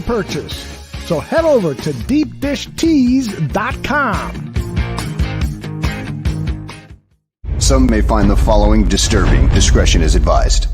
the purchase. So head over to deepdishtees.com. Some may find the following disturbing. Discretion is advised.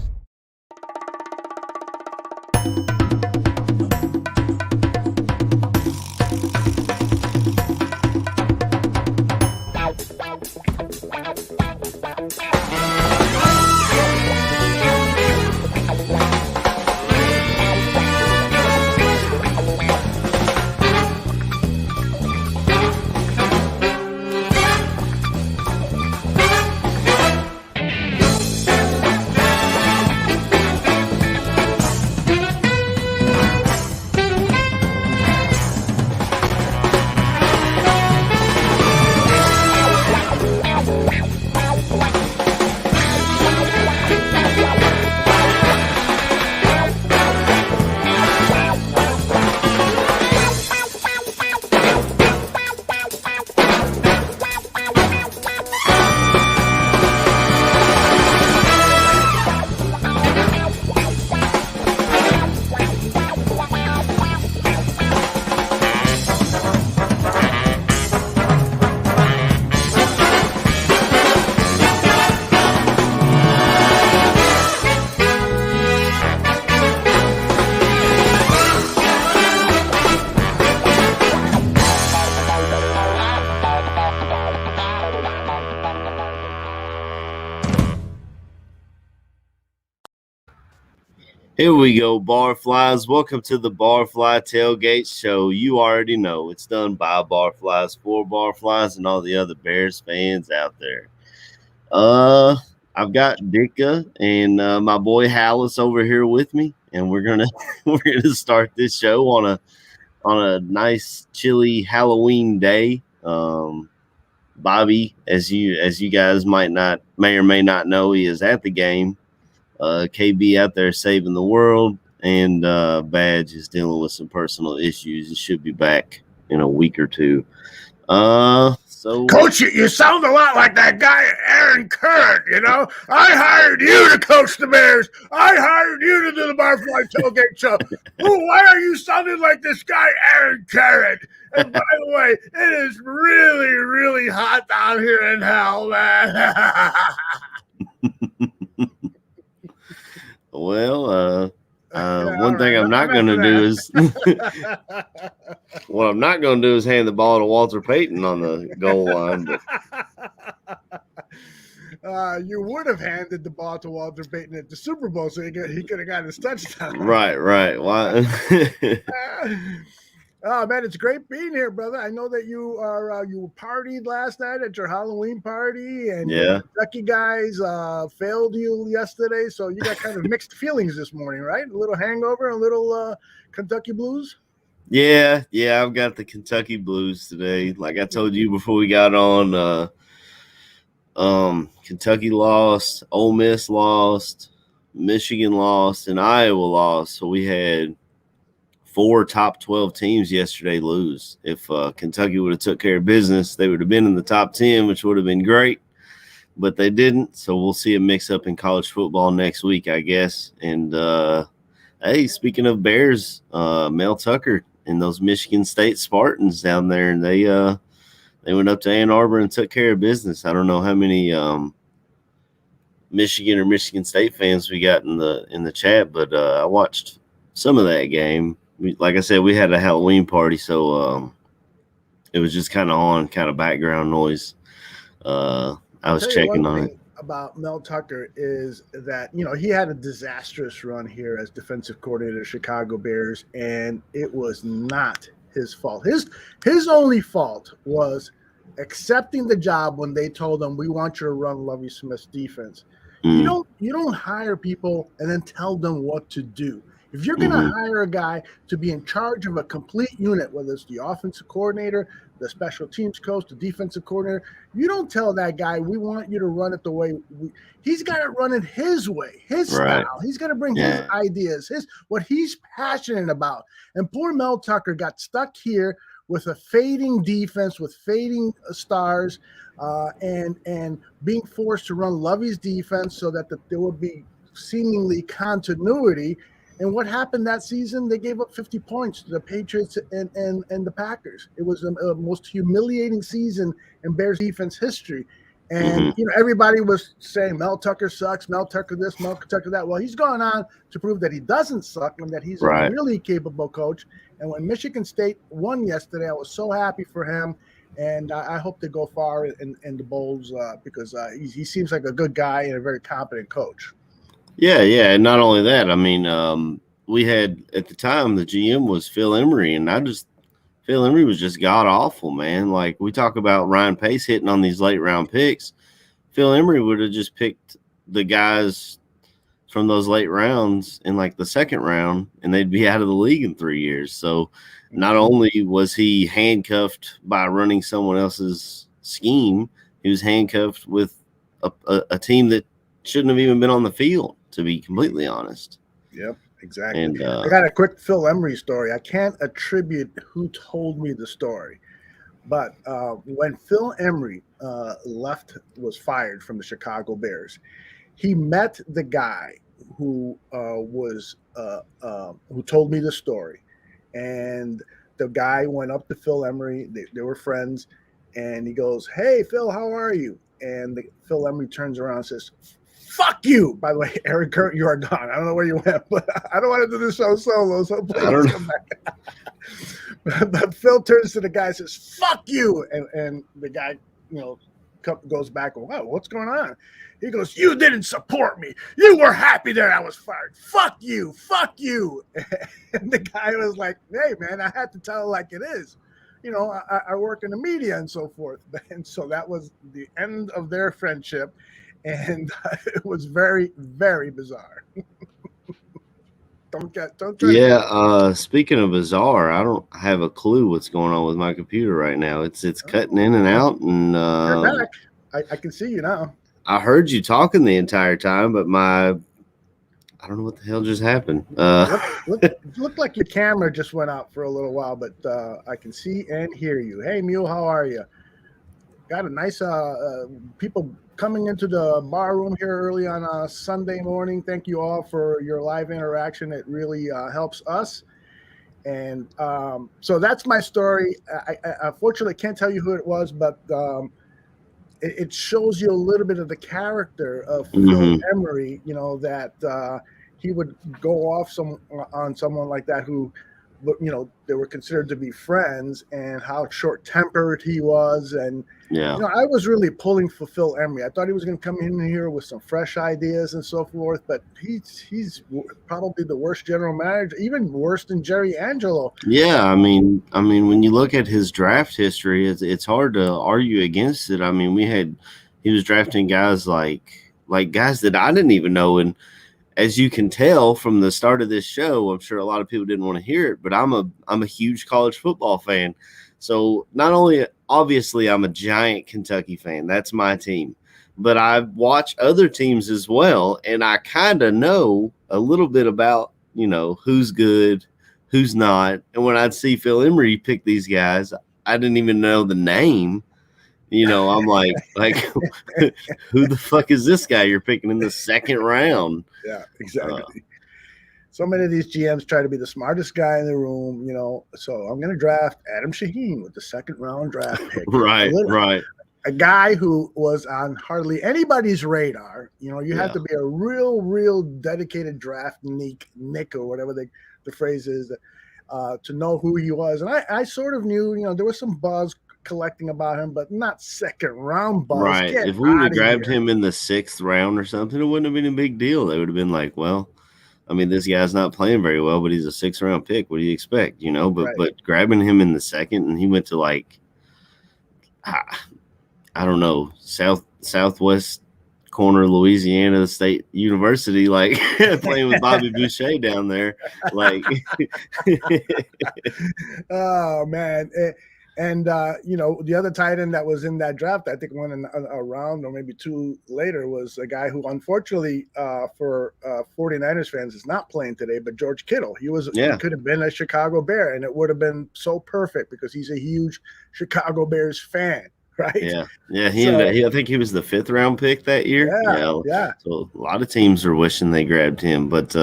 Here we go, Barflies. Welcome to the Barfly Tailgate Show. You already know it's done by Barflies for Barflies and all the other Bears fans out there. I've got Dicka and my boy Hallis over here with me, and we're gonna start this show on a nice chilly Halloween day. Bobby, as you guys may or may not know, he is at the game. KB out there saving the world, and Badge is dealing with some personal issues. He should be back in a week or two. So Coach, you sound a lot like that guy, Aaron Curran, you know? I hired you to coach the Bears. I hired you to do the Barfly Tailgate Show. Ooh, why are you sounding like this guy, Aaron Curran? And by the way, it is really, really hot down here in hell, man. Well, one thing I'm not going to do is what I'm not going to do is hand the ball to Walter Payton on the goal line. But you would have handed the ball to Walter Payton at the Super Bowl, so he could have got his touchdown. Right. Why? Oh man, it's great being here, brother. I know that you partied last night at your Halloween party, and yeah, Kentucky guys failed you yesterday, so you got kind of mixed feelings this morning, right? A little hangover, a little Kentucky blues. Yeah, I've got the Kentucky blues today. Like I told you before we got on, Kentucky lost, Ole Miss lost, Michigan lost, and Iowa lost. So we had 4 top 12 teams yesterday lose. If Kentucky would have took care of business, they would have been in the top 10, which would have been great, but they didn't. So we'll see a mix up in college football next week, I guess. And hey, speaking of Bears, Mel Tucker and those Michigan State Spartans down there, and they went up to Ann Arbor and took care of business. I don't know how many Michigan or Michigan State fans we got in the chat, but I watched some of that game. Like I said, we had a Halloween party, so it was just kind of background noise. I was checking on it. About Mel Tucker is that, you know, he had a disastrous run here as defensive coordinator of Chicago Bears, and it was not his fault. His only fault was accepting the job when they told him, we want you to run Lovie Smith's defense. You don't hire people and then tell them what to do. If you're going to hire a guy to be in charge of a complete unit, whether it's the offensive coordinator, the special teams coach, the defensive coordinator, you don't tell that guy, we want you to run it the way he's got to run it his way, his style. He's got to bring his ideas, what he's passionate about. And poor Mel Tucker got stuck here with a fading defense, with fading stars, and being forced to run Lovie's defense so that there would be seemingly continuity. And what happened that season? They gave up 50 points to the Patriots and the Packers. It was the most humiliating season in Bears defense history. And, everybody was saying Mel Tucker sucks, Mel Tucker this, Mel Tucker that. Well, he's gone on to prove that he doesn't suck and that he's a really capable coach. And when Michigan State won yesterday, I was so happy for him. And I hope they go far in the bowls because he seems like a good guy and a very competent coach. Yeah. And not only that, I mean, we had at the time the GM was Phil Emery, and Phil Emery was just god awful, man. Like we talk about Ryan Pace hitting on these late round picks. Phil Emery would have just picked the guys from those late rounds in like the second round, and they'd be out of the league in 3 years. So not only was he handcuffed by running someone else's scheme, he was handcuffed with a team that shouldn't have even been on the field, to be completely honest. Yep. Exactly. And, I got a quick Phil Emery story. I can't attribute who told me the story, but when Phil Emery was fired from the Chicago Bears, he met the guy who who told me the story, and the guy went up to Phil Emery. They were friends, and he goes, "Hey, Phil, how are you?" And Phil Emery turns around and says, "Fuck you!" By the way, Aaron Kurt, you are gone. I don't know where you went, but I don't want to do the show solo, so please come back. But Phil turns to the guy and says, "Fuck you!" And the guy, goes back. Wow, what's going on? He goes, "You didn't support me. You were happy that I was fired. Fuck you! Fuck you!" And the guy was like, "Hey, man, I had to tell it like it is. I work in the media and so forth." And so that was the end of their friendship. And it was very, very bizarre. Speaking of bizarre, I don't have a clue what's going on with my computer right now. It's cutting in and out, and you're back. I can see you now. I heard you talking the entire time, but I don't know what the hell just happened. Looked like your camera just went out for a little while, but I can see and hear you. Hey, Mule, how are you? Got a nice people coming into the bar room here early on a Sunday morning. Thank you all for your live interaction. It really helps us. And so that's my story. I unfortunately can't tell you who it was, but it shows you a little bit of the character of Phil Emery, that he would go off on someone like that who, they were considered to be friends, and how short-tempered he was. And I was really pulling for Phil Emery. I thought he was going to come in here with some fresh ideas and so forth, but he's probably the worst general manager, even worse than Jerry Angelo. Yeah, I mean, when you look at his draft history, it's hard to argue against it. I mean, he was drafting guys like guys that I didn't even know. And as you can tell from the start of this show, I'm sure a lot of people didn't want to hear it, but I'm a huge college football fan. So not only, obviously, I'm a giant Kentucky fan. That's my team. But I watch other teams as well, and I kind of know a little bit about, who's good, who's not. And when I'd see Phil Emery pick these guys, I didn't even know the name. I'm like, who the fuck is this guy you're picking in the second round? Yeah, exactly. So many of these GMs try to be the smartest guy in the room, So I'm going to draft Adam Shaheen with the second round draft pick. Right. A guy who was on hardly anybody's radar. You had to be a real dedicated draft Nick or whatever the phrase is, to know who he was. And I sort of knew, there was some buzz collecting about him, but not second round buzz. Right. Get if we would have grabbed here. him in the sixth round or something, it wouldn't have been a big deal. They would have been like, well, I mean, this guy's not playing very well, but he's a 6th round pick. What do you expect? But grabbing him in the second, and he went to I don't know, southwest corner of Louisiana State University, playing with Bobby Boucher down there. Oh man. And, the other tight end that was in that draft, I think one in a round or maybe two later, was a guy who, unfortunately, for 49ers fans, is not playing today, but George Kittle. He could have been a Chicago Bear, and it would have been so perfect because he's a huge Chicago Bears fan, right? Yeah. I think he was the 5th round pick that year. Yeah. So a lot of teams are wishing they grabbed him, but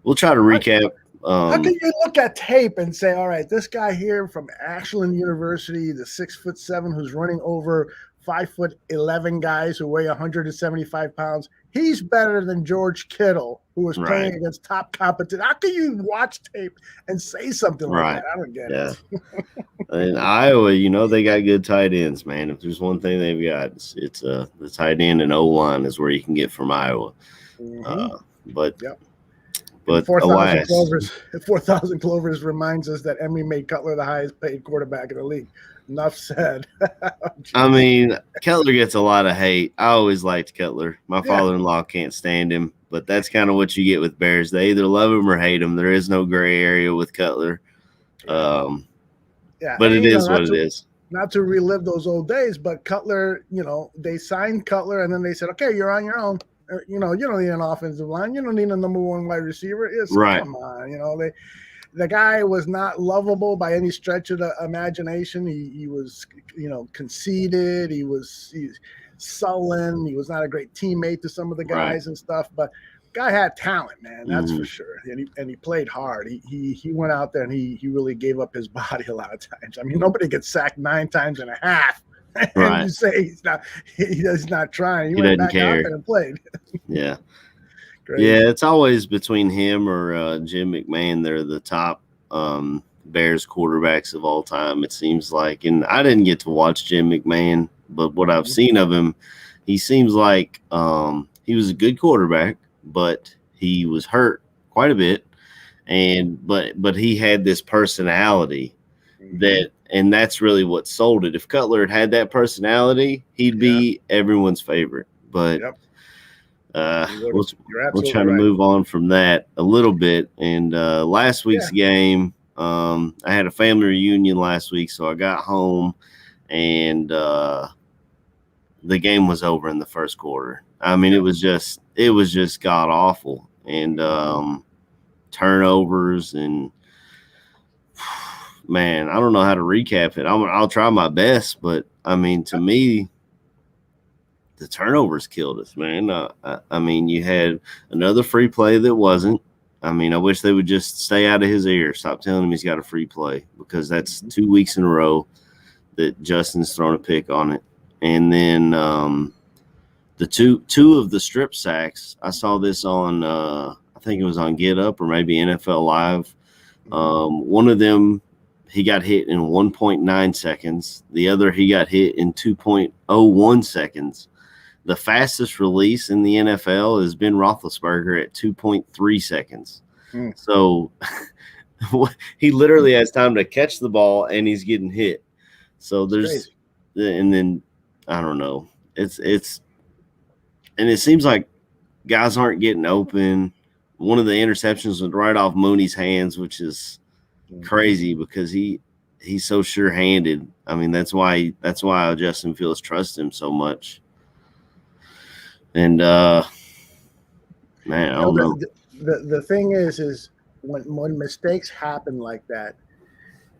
we'll try to recap. How can you look at tape and say, all right, this guy here from Ashland University, the 6'7", who's running over 5'11" guys who weigh 175 pounds, he's better than George Kittle, who was playing against top competition. How can you watch tape and say something like that? I don't get it. In Iowa, you know, they got good tight ends, man. If there's one thing they've got, it's the tight end and O-line is where you can get from Iowa. But 4,000 Clovers reminds us that Emery made Cutler the highest paid quarterback in the league. Enough said. I mean, Cutler gets a lot of hate. I always liked Cutler. My father-in-law can't stand him, but that's kind of what you get with Bears. They either love him or hate him. There is no gray area with Cutler. But it is what it is. Not to relive those old days, but Cutler, you know, they signed Cutler and then they said, okay, you're on your own. You know, you don't need an offensive line. You don't need a number one wide receiver. Come on, you know, the guy was not lovable by any stretch of the imagination. He was, you know, conceited. He's sullen. He was not a great teammate to some of the guys and stuff. But guy had talent, man. That's for sure. And he played hard. He went out there and he really gave up his body a lot of times. I mean, nobody gets sacked 9 times and a half. And you say he's not trying. He went back out there and played. Yeah. It's always between him or Jim McMahon. They're the top Bears quarterbacks of all time, it seems like. And I didn't get to watch Jim McMahon, but what I've seen of him, he seems like he was a good quarterback, but he was hurt quite a bit. But he had this personality and that's really what sold it. If Cutler had that personality, he'd be everyone's favorite. But we'll try to move on from that a little bit. And last week's game, I had a family reunion last week, so I got home, and the game was over in the first quarter. I mean, it was just god awful, and turnovers and. Man, I don't know how to recap it. I'll try my best, but I mean, to me, the turnovers killed us, man. I mean, you had another free play that wasn't. I mean, I wish they would just stay out of his ear. Stop telling him he's got a free play, because that's 2 weeks in a row that Justin's thrown a pick on it. And then the two of the strip sacks, I saw this on I think it was on Get Up or maybe NFL Live. One of them, he got hit in 1.9 seconds. The other, he got hit in 2.01 seconds. The fastest release in the NFL is Ben Roethlisberger at 2.3 seconds. So he literally has time to catch the ball and he's getting hit. So there's, and then I don't know. And it seems like guys aren't getting open. One of the interceptions was right off Mooney's hands, which is crazy because he's so sure-handed. I mean, that's why Justin Fields trusts him so much. And man, I don't know. The thing is when mistakes happen like that,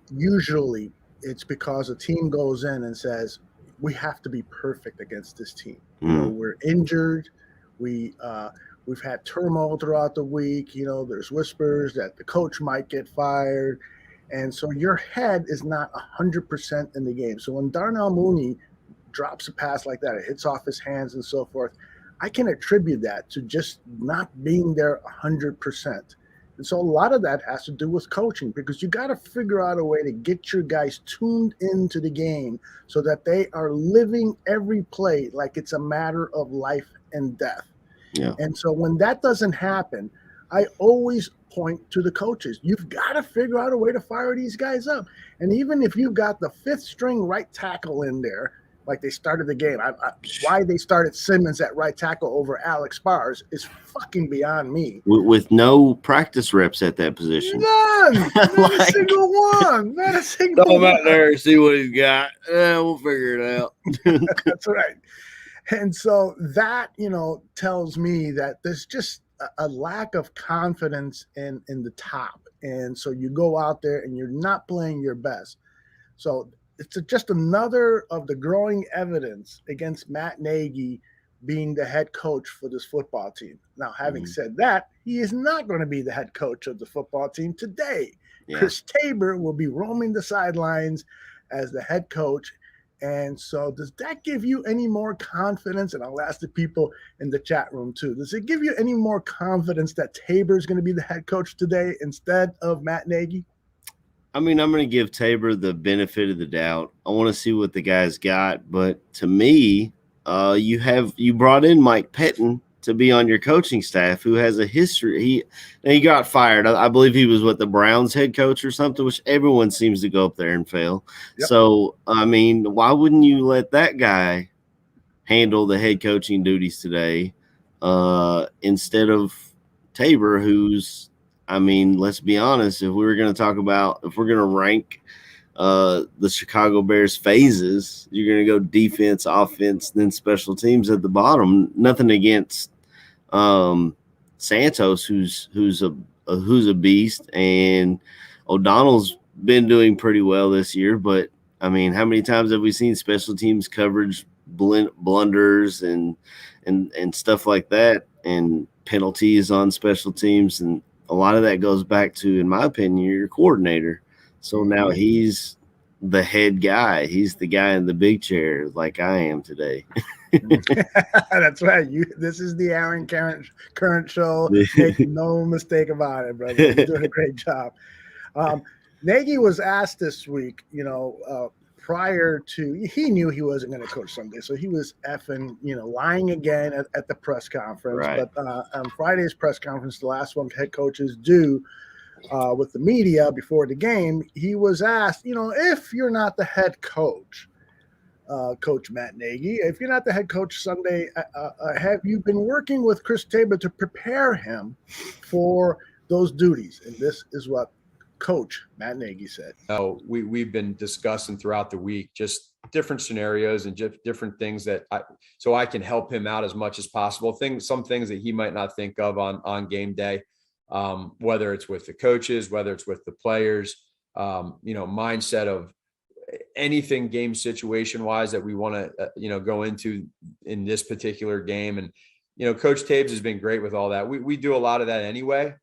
usually it's because a team goes in and says, we have to be perfect against this team. You know, we're injured. We've had turmoil throughout the week. You know, there's whispers that the coach might get fired. And so your head is not 100% in the game. So when Darnell Mooney drops a pass like that, it hits off his hands and so forth, I can attribute that to just not being there 100%. And so a lot of that has to do with coaching, because you got to figure out a way to get your guys tuned into the game so that they are living every play like it's a matter of life and death. Yeah. And so when that doesn't happen, I always point to the coaches. You've got to figure out a way to fire these guys up. And even if you've got the 5th string right tackle in there, like they started the game, why they started Simmons at right tackle over Alex Bars is fucking beyond me. With no practice reps at that position. None. Not a single one. Not a single one. Go back there and see what he's got. We'll figure it out. That's right. And so that, you know, tells me that there's just a lack of confidence in the top. And so you go out there and you're not playing your best. So it's just another of the growing evidence against Matt Nagy being the head coach for this football team. Now, having said that, he is not going to be the head coach of the football team today. Yeah. Chris Tabor will be roaming the sidelines as the head coach. And so does that give you any more confidence? And I'll ask the people in the chat room too. Does it give you any more confidence that Tabor is going to be the head coach today instead of Matt Nagy? I mean, I'm going to give Tabor the benefit of the doubt. I want to see what the guy's got. But to me, you brought in Mike Pettin to be on your coaching staff, who has a history. He got fired. I believe he was the Browns head coach or something, which everyone seems to go up there and fail. Yep. So, I mean, why wouldn't you let that guy handle the head coaching duties today instead of Tabor, who's, I mean, let's be honest, if we're going to rank the Chicago Bears phases, you're going to go defense, offense, then special teams at the bottom. Nothing against Santos, who's a beast, and O'Donnell's been doing pretty well this year. But I mean, how many times have we seen special teams coverage blunders and stuff like that, and penalties on special teams, and a lot of that goes back to, in my opinion, your coordinator. So now he's the head guy. He's the guy in the big chair, like I am today. That's right. This is the Aaron current show. Make no mistake about it, brother. You're doing a great job. Nagy was asked this week, prior to, he knew he wasn't going to coach Sunday, so he was effing, lying again at the press conference. Right. But on Friday's press conference, the last one head coaches do with the media before the game, he was asked, if you're not the head coach, Coach Matt Nagy, if you're not the head coach Sunday, have you been working with Chris Tabor to prepare him for those duties? And this is what Coach Matt Nagy said. We've been discussing throughout the week just different scenarios and different things so I can help him out as much as possible. Some things that he might not think of on game day, whether it's with the coaches, whether it's with the players, mindset of anything game situation wise that we want to, go into in this particular game. And, Coach Tabes has been great with all that. We do a lot of that anyway.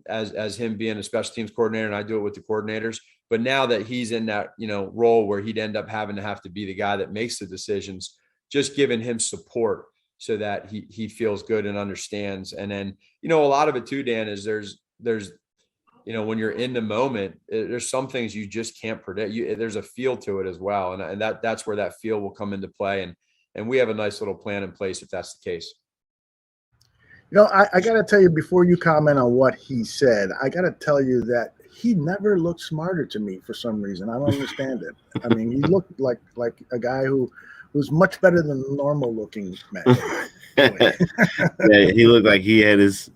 As him being a special teams coordinator, and I do it with the coordinators. But now that he's in that, role where he'd end up having to be the guy that makes the decisions, just giving him support so that he feels good and understands. And then, a lot of it too, Dan, is there's when you're in the moment, there's some things you just can't predict. There's a feel to it as well. And that's where that feel will come into play. And we have a nice little plan in place if that's the case. I got to tell you, before you comment on what he said, I got to tell you that he never looked smarter to me for some reason. I don't understand it. I mean, he looked like a guy who was much better than normal looking man. Yeah, he looked like he had his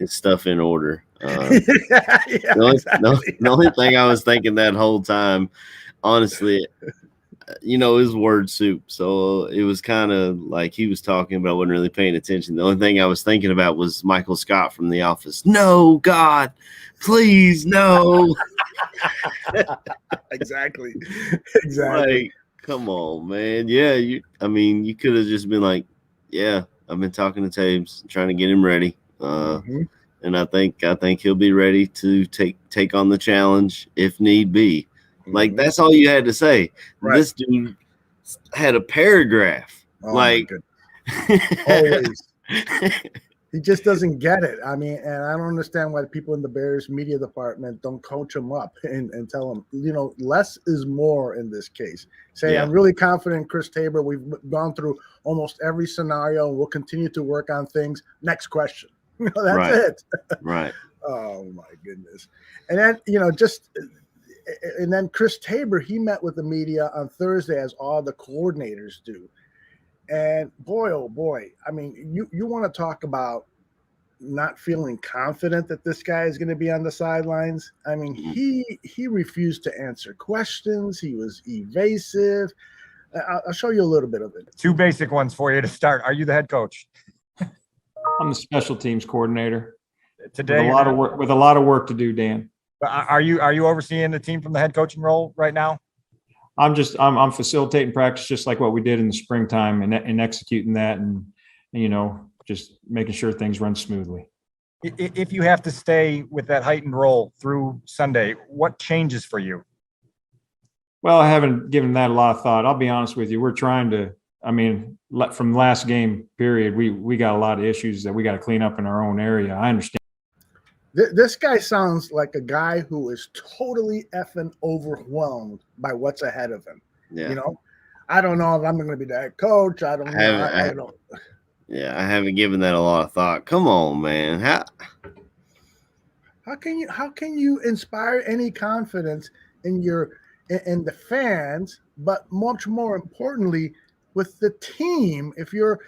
stuff in order. The only thing I was thinking that whole time, honestly, his word soup. So it was kind of like he was talking, but I wasn't really paying attention. The only thing I was thinking about was Michael Scott from The Office. No, God, please, no. Exactly. Like, come on, man. Yeah, you could have just been like, yeah, I've been talking to Tabes, trying to get him ready. And I think he'll be ready to take on the challenge if need be. Like, that's all you had to say. Right. This dude had a paragraph. Always. He just doesn't get it. I mean, and I don't understand why the people in the Bears media department don't coach him up and tell him, less is more in this case. Say, I'm really confident in Chris Tabor. We've gone through almost every scenario, and we'll continue to work on things. Next question. That's it. Right. Oh, my goodness. And then, and then Chris Tabor, he met with the media on Thursday, as all the coordinators do. And boy, oh boy, I mean, you want to talk about not feeling confident that this guy is going to be on the sidelines. I mean, he refused to answer questions. He was evasive. I'll show you a little bit of it. Two basic ones for you to start. Are you the head coach? I'm the special teams coordinator. Today, with a lot of work to do, Dan. Are you overseeing the team from the head coaching role right now? I'm facilitating practice just like what we did in the springtime and executing that and just making sure things run smoothly. If you have to stay with that heightened role through Sunday, what changes for you? Well, I haven't given that a lot of thought. I'll be honest with you. We're trying to, from last game period, we got a lot of issues that we got to clean up in our own area. I understand. This guy sounds like a guy who is totally effing overwhelmed by what's ahead of him. Yeah. I don't know if I'm going to be the head coach. I don't know. I don't. Yeah, I haven't given that a lot of thought. Come on, man. How can you inspire any confidence in the fans, but much more importantly with the team if you're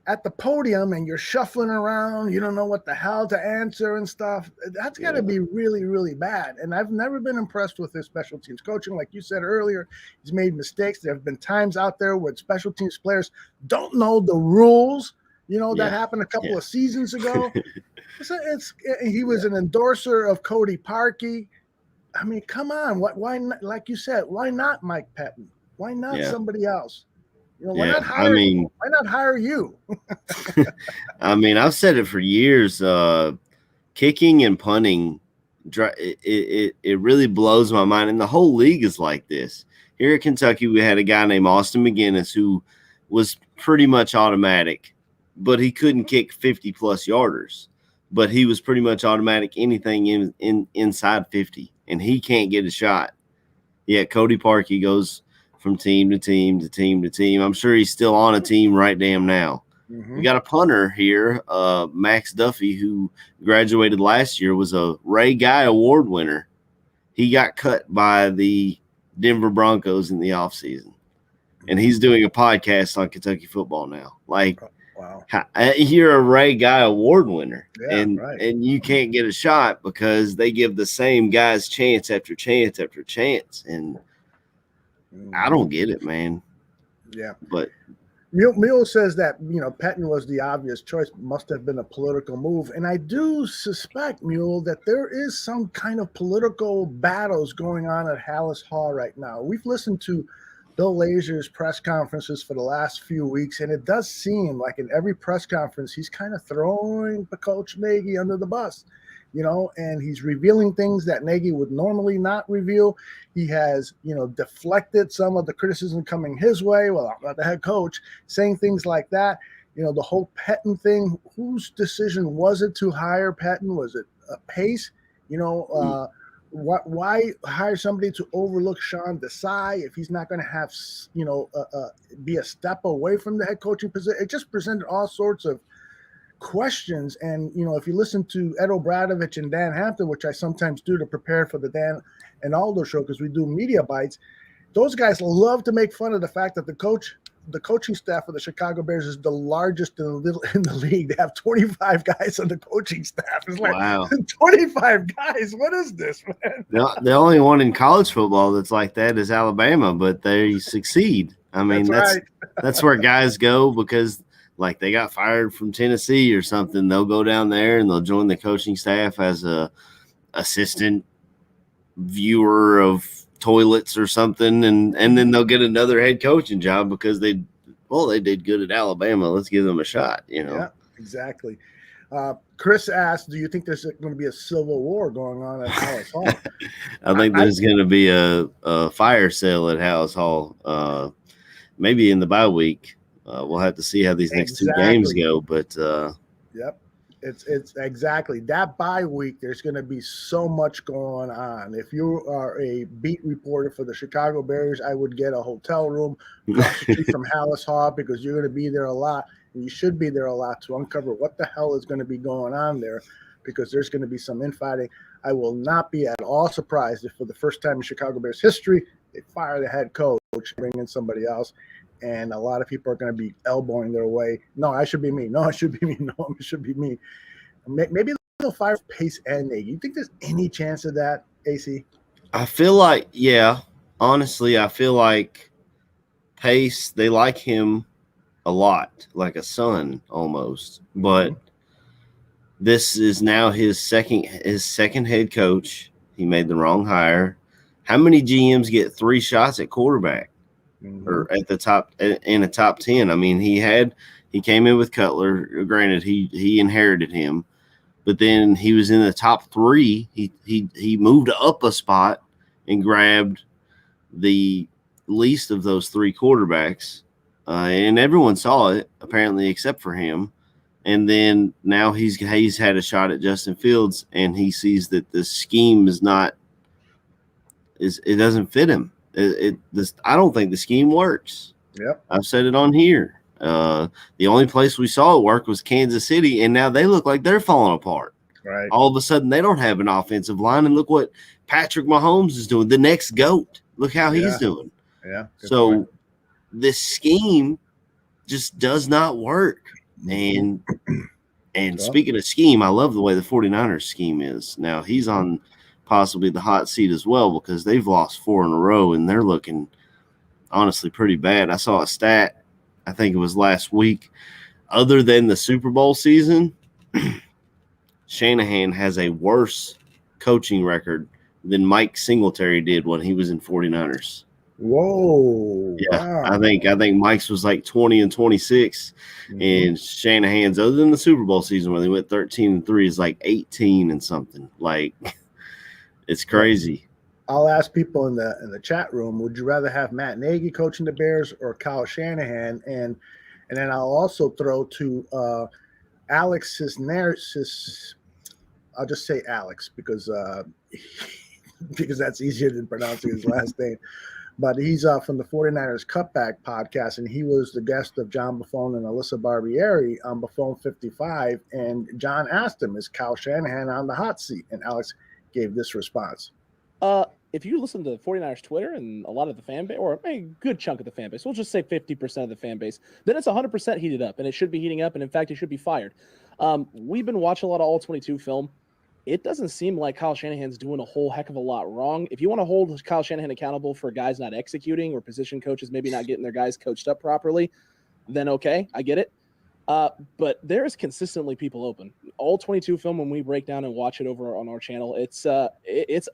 at the podium and you're shuffling around, you don't know what the hell to answer and stuff? That's got to be really, really bad. And I've never been impressed with his special teams coaching. Like you said earlier, he's made mistakes. There have been times out there where special teams players don't know the rules. That happened a couple of seasons ago. He was an endorser of Cody Parkey. I mean, come on. Why not, like you said, why not Mike Pettin? Why not somebody else? Why not hire you? I've said it for years. Kicking and punting, it really blows my mind. And the whole league is like this. Here at Kentucky, we had a guy named Austin McGinnis who was pretty much automatic, but he couldn't kick 50-plus yarders. But he was pretty much automatic anything inside 50, and he can't get a shot. Yet Cody Parkey goes from team to team to team to team. I'm sure he's still on a team right damn now. Mm-hmm. We got a punter here, Max Duffy, who graduated last year, was a Ray Guy Award winner. He got cut by the Denver Broncos in the offseason, and he's doing a podcast on Kentucky football now. Like, wow. You're a Ray Guy Award winner, and you can't get a shot because they give the same guys chance after chance after chance, and I don't get it, man. Yeah, but Mule says that Pettin was the obvious choice. Must have been a political move, and I do suspect, Mule, that there is some kind of political battles going on at Hallis Hall right now. We've listened to Bill Lazor's press conferences for the last few weeks, and it does seem like in every press conference he's kind of throwing Coach Nagy under the bus, and he's revealing things that Nagy would normally not reveal. He has, deflected some of the criticism coming his way. Well, I'm not the head coach, saying things like that. The whole Pettin thing, whose decision was it to hire Pettin? Was it Pace? Why hire somebody to overlook Sean Desai if he's not going to have, be a step away from the head coaching position? It just presented all sorts of questions. And, if you listen to Ed Obradovich and Dan Hampton, which I sometimes do to prepare for the Dan and Aldo show because we do media bites, those guys love to make fun of the fact that the coaching staff of the Chicago Bears is the largest in the league. They have 25 guys on the coaching staff. It's like, wow. 25 guys. What is this, man? The only one in college football that's like that is Alabama, but they succeed. I mean, that's where guys go because, like, they got fired from Tennessee or something. They'll go down there and they'll join the coaching staff as a assistant viewer of toilets or something, and then they'll get another head coaching job because they did good at Alabama. Let's give them a shot, Yeah, exactly. Chris asked, do you think there's going to be a civil war going on at Hallis Hall? I think there's going to be a fire sale at Hallis Hall, maybe in the bye week. We'll have to see how these next two games go, but yep. It's exactly that bye week. There's going to be so much going on. If you are a beat reporter for the Chicago Bears, I would get a hotel room across the street from Hallis Hall because you're going to be there a lot. And you should be there a lot to uncover what the hell is going to be going on there because there's going to be some infighting. I will not be at all surprised if for the first time in Chicago Bears history, they fire the head coach, bring in somebody else. And a lot of people are going to be elbowing their way. No, I should be me. No, it should be me. No, it should be me. Maybe they'll fire Pace and Nagy. You think there's any chance of that, AC? I feel like, honestly, I feel like Pace, they like him a lot, like a son almost. But this is now his second head coach. He made the wrong hire. How many GMs get 3 shots at quarterback or at the top in a top 10? I mean, he came in with Cutler. Granted, he inherited him, but then he was in the top 3. He moved up a spot and grabbed the least of those 3 quarterbacks, and everyone saw it apparently except for him. And then now he's had a shot at Justin Fields, and he sees that the scheme it doesn't fit him. I don't think the scheme works. Yep. I've said it on here. The only place we saw it work was Kansas City, and now they look like they're falling apart. Right. All of a sudden, they don't have an offensive line, and look what Patrick Mahomes is doing. The next GOAT. Look how he's doing. Yeah. So point. this scheme just does not work. And speaking of scheme, I love the way the 49ers scheme is. Now, he's on possibly the hot seat as well because they've lost 4 in a row, and they're looking honestly pretty bad. I saw a stat, I think it was last week. Other than the Super Bowl season, Shanahan has a worse coaching record than Mike Singletary did when he was in 49ers. Whoa. Yeah, Wow. I think Mike's was like 20-26, and Shanahan's, other than the Super Bowl season where they went 13-3, is like 18 and something. Like, it's crazy. I'll ask people in the chat room, would you rather have Matt Nagy coaching the Bears or Kyle Shanahan? And then I'll also throw to Alex Cisneros. I'll just say Alex because that's easier than pronouncing his last name. But he's from the 49ers Cutback podcast, and he was the guest of John Buffon and Alyssa Barbieri on Buffon 55. And John asked him, is Kyle Shanahan on the hot seat? And Alex gave this response. If you listen to the 49ers Twitter and a lot of the fan base, or a good chunk of the fan base, we'll just say 50% of the fan base, then it's 100% heated up, and it should be heating up, and in fact, it should be fired. We've been watching a lot of All-22 film. It doesn't seem like Kyle Shanahan's doing a whole heck of a lot wrong. If you want to hold Kyle Shanahan accountable for guys not executing or position coaches maybe not getting their guys coached up properly, then okay, I get it. But there is consistently people open. All 22 film, when we break down and watch it over on our channel, it's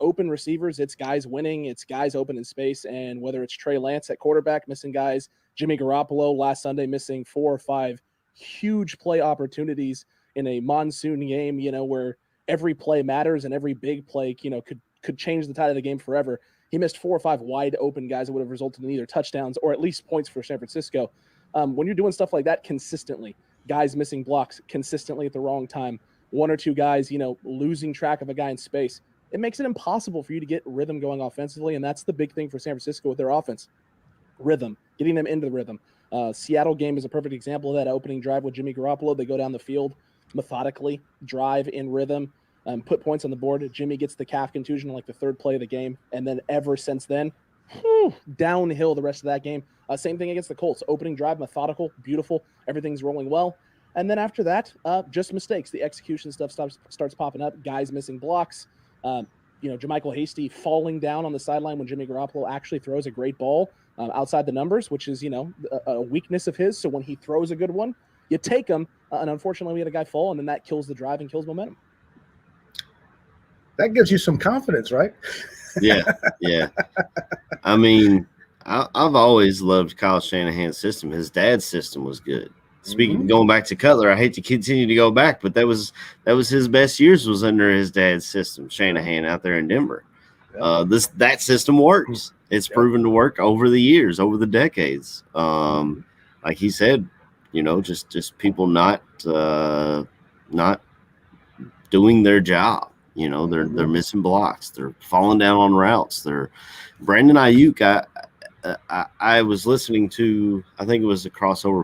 open receivers, it's guys winning, it's guys open in space, and whether it's Trey Lance at quarterback missing guys, Jimmy Garoppolo last Sunday missing 4 or 5 huge play opportunities in a monsoon game, where every play matters and every big play, could change the tide of the game forever. He missed 4 or 5 wide open guys that would have resulted in either touchdowns or at least points for San Francisco. When you're doing stuff like that consistently, guys missing blocks consistently at the wrong time, 1 or 2 guys, losing track of a guy in space, it makes it impossible for you to get rhythm going offensively. And that's the big thing for San Francisco with their offense. Rhythm, getting them into the rhythm. Seattle game is a perfect example of that opening drive with Jimmy Garoppolo. They go down the field methodically, drive in rhythm, put points on the board. Jimmy gets the calf contusion on like the 3rd play of the game. And then ever since then, downhill the rest of that game. Same thing against the Colts. Opening drive, methodical, beautiful. Everything's rolling well. And then after that, just mistakes. The execution stuff starts popping up. Guys missing blocks. Jermichael Hasty falling down on the sideline when Jimmy Garoppolo actually throws a great ball outside the numbers, which is, a weakness of his. So when he throws a good one, you take him. And unfortunately, we had a guy fall, and then that kills the drive and kills momentum. That gives you some confidence, right? Yeah. I mean, I've always loved Kyle Shanahan's system. His dad's system was good. Speaking, going back to Cutler, I hate to continue to go back, but that was his best years was under his dad's system, Shanahan out there in Denver. That system works. It's proven to work over the years, over the decades. Like he said, just people not doing their job. They're missing blocks. They're falling down on routes. Brandon Ayuk. I was listening to, I think it was a crossover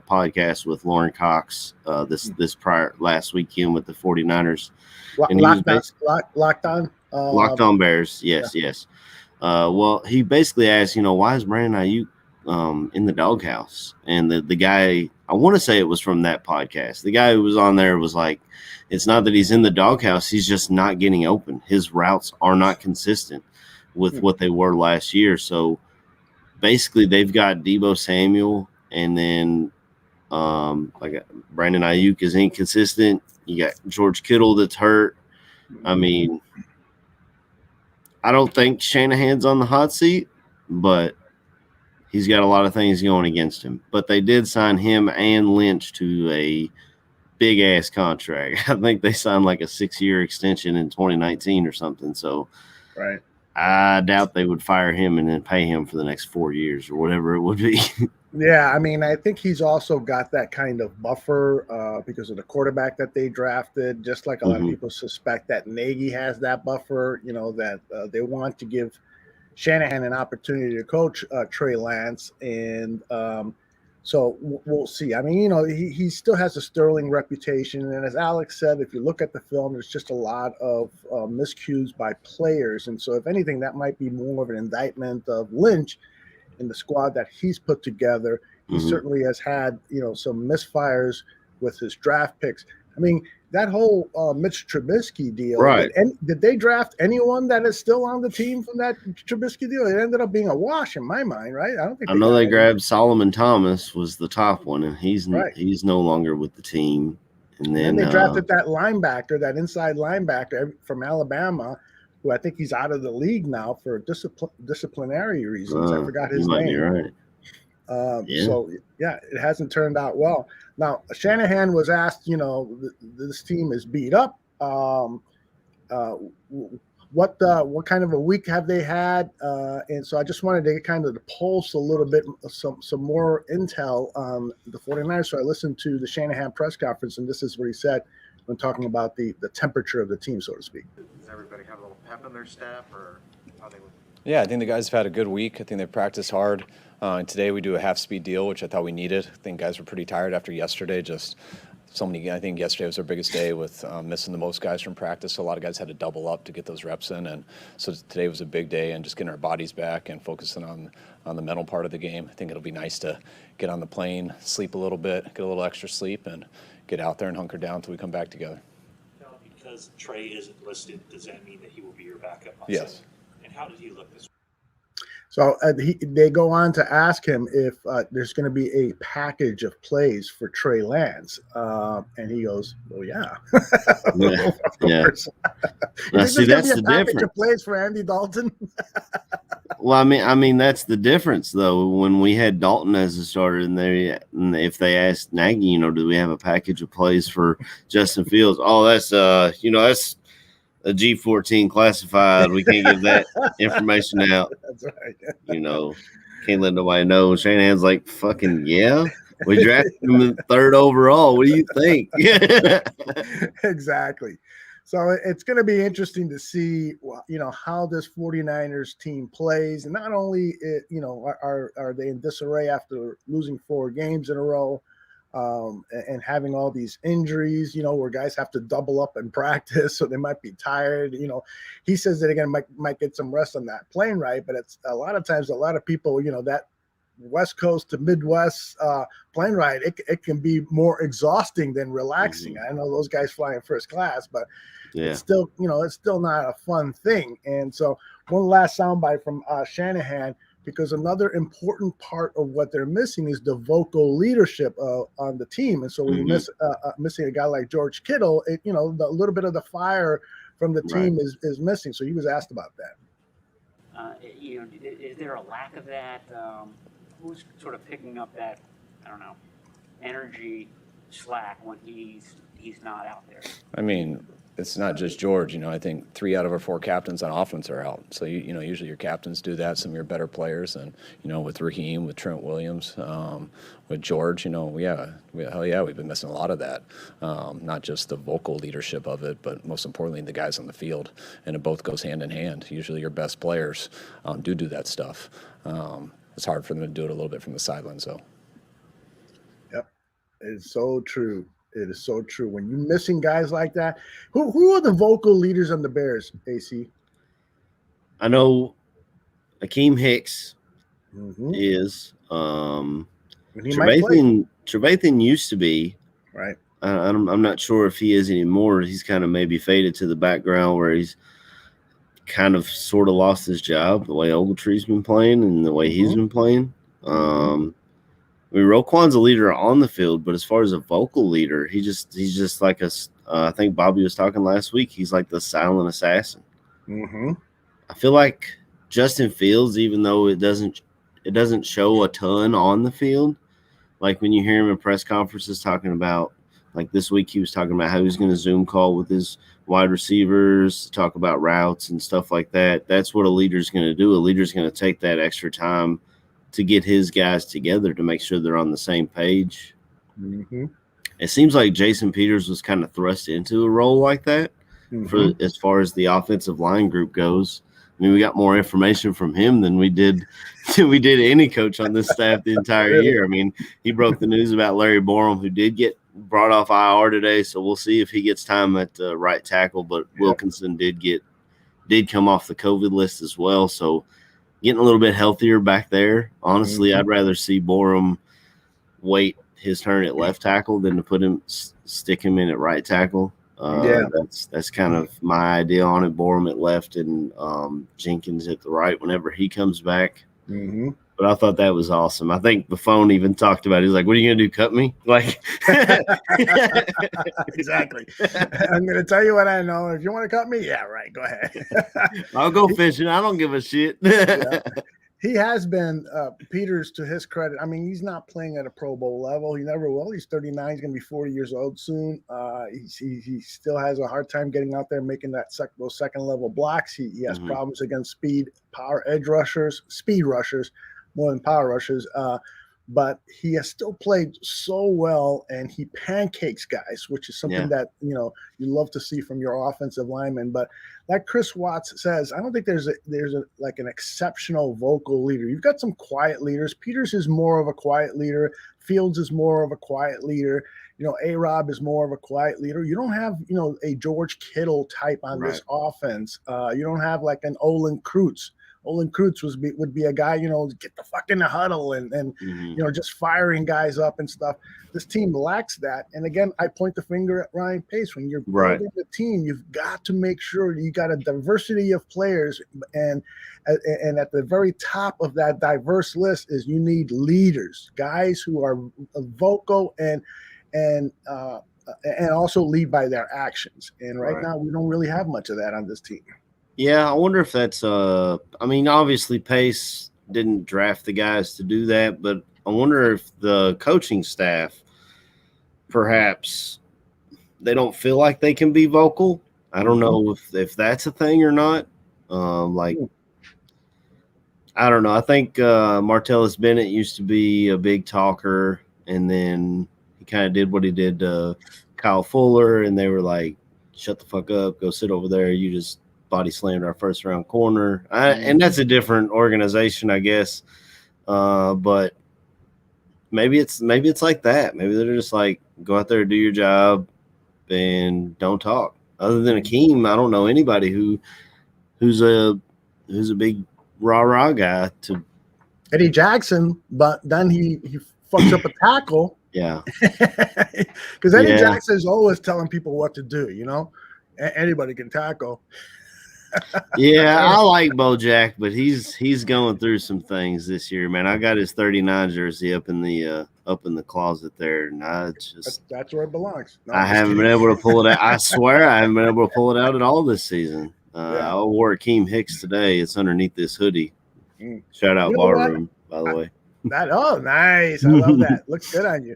podcast with Lauren Cox last weekend with the 49ers. Locked on Bears. Yes. Well, he basically asked, why is Brandon Ayuk in the doghouse? And the guy, I want to say it was from that podcast. The guy who was on there was like, it's not that he's in the doghouse. He's just not getting open. His routes are not consistent with what they were last year. So basically they've got Deebo Samuel, and then Brandon Ayuk is inconsistent. You got George Kittle that's hurt. I mean, I don't think Shanahan's on the hot seat, but he's got a lot of things going against him. But they did sign him and Lynch to a big-ass contract. I think they signed like a 6-year extension in 2019 or something. So Right. I doubt they would fire him and then pay him for the next 4 years or whatever it would be. Yeah, I mean, I think he's also got that kind of buffer because of the quarterback that they drafted, just like a lot of people suspect that Nagy has that buffer, that they want to give Shanahan an opportunity to coach Trey Lance. And so we'll see. I mean, he still has a sterling reputation. And as Alex said, if you look at the film, there's just a lot of miscues by players. And so if anything, that might be more of an indictment of Lynch in the squad that he's put together. He certainly has had, some misfires with his draft picks. I mean, that whole Mitch Trubisky deal, right? Did they draft anyone that is still on the team from that Trubisky deal? It ended up being a wash in my mind, right? I don't think. I know they grabbed Solomon Thomas was the top one, and he's no longer with the team. And then they drafted that linebacker, that inside linebacker from Alabama, who I think he's out of the league now for disciplinary reasons. I forgot his name. You're right. So, it hasn't turned out well. Now, Shanahan was asked, this team is beat up. What kind of a week have they had? And so I just wanted to get kind of the pulse a little bit, some more intel on the 49ers. So I listened to the Shanahan press conference, and this is what he said when talking about the temperature of the team, so to speak. Does everybody have a little pep in their step, or how they? Yeah, I think the guys have had a good week. I think they practiced hard. And today we do a half-speed deal, which I thought we needed. I think guys were pretty tired after yesterday. I think yesterday was our biggest day with missing the most guys from practice. So a lot of guys had to double up to get those reps in. And so today was a big day and just getting our bodies back and focusing on the mental part of the game. I think it'll be nice to get on the plane, sleep a little bit, get a little extra sleep, and get out there and hunker down until we come back together. Because Trey isn't listed, does that mean that he will be your backup on Yes. Sunday? And how did he look this week? So they go on to ask him if there's going to be a package of plays for Trey Lance. And he goes, well, yeah. Of course. Now, see, that's the package difference. Of plays for Andy Dalton? Well, I mean, that's the difference, though. When we had Dalton as a starter, and if they asked Nagy, do we have a package of plays for Justin Fields? Oh, that's that's a G14 classified. We can't give that information out. That's right. Can't let nobody know. Shanahan's like, fucking yeah. We drafted him in 3rd overall. What do you think? Exactly. So it's going to be interesting to see, how this 49ers team plays. And not only, are they in disarray after losing 4 games in a row and having all these injuries, where guys have to double up in practice, so they might be tired. He says that again, might get some rest on that plane ride, but it's a lot of times, a lot of people, that West Coast to Midwest plane ride, it can be more exhausting than relaxing. I know those guys fly in first class, but it's still, it's still not a fun thing. And so one last soundbite from Shanahan, because another important part of what they're missing is the vocal leadership on the team. And so when you miss missing a guy like George Kittle, the little bit of the fire from the team is missing. So he was asked about that. Is there a lack of that? Who's sort of picking up that, energy slack when he's not out there? I mean, it's not just George. I think 3 out of our 4 captains on offense are out. So, usually your captains do that, some of your better players. And, with Raheem, with Trent Williams, with George, we've been missing a lot of that. Not just the vocal leadership of it, but most importantly, the guys on the field. And it both goes hand in hand. Usually your best players do that stuff. It's hard for them to do it a little bit from the sidelines, though. Yep, it's so true. It is so true. When you're missing guys like that, who are the vocal leaders on the Bears, AC? I know Akeem Hicks is. Trevathan used to be. Right. I'm not sure if he is anymore. He's kind of maybe faded to the background where he's kind of sort of lost his job the way Ogletree's been playing and the way he's been playing. Roquan's a leader on the field, but as far as a vocal leader, he's just like I think Bobby was talking last week. He's like the silent assassin. I feel like Justin Fields, even though it doesn't show a ton on the field, like when you hear him in press conferences talking about, like this week he was talking about how he's going to Zoom call with his wide receivers to talk about routes and stuff like that. That's what a leader's going to do. A leader's going to take that extra time to get his guys together to make sure they're on the same page. Mm-hmm. It seems like Jason Peters was kind of thrust into a role like that for as far as the offensive line group goes. I mean, we got more information from him than we did any coach on this staff the entire year. I mean, he broke the news about Larry Borum, who did get brought off IR today, so we'll see if he gets time at right tackle. But Wilkinson did come off the COVID list as well, so getting a little bit healthier back there. Honestly, I'd rather see Borum wait his turn at left tackle than to stick him in at right tackle. That's kind of my idea on it. Borum at left and Jenkins at the right whenever he comes back. But I thought that was awesome. I think the phone even talked about it. He's like, "What are you gonna do? Cut me?" Like, exactly. I'm gonna tell you what I know. If you want to cut me, yeah, right. Go ahead. I'll go fishing. I don't give a shit. He has been, Peters, to his credit. I mean, he's not playing at a Pro Bowl level. He never will. He's 39. He's going to be 40 years old soon. He still has a hard time getting out there making those second-level blocks. He has problems against speed rushers, more than power rushers. But he has still played so well, and he pancakes guys, which is something that, you love to see from your offensive lineman. But like Chris Watts says, I don't think there's like an exceptional vocal leader. You've got some quiet leaders. Peters is more of a quiet leader. Fields is more of a quiet leader. A-Rob is more of a quiet leader. You don't have, a George Kittle type on this offense. You don't have like an Olin Kreutz. Olin Kreutz would be a guy, get the fuck in the huddle and just firing guys up and stuff. This team lacks that. And again, I point the finger at Ryan Pace. When you're building the team, you've got to make sure you got a diversity of players. And at the very top of that diverse list is you need leaders, guys who are vocal and also lead by their actions. And right now, we don't really have much of that on this team. Yeah, I wonder if that's I mean, obviously Pace didn't draft the guys to do that, but I wonder if the coaching staff perhaps they don't feel like they can be vocal. I don't know if that's a thing or not. I don't know. I think Martellus Bennett used to be a big talker, and then he kind of did what he did to Kyle Fuller, and they were like, shut the fuck up, go sit over there. You just body slammed our first round corner. And that's a different organization, I guess. But maybe it's like that. Maybe they're just like, go out there, do your job, and don't talk. Other than Akeem, I don't know anybody who's a big rah-rah guy to Eddie Jackson, but then he fucks up a tackle. Yeah. Because Eddie Jackson is always telling people what to do, Anybody can tackle. Yeah, I like Bojack, but he's going through some things this year, man. I got his 39 jersey up in the closet there, and that's where it belongs. No, I haven't been able to pull it out. I swear I haven't been able to pull it out at all this season. I wore Akeem Hicks today. It's underneath this hoodie. Shout out Barroom, by the way. Nice. I love that. Looks good on you.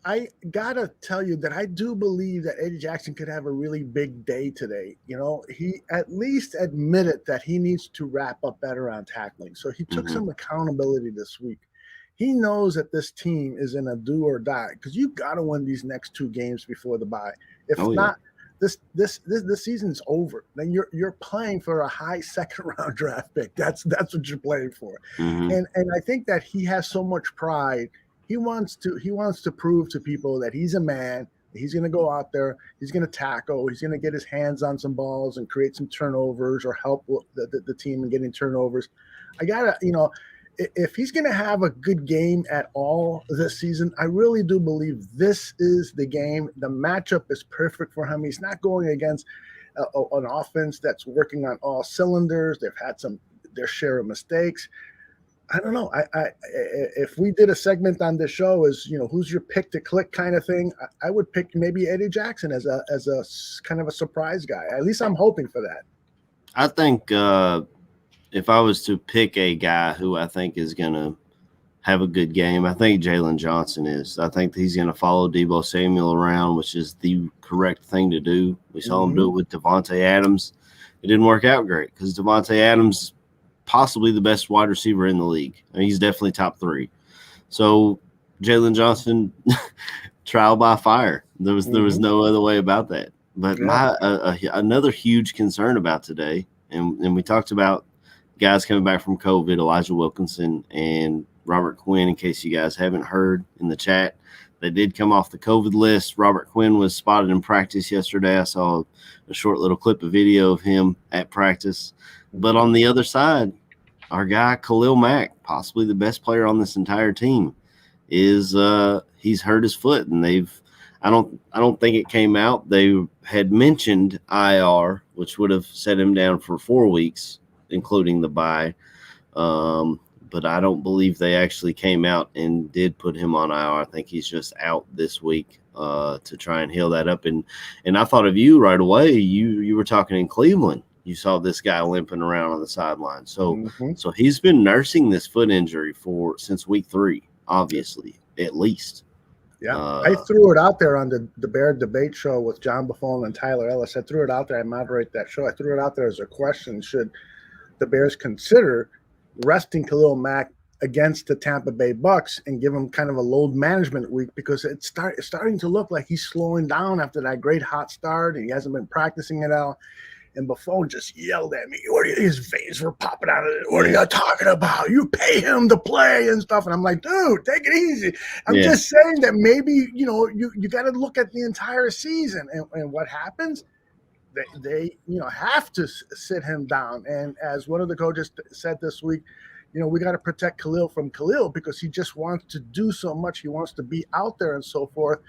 I gotta tell you that I do believe that Eddie Jackson could have a really big day today. He at least admitted that he needs to wrap up better on tackling. So he took some accountability this week. He knows that this team is in a do or die because you got to win these next 2 games before the bye. If not, this season is over. Then you're playing for a high second round draft pick. That's what you're playing for. And I think that he has so much pride. He wants to prove to people that he's a man. He's going to go out there. He's going to tackle. He's going to get his hands on some balls and create some turnovers or help the team in getting turnovers. I gotta, if he's going to have a good game at all this season, I really do believe this is the game. The matchup is perfect for him. He's not going against an offense that's working on all cylinders. They've had their share of mistakes. I don't know. If we did a segment on this show as who's your pick to click kind of thing, I would pick maybe Eddie Jackson as a kind of a surprise guy. At least I'm hoping for that. I think if I was to pick a guy who I think is going to have a good game, I think Jalen Johnson is. I think he's going to follow Deebo Samuel around, which is the correct thing to do. We saw him do it with Devontae Adams. It didn't work out great because Devontae Adams possibly the best wide receiver in the league. I mean, he's definitely top 3. So Jalen Johnson, trial by fire. There was no other way about that. But another huge concern about today, and we talked about guys coming back from COVID, Elijah Wilkinson and Robert Quinn, in case you guys haven't heard in the chat. They did come off the COVID list. Robert Quinn was spotted in practice yesterday. I saw a short little clip of video of him at practice. But on the other side, our guy Khalil Mack, possibly the best player on this entire team, is he's hurt his foot, and I don't think it came out. They had mentioned IR, which would have set him down for 4 weeks, including the bye. But I don't believe they actually came out and did put him on IR. I think he's just out this week to try and heal that up. And I thought of you right away. You were talking in Cleveland. You saw this guy limping around on the sideline. So so he's been nursing this foot injury since week 3, obviously, at least. Yeah, I threw it out there on the Bear Debate show with John Buffon and Tyler Ellis. I threw it out there. I moderate that show. I threw it out there as a question: should the Bears consider resting Khalil Mack against the Tampa Bay Bucks and give him kind of a load management week, because it's starting to look like he's slowing down after that great hot start, and he hasn't been practicing it out. And Buffon just yelled at me. His veins were popping out of it. What are you talking about? You pay him to play and stuff. And I'm like, dude, take it easy. I'm just saying that maybe, you got to look at the entire season. And what happens? They have to sit him down. And as one of the coaches said this week, we got to protect Khalil from Khalil, because he just wants to do so much. He wants to be out there and so forth.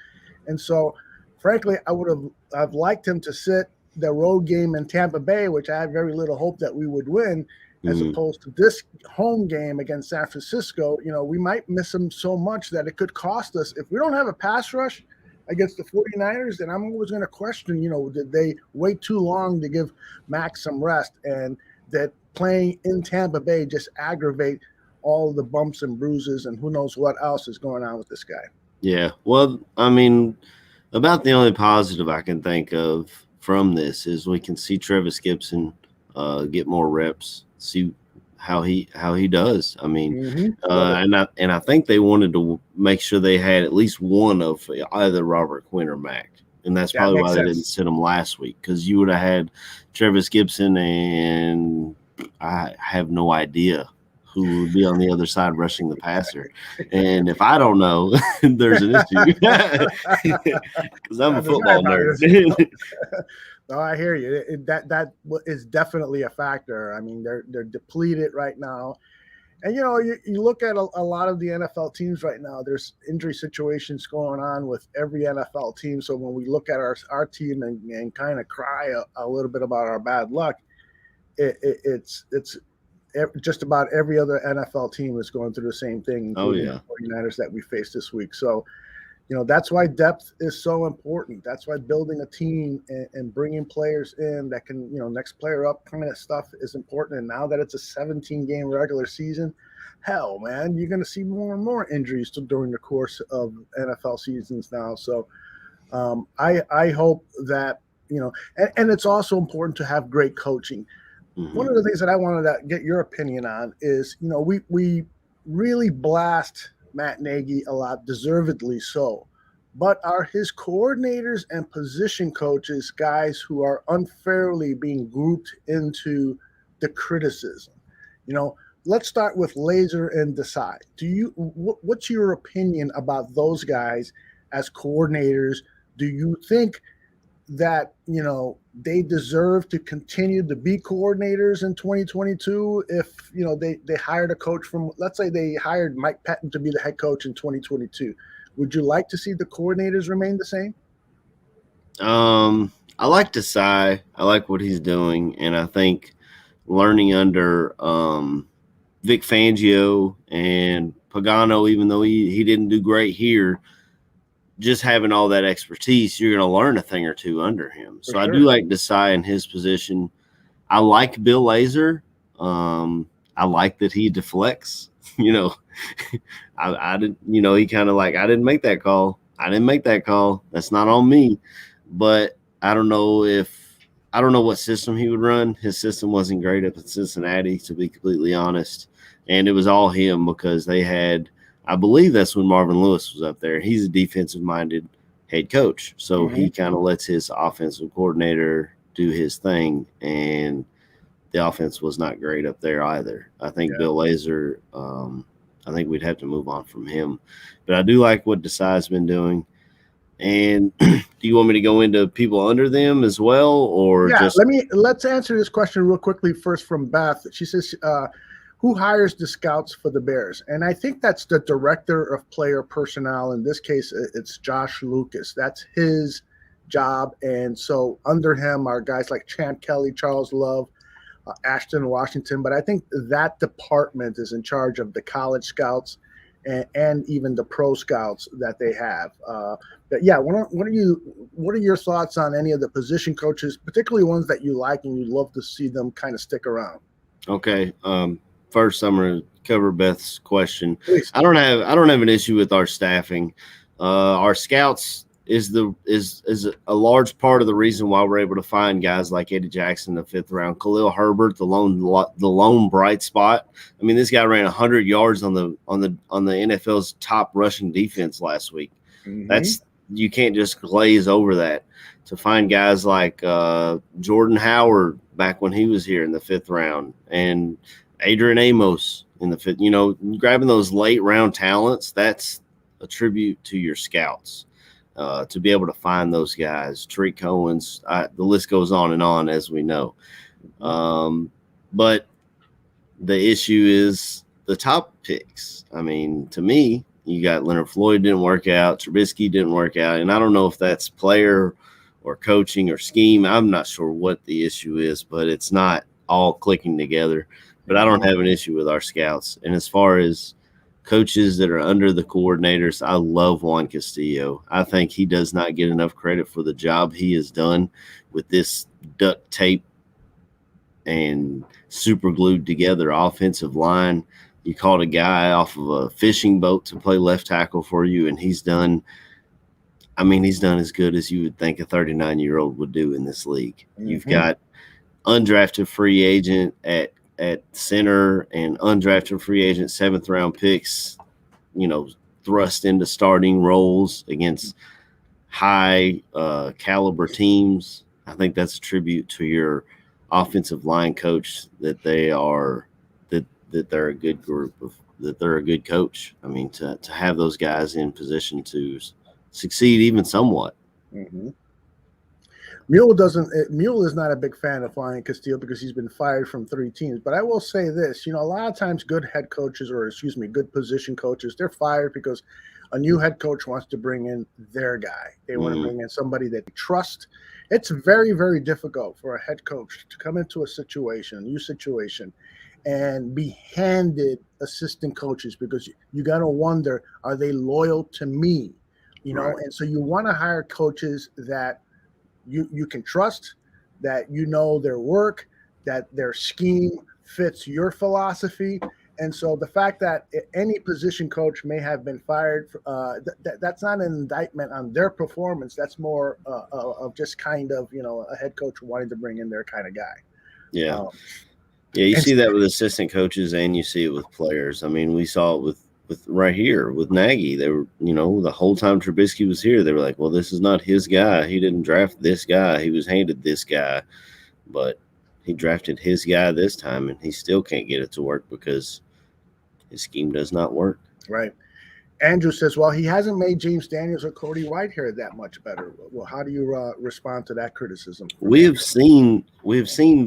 And so, frankly, I've liked him to sit the road game in Tampa Bay, which I had very little hope that we would win, as opposed to this home game against San Francisco. We might miss him so much that it could cost us. If we don't have a pass rush against the 49ers, then I'm always going to question, did they wait too long to give Max some rest, and that playing in Tampa Bay just aggravate all the bumps and bruises and who knows what else is going on with this guy. Yeah. Well, I mean, about the only positive I can think of from this is we can see Travis Gibson get more reps, see how he does. I mean, and I think they wanted to make sure they had at least one of either Robert Quinn or Mack, and that's probably why they didn't sit him last week, because you would have had Travis Gibson, and I have no idea who would be on the other side rushing the passer. And if I don't know, there's an issue, because I'm a football nerd. No, I hear you. That is definitely a factor. I mean, they're depleted right now. And, you look at a lot of the NFL teams right now, there's injury situations going on with every NFL team. So when we look at our team and kind of cry a little bit about our bad luck, it's just about every other NFL team is going through the same thing, including the 49ers that we faced this week. So, that's why depth is so important. That's why building a team and bringing players in that can, next player up kind of stuff is important. And now that it's a 17-game regular season, hell, man, you're going to see more and more injuries during the course of NFL seasons now. So I hope that, and it's also important to have great coaching. One of the things that I wanted to get your opinion on is, we really blast Matt Nagy a lot, deservedly so. But are his coordinators and position coaches guys who are unfairly being grouped into the criticism? Let's start with Laser and Desai. What's your opinion about those guys as coordinators? Do you think that they deserve to continue to be coordinators in 2022 if they hired a coach from, let's say they hired Mike Pettin to be the head coach in 2022? Would you like to see the coordinators remain the same? I like Desai. I like what he's doing, and I think learning under Vic Fangio and Pagano, even though he didn't do great here, just having all that expertise, you're going to learn a thing or two under him. So I do like Desai in his position. I like Bill Lazor. I like that he deflects. I didn't. He kind of like, I didn't make that call. That's not on me. But I don't know what system he would run. His system wasn't great up at Cincinnati, to be completely honest. And it was all him because they had, I believe that's when Marvin Lewis was up there. He's a defensive-minded head coach. So he kind of lets his offensive coordinator do his thing. And the offense was not great up there either. I think Bill Lazor, I think we'd have to move on from him. But I do like what Desai's been doing. And do you want me to go into people under them as well, or just let's answer this question real quickly first from Beth. She says, who hires the scouts for the Bears? And I think that's the director of player personnel. In this case, it's Josh Lucas. That's his job. And so under him are guys like Champ Kelly, Charles Love, Ashton Washington. But I think that department is in charge of the college scouts and even the pro scouts that they have. But yeah, what are your thoughts on any of the position coaches, particularly ones that you like and you'd love to see them kind of stick around? Okay. First, I'm going to cover Beth's question. Please. I don't have an issue with our staffing. Our scouts is a large part of the reason why we're able to find guys like Eddie Jackson in the 5th round, Khalil Herbert, the lone bright spot. I mean, this guy ran 100 yards on the NFL's top rushing defense last week. You can't just glaze over that. To find guys like Jordan Howard back when he was here in the 5th round, and Adrian Amos in the 5th, grabbing those late round talents, that's a tribute to your scouts. To be able to find those guys, Tariq Cohen's, the list goes on, as we know. But the issue is the top picks. I mean, to me, you got Leonard Floyd didn't work out, Trubisky didn't work out, and I don't know if that's player or coaching or scheme. I'm not sure what the issue is, but it's not all clicking together. But I don't have an issue with our scouts. And as far as coaches that are under the coordinators, I love Juan Castillo. I think he does not get enough credit for the job he has done with this duct tape and super glued together offensive line. You called a guy off of a fishing boat to play left tackle for you, and he's done as good as you would think a 39-year-old would do in this league. You've got undrafted free agent at center and undrafted free agent 7th round picks, thrust into starting roles against high caliber teams. I think that's a tribute to your offensive line coach that they're a good group that they're a good coach. I mean, to have those guys in position to succeed even somewhat. Mule is not a big fan of Juan Castillo because he's been fired from 3 teams. But I will say this, a lot of times good head coaches good position coaches, they're fired because a new head coach wants to bring in their guy. They want to bring in somebody that they trust. It's very, very difficult for a head coach to come into a new situation, and be handed assistant coaches because you got to wonder, are they loyal to me? And so you want to hire coaches that you can trust, that their work, that their scheme fits your philosophy. And so the fact that any position coach may have been fired, that's not an indictment on their performance. That's more of just kind of, a head coach wanting to bring in their kind of guy. Yeah. You see that with assistant coaches and you see it with players. I mean, we saw it with right here with Nagy. They were, the whole time Trubisky was here, they were like, well, this is not his guy. He didn't draft this guy. He was handed this guy, but he drafted his guy this time, and he still can't get it to work because his scheme does not work. Right. Andrew says, well, he hasn't made James Daniels or Cody Whitehair that much better. Well, how do you respond to that criticism? We have seen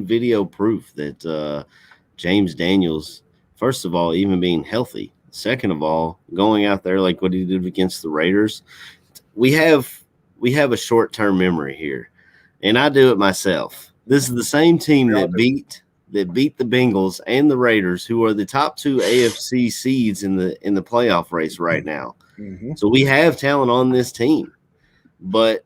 video proof that James Daniels, first of all, even being healthy, second of all, going out there like what he did against the Raiders, we have a short-term memory here, and I do it myself. This is the same team that beat the Bengals and the Raiders, who are the top 2 AFC seeds in the playoff race right now. So we have talent on this team, but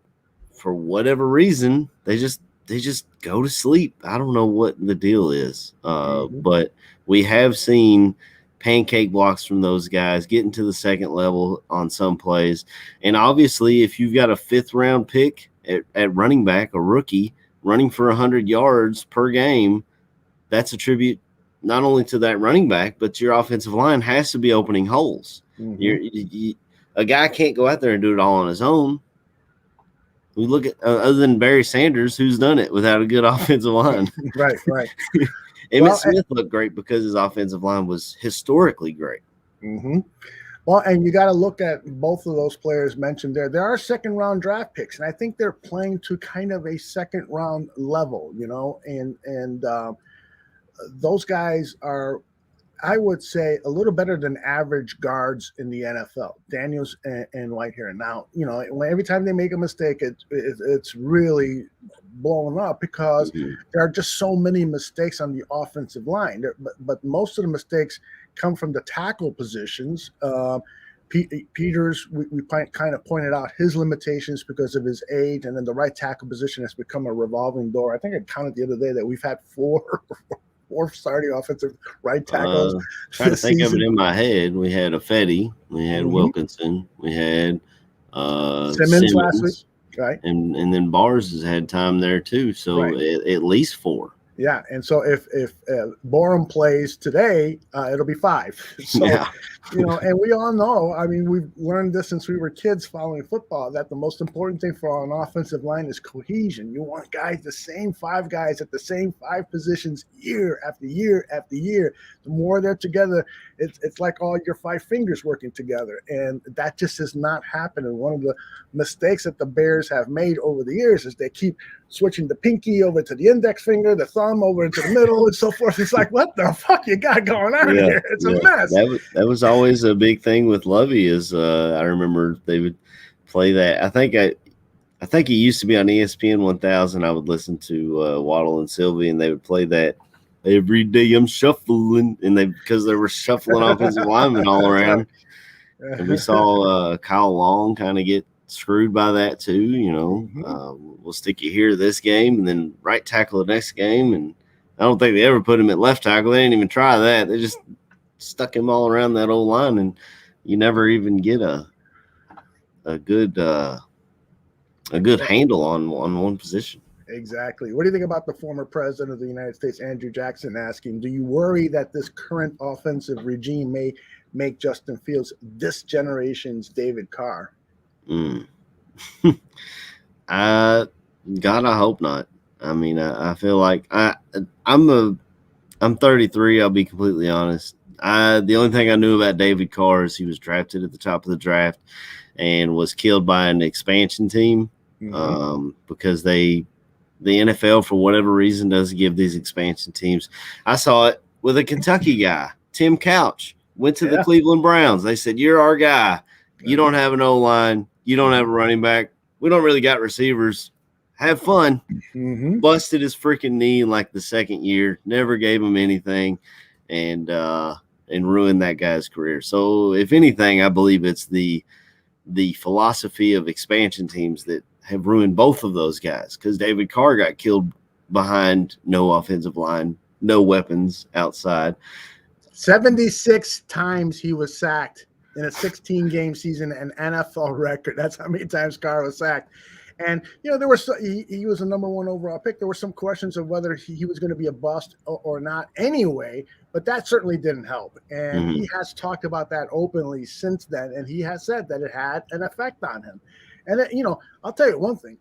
for whatever reason, they just just go to sleep. I don't know what the deal is, but we have seen pancake blocks from those guys getting to the second level on some plays. And obviously, if you've got a 5th-round pick at running back, a rookie running for 100 yards per game, that's a tribute not only to that running back, but your offensive line has to be opening holes. A guy can't go out there and do it all on his own. We look at other than Barry Sanders, who's done it without a good offensive line. Right. Emmitt Smith looked great because his offensive line was historically great. Well, and you got to look at both of those players mentioned there. There are 2nd-round draft picks, and I think they're playing to kind of a 2nd-round level, and those guys are, I would say, a little better than average guards in the NFL, Daniels and Whitehair. Now, every time they make a mistake, it's really blowing up because there are just so many mistakes on the offensive line. But most of the mistakes come from the tackle positions. Peters, we kind of pointed out his limitations because of his age, and then the right tackle position has become a revolving door. I think I counted the other day that we've had four starting offensive right tackles. Trying to think of it in my head. We had Fetty, we had Wilkinson, we had Simmons last week, right? And then Bars has had time there too, so at least 4. Yeah, and so if Borum plays today, it'll be 5. So, and we all know, I mean, we've learned this since we were kids following football, that the most important thing for an offensive line is cohesion. You want guys, the same 5 guys at the same 5 positions year after year after year. The more they're together, it's like all your 5 fingers working together, and that just has not happened. And one of the mistakes that the Bears have made over the years is they keep switching the pinky over to the index finger, the thumb over into the middle, and so forth. It's like, what the fuck you got going on here? It's a mess. That was always a big thing with Lovey. Is I remember they would play that. I think he used to be on ESPN 1000. I would listen to Waddle and Sylvie, and they would play that every day. I'm shuffling, and because they were shuffling offensive linemen all around. And we saw Kyle Long kind of get screwed by that too. We'll stick you here this game and then right tackle the next game, and I don't think they ever put him at left tackle. They didn't even try that. They just stuck him all around that old line, and you never even get a good handle on one position. Exactly. What do you think about the former president of the United States, Andrew Jackson, asking, do you worry that this current offensive regime may make Justin Fields this generation's David Carr? God, I hope not. I mean, I feel like I'm 33. I'll be completely honest. The only thing I knew about David Carr is he was drafted at the top of the draft and was killed by an expansion team because the NFL, for whatever reason, doesn't give these expansion teams. I saw it with a Kentucky guy, Tim Couch, went to the Cleveland Browns. They said, you're our guy. You don't have an O-line. You don't have a running back. We don't really got receivers. Have fun. Busted his freaking knee in like the second year. Never gave him anything, and ruined that guy's career. So if anything, I believe it's the philosophy of expansion teams that have ruined both of those guys, because David Carr got killed behind no offensive line, no weapons outside. 76 times he was sacked in a 16-game season, an NFL record. That's how many times Carr was sacked. And, there were he was a number 1 overall pick. There were some questions of whether he was going to be a bust or not anyway, but that certainly didn't help. And he has talked about that openly since then, and he has said that it had an effect on him. And, I'll tell you one thing,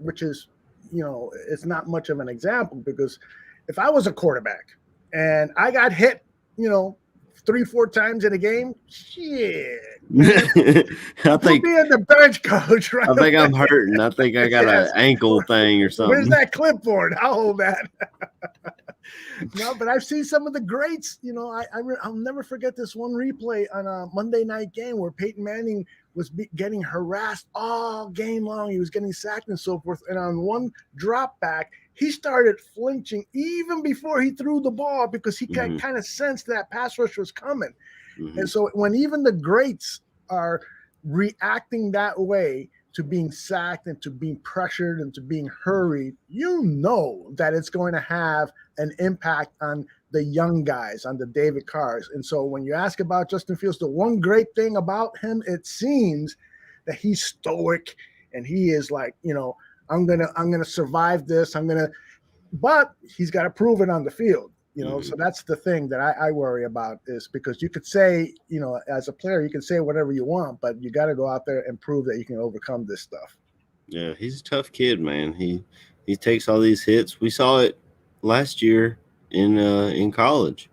which is, it's not much of an example, because if I was a quarterback and I got hit, 3-4 times in a game, shit. I think being the bench coach, right? I think I'm hurting. I think I got an ankle thing or something. Where's that clipboard? I'll hold that. No, but I've seen some of the greats. I'll never forget this one replay on a Monday night game where Peyton Manning was getting harassed all game long. He was getting sacked and so forth. And on one drop back, he started flinching even before he threw the ball, because he kind of sensed that pass rush was coming. And so when even the greats are reacting that way to being sacked and to being pressured and to being hurried, you know that it's going to have an impact on the young guys, on the David Carrs. And so when you ask about Justin Fields, the one great thing about him, it seems that he's stoic and he is like, I'm gonna survive this. But he's got to prove it on the field. So that's the thing that I worry about, is because you could say, as a player, you can say whatever you want, but you got to go out there and prove that you can overcome this stuff. Yeah, he's a tough kid, man. He takes all these hits. We saw it last year in college.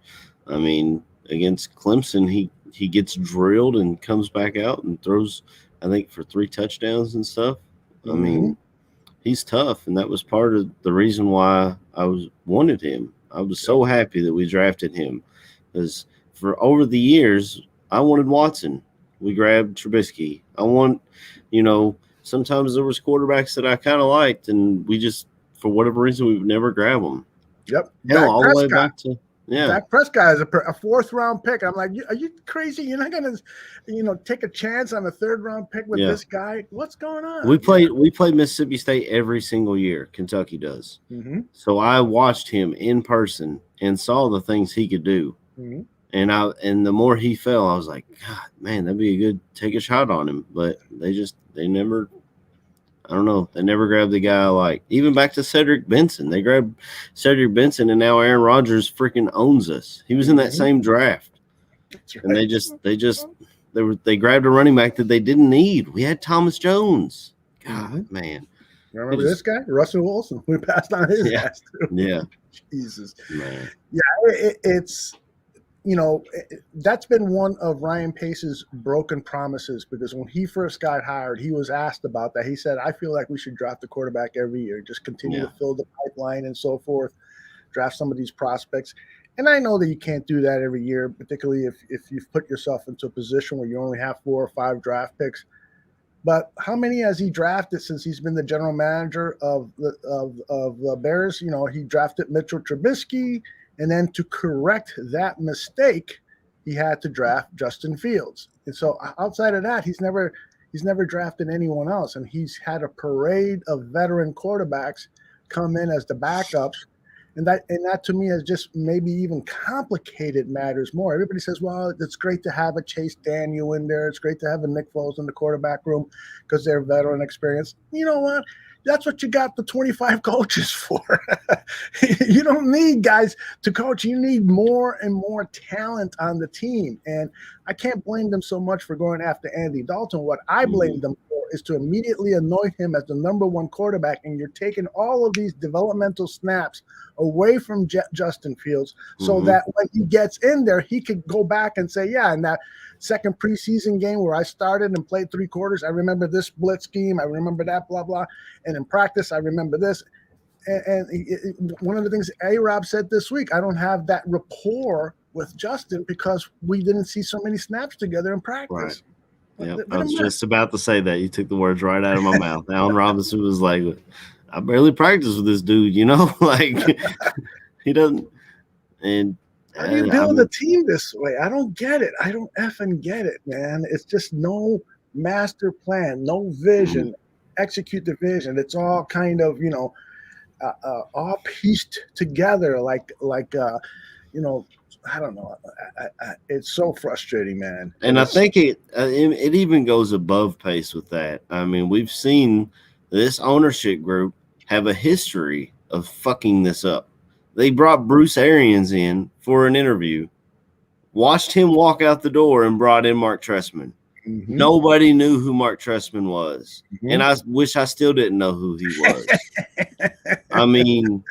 I mean, against Clemson, he gets drilled and comes back out and throws, I think, for 3 touchdowns and stuff. I mean, he's tough, and that was part of the reason why I wanted him. I was so happy that we drafted him, because for over the years, I wanted Watson. We grabbed Trubisky. Sometimes there was quarterbacks that I kind of liked, and we just, for whatever reason, we would never grab them. Yep. Hell, all the way back to Dak Prescott is a 4th-round pick. I'm like, are you crazy? You're not gonna, take a chance on a 3rd-round pick with this guy? What's going on? We play Mississippi State every single year. Kentucky does. Mm-hmm. So I watched him in person and saw the things he could do. Mm-hmm. And the more he fell, I was like, God, man, that'd be a good take a shot on him. But they never. I don't know. They never grabbed the guy, like, even back to Cedric Benson. They grabbed Cedric Benson, and now Aaron Rodgers freaking owns us. He was in that same draft. That's right. And they grabbed a running back that they didn't need. We had Thomas Jones. God, man. Remember this guy? Russell Wilson. We passed on his ass too. Yeah. Jesus. Man. Yeah, it's that's been one of Ryan Pace's broken promises, because when he first got hired, he was asked about that. He said, I feel like we should draft a quarterback every year, just continue to fill the pipeline and so forth, draft some of these prospects. And I know that you can't do that every year, particularly if you've put yourself into a position where you only have 4 or 5 draft picks. But how many has he drafted since he's been the general manager of the Bears? He drafted Mitchell Trubisky. And then to correct that mistake, he had to draft Justin Fields. And so outside of that, he's never drafted anyone else. And he's had a parade of veteran quarterbacks come in as the backups. And that to me has just maybe even complicated matters more. Everybody says, well, it's great to have a Chase Daniel in there. It's great to have a Nick Foles in the quarterback room because they're veteran experience. You know what? That's what you got the 25 coaches for. You don't need guys to coach. You need more and more talent on the team. And I can't blame them so much for going after Andy Dalton. What I blame them for is to immediately anoint him as the number 1 quarterback, and you're taking all of these developmental snaps away from Justin Fields so that when he gets in there, he could go back and say, yeah, in that second preseason game where I started and played 3 quarters, I remember this blitz scheme, I remember that, blah, blah. And in practice, I remember this. And one of the things A-Rob said this week, I don't have that rapport with Justin because we didn't see so many snaps together in practice. Right. Yeah, I was just about to say that. You took the words right out of my mouth. Allen Robinson was like, I barely practice with this dude, like he doesn't. And how do you build a team this way? I don't get it. I don't effing get it, man. It's just no master plan, no vision, execute the vision. It's all kind of, all pieced together like I don't know. It's so frustrating, man. And I think it even goes above Pace with that. I mean, we've seen this ownership group have a history of fucking this up. They brought Bruce Arians in for an interview, watched him walk out the door, and brought in Mark Trestman. Mm-hmm. Nobody knew who Mark Trestman was. Mm-hmm. And I wish I still didn't know who he was. I mean,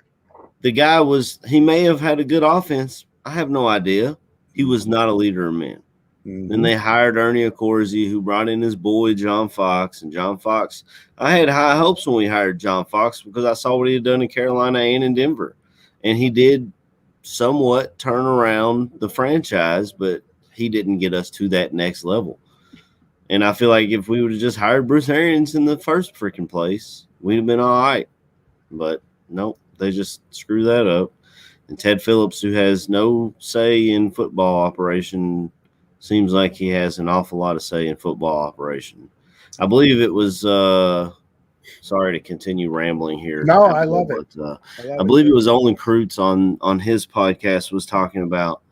the guy he may have had a good offense. I have no idea. He was not a leader of men. Mm-hmm. And they hired Ernie Accorsi, who brought in his boy, John Fox. And John Fox, I had high hopes when we hired John Fox because I saw what he had done in Carolina and in Denver. And he did somewhat turn around the franchise, but he didn't get us to that next level. And I feel like if we would have just hired Bruce Arians in the first freaking place, we'd have been all right. But nope, they just screw that up. And Ted Phillips, who has no say in football operation, seems like he has an awful lot of say in football operation. I believe it was. Sorry to continue rambling here. No, I love it. But I believe it was Olin Kreutz on his podcast was talking about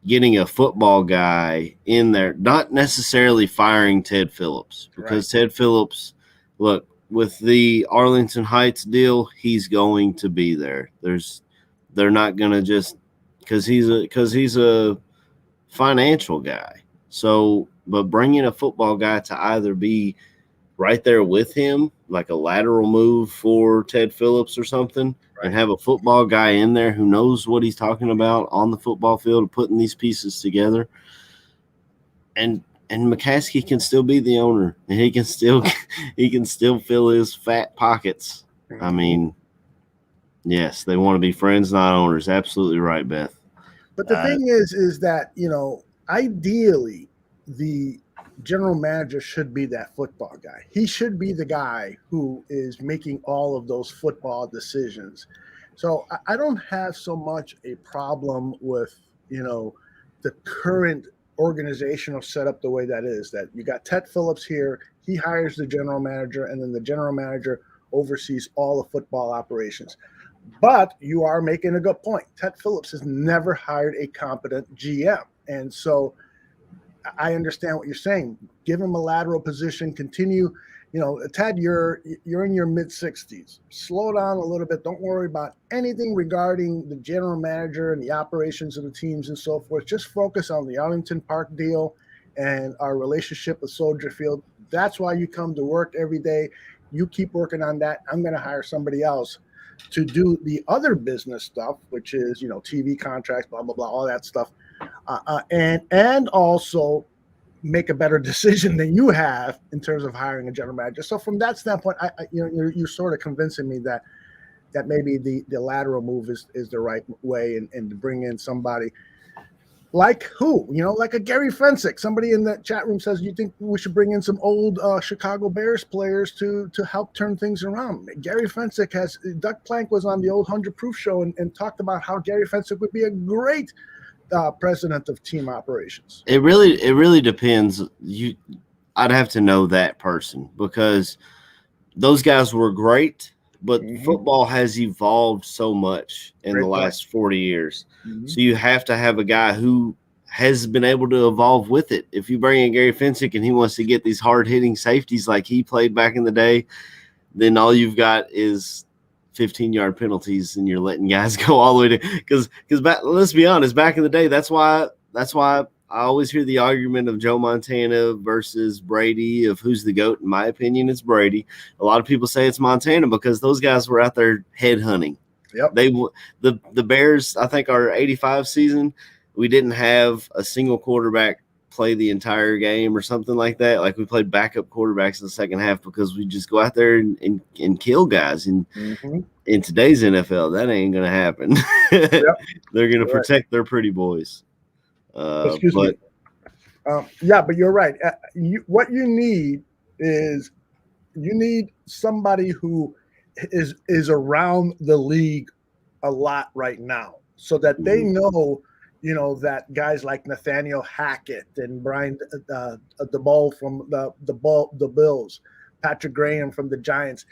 getting a football guy in there, not necessarily firing Ted Phillips, because Ted Phillips, look, with the Arlington Heights deal, he's going to be there. They're not going to just because he's a financial guy. So, but bringing a football guy to either be right there with him, like a lateral move for Ted Phillips or something, and have a football guy in there who knows what he's talking about on the football field, putting these pieces together. And McCaskey can still be the owner, and he can still fill his fat pockets. I mean, yes, they want to be friends, not owners. Absolutely right, Beth. But the thing is that, ideally the general manager should be that football guy. He should be the guy who is making all of those football decisions. So I don't have so much a problem with, the current organizational setup the way that is, that you got Ted Phillips here. He hires the general manager, and then the general manager oversees all the football operations. But you are making a good point. Ted Phillips has never hired a competent GM. And so I understand what you're saying. Give him a lateral position, continue. Ted, you're in your mid-60s. Slow down a little bit. Don't worry about anything regarding the general manager and the operations of the teams and so forth. Just focus on the Arlington Park deal and our relationship with Soldier Field. That's why you come to work every day. You keep working on that. I'm going to hire somebody else to do the other business stuff, which is, TV contracts, blah, blah, blah, all that stuff. And also make a better decision than you have in terms of hiring a general manager. So from that standpoint, you're sort of convincing me that maybe the lateral move is the right way, and to bring in somebody like who, like a Gary Fensick. Somebody in the chat room says, you think we should bring in some old Chicago Bears players to help turn things around? Gary Fensick Doug Plank was on the old 100 Proof show and talked about how Gary Fensick would be a great president of team operations. It really depends. I'd have to know that person, because those guys were great, but football has evolved so much in the last 40 years. So you have to have a guy who has been able to evolve with it. If you bring in Gary Fensick and he wants to get these hard-hitting safeties like he played back in the day, then all you've got is 15-yard penalties, and you're letting guys go all the way to because let's be honest, back in the day, that's why I always hear the argument of Joe Montana versus Brady of who's the GOAT. In my opinion, it's Brady. A lot of people say it's Montana because those guys were out there head hunting. Yep. The Bears, I think our 85 season, we didn't have a single quarterback play the entire game or something like that. Like, we played backup quarterbacks in the second half because we just go out there and kill guys. And in today's NFL, that ain't going to happen. Yep. They're going to protect their pretty boys. Excuse me. Yeah, but you're right. What you need is somebody who is around the league a lot right now, so that they know, that guys like Nathaniel Hackett and Brian DeBoll from the Bills, Patrick Graham from the Giants,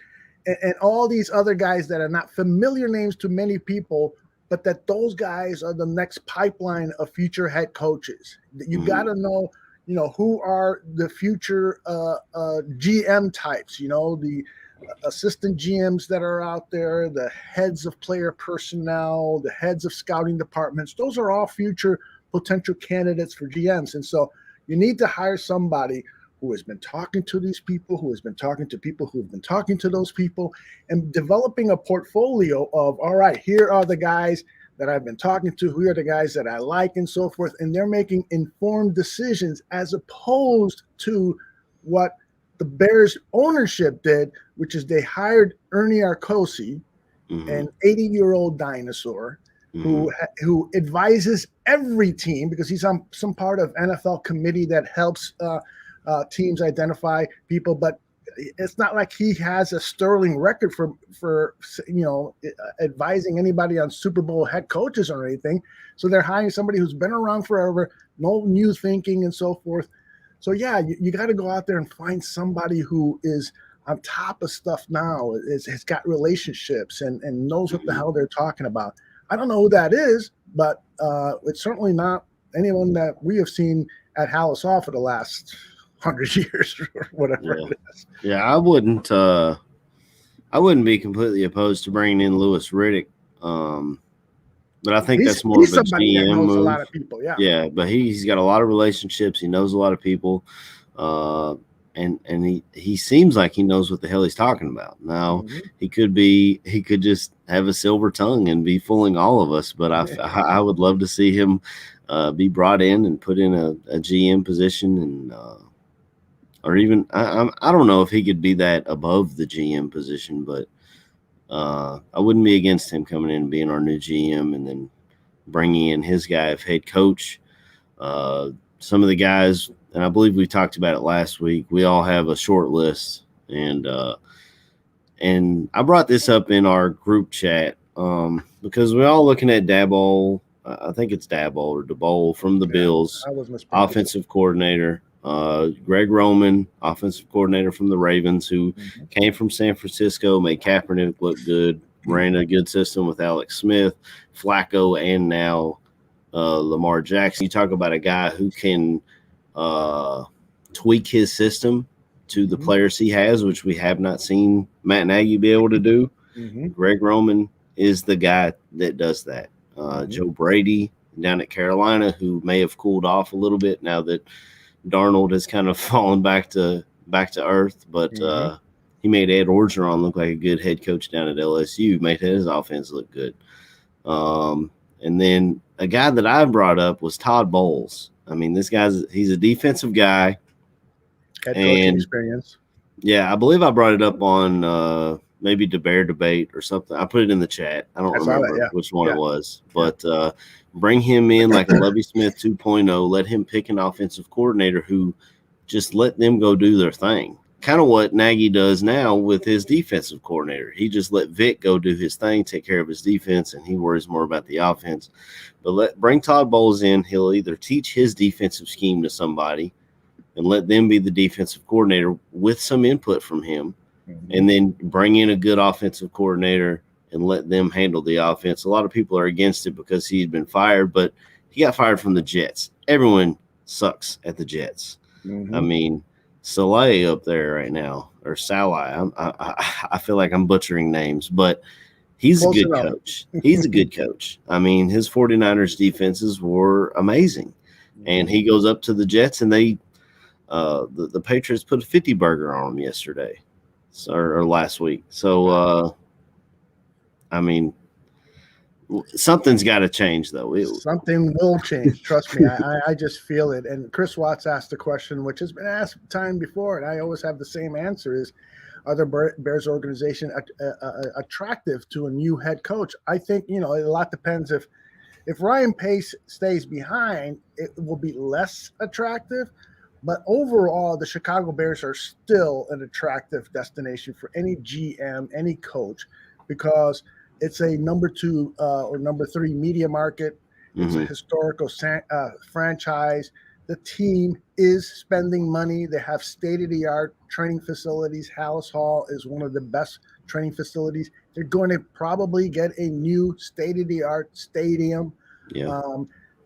and all these other guys that are not familiar names to many people, but that those guys are the next pipeline of future head coaches. You got to know, who are the future GM types, the assistant GMs that are out there, the heads of player personnel, the heads of scouting departments. Those are all future potential candidates for GMs. And so you need to hire somebody who has been talking to these people, who has been talking to people who have been talking to those people, and developing a portfolio of, all right, here are the guys that I've been talking to, who are the guys that I like, and so forth. And they're making informed decisions, as opposed to what the Bears ownership did, which is they hired Ernie Arcosi, an 80-year-old dinosaur, who advises every team, because he's on some part of NFL committee that helps teams identify people. But it's not like he has a sterling record for advising anybody on Super Bowl head coaches or anything. So they're hiring somebody who's been around forever, no new thinking and so forth. So yeah, you got to go out there and find somebody who is on top of stuff now, has got relationships and knows what the hell they're talking about. I don't know who that is, but it's certainly not anyone that we have seen at Hallis Hall for the last 100 years or whatever it is. Yeah, I wouldn't be completely opposed to bringing in Lewis Riddick. But I think that's more of a somebody GM that knows move. a lot of people. Yeah. Yeah, but he's got a lot of relationships. He knows a lot of people. And he seems like he knows what the hell he's talking about. Now he could just have a silver tongue and be fooling all of us. But I would love to see him be brought in and put in a GM position, and or even I don't know if he could be that above the GM position, but I wouldn't be against him coming in and being our new GM and then bringing in his guy of head coach. Some of the guys, and I believe we talked about it last week, we all have a short list. And I brought this up in our group chat because we're all looking at Daboll. I think it's Daboll or DeBoll from the Bills, offensive coordinator. Greg Roman, offensive coordinator from the Ravens, who came from San Francisco, made Kaepernick look good, ran a good system with Alex Smith, Flacco, and now Lamar Jackson. You talk about a guy who can tweak his system to the players he has, which we have not seen Matt Nagy be able to do. Greg Roman is the guy that does that. Joe Brady down at Carolina, who may have cooled off a little bit now that Darnold has kind of fallen back to earth, but he made Ed Orgeron look like a good head coach down at LSU, made his offense look good. And then a guy that I brought up was Todd Bowles. I mean, he's a defensive guy. Head coaching experience. Yeah, I believe I brought it up on maybe Bear Debate or something. I put it in the chat. I don't remember which one it was, but bring him in like a Lovie Smith 2.0. Let him pick an offensive coordinator who just let them go do their thing. Kind of what Nagy does now with his defensive coordinator. He just let Vic go do his thing, take care of his defense, and he worries more about the offense. But bring Todd Bowles in. He'll either teach his defensive scheme to somebody and let them be the defensive coordinator with some input from him, and then bring in a good offensive coordinator and let them handle the offense. A lot of people are against it because he had been fired, but he got fired from the Jets. Everyone sucks at the Jets. I mean, Saleh up there right now, or Saleh. I feel like I'm butchering names, but he's a good coach. He's a good coach. I mean, his 49ers defenses were amazing. And he goes up to the Jets, and they the Patriots put a 50 burger on him yesterday or last week. So, I mean, something's got to change, though. Something will change. Trust me. I just feel it. And Chris Watts asked a question, which has been asked time before, and I always have the same answer: is are the Bears organization attractive to a new head coach? I think, a lot depends. If Ryan Pace stays behind, it will be less attractive. But overall, the Chicago Bears are still an attractive destination for any GM, any coach, because it's a number 2 or number 3 media market. It's a historical franchise. The team is spending money. They have state-of-the-art training facilities. Hallis Hall is one of the best training facilities. They're going to probably get a new state-of-the-art stadium. Yeah.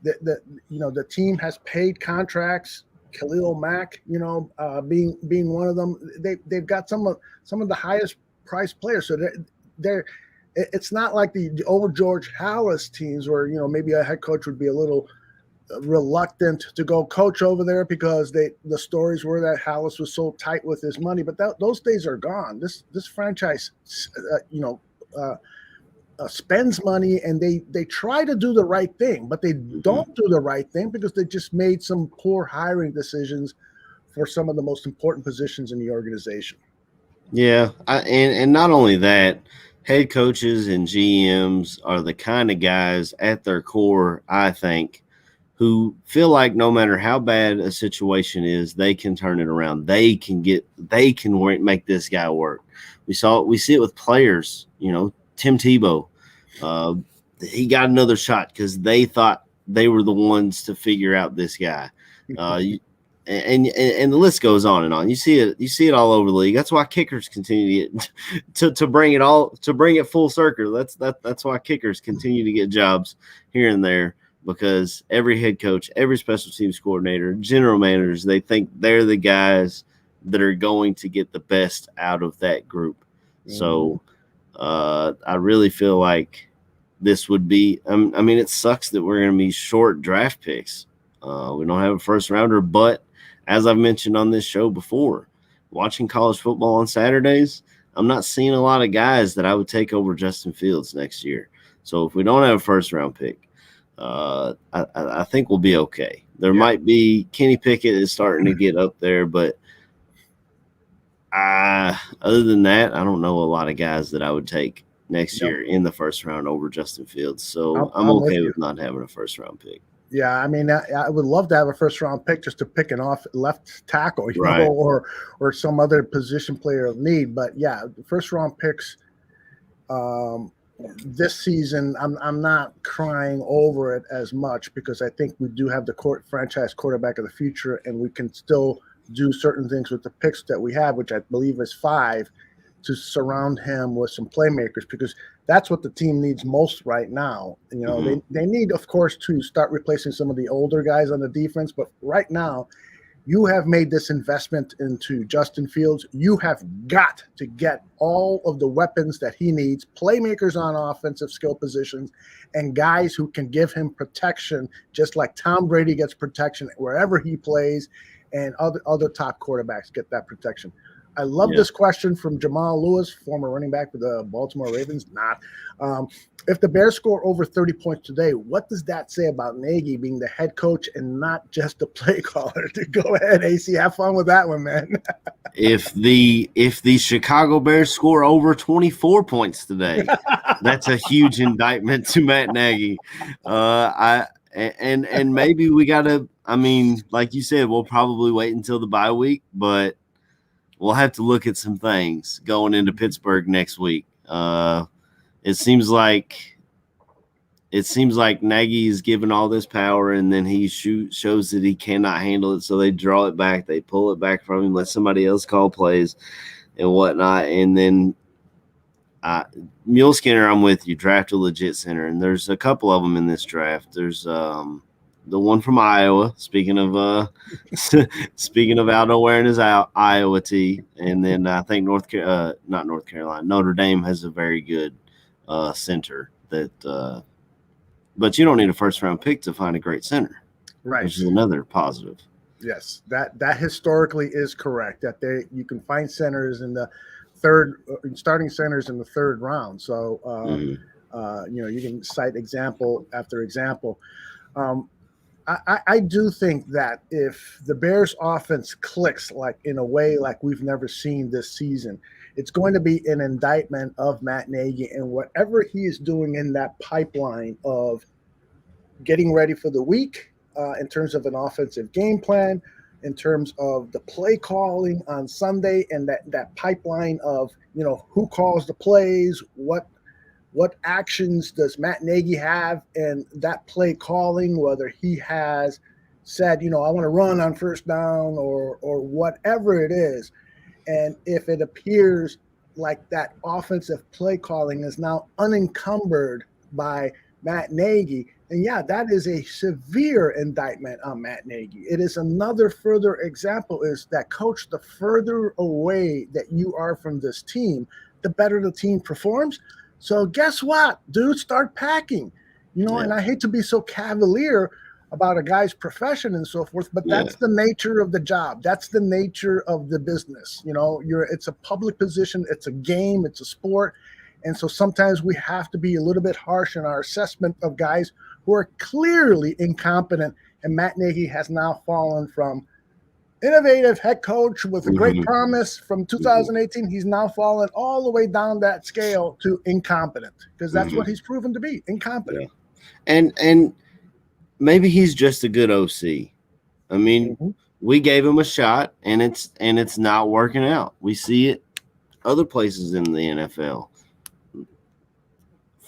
The team has paid contracts. Khalil Mack, being one of them. They've got some of the highest priced players. So they're it's not like the old George Hallis teams where, maybe a head coach would be a little reluctant to go coach over there because the stories were that Hallis was so tight with his money, but those days are gone. This franchise, spends money, and they try to do the right thing, but they don't do the right thing because they just made some poor hiring decisions for some of the most important positions in the organization. Yeah, and not only that, head coaches and GMs are the kind of guys at their core, I think, who feel like no matter how bad a situation is, they can turn it around. They can make this guy work. We see it with players, Tim Tebow. He got another shot because they thought they were the ones to figure out this guy. and the list goes on and on. You see it all over the league. That's why kickers continue to get to bring it full circle. That's why kickers continue to get jobs here and there, because every head coach, every special teams coordinator, general managers, they think they're the guys that are going to get the best out of that group. So I really feel like this would be I mean, it sucks that we're going to be short draft picks. We don't have a first rounder, but as I've mentioned on this show before, watching college football on Saturdays, I'm not seeing a lot of guys that I would take over Justin Fields next year. So if we don't have a first round pick, I think we'll be okay. There might be Kenny Pickett is starting to get up there, but other than that, I don't know a lot of guys that I would take next year in the first round over Justin Fields. So I'm okay with not having a first round pick. Yeah, I mean, I would love to have a first-round pick just to pick an off left tackle, you know, or some other position player of need. But yeah, first-round picks this season, I'm not crying over it as much, because I think we do have the franchise quarterback of the future, and we can still do certain things with the picks that we have, which I believe is 5, to surround him with some playmakers, because that's what the team needs most right now. You know, they need, of course, to start replacing some of the older guys on the defense. But right now, you have made this investment into Justin Fields. You have got to get all of the weapons that he needs, playmakers on offensive skill positions, and guys who can give him protection, just like Tom Brady gets protection wherever he plays, and other top quarterbacks get that protection. I love this question from Jamal Lewis, former running back for the Baltimore Ravens. If the Bears score over 30 points today, what does that say about Nagy being the head coach and not just the play caller? Go ahead, AC. Have fun with that one, man. If the Chicago Bears score over 24 points today, that's a huge indictment to Matt Nagy. And maybe we got to. I mean, like you said, we'll probably wait until the bye week, but we'll have to look at some things going into Pittsburgh next week. It seems like Nagy is given all this power, and then he shows that he cannot handle it. So they draw it back, they pull it back from him, let somebody else call plays and whatnot. And then Mule Skinner, I'm with you. Draft a legit center, and there's a couple of them in this draft. There's the one from Iowa. Speaking of out nowhere wearing his Iowa tee, and then I think Notre Dame has a very good center that. But you don't need a first round pick to find a great center, right? Which is another positive. Yes, that historically is correct. That you can find centers in the starting centers in the third round. So you can cite example after example. I do think that if the Bears offense clicks in a way like we've never seen this season, it's going to be an indictment of Matt Nagy and whatever he is doing in that pipeline of getting ready for the week in terms of an offensive game plan, in terms of the play calling on Sunday, and that pipeline of, who calls the plays, what actions does Matt Nagy have, and that play calling, whether he has said, I want to run on first down or whatever it is. And if it appears like that offensive play calling is now unencumbered by Matt Nagy, and that is a severe indictment on Matt Nagy. It is another further example is that, coach, the further away that you are from this team, the better the team performs. So guess what, dude? Start packing, and I hate to be so cavalier about a guy's profession and so forth, but that's the nature of the job. That's the nature of the business. It's a public position. It's a game. It's a sport. And so sometimes we have to be a little bit harsh in our assessment of guys who are clearly incompetent. And Matt Nagy has now fallen from innovative head coach with a great promise from 2018. He's now fallen all the way down that scale to incompetent, because that's what he's proven to be, incompetent. Yeah. And maybe he's just a good OC. I mean, we gave him a shot, and it's not working out. We see it other places in the NFL.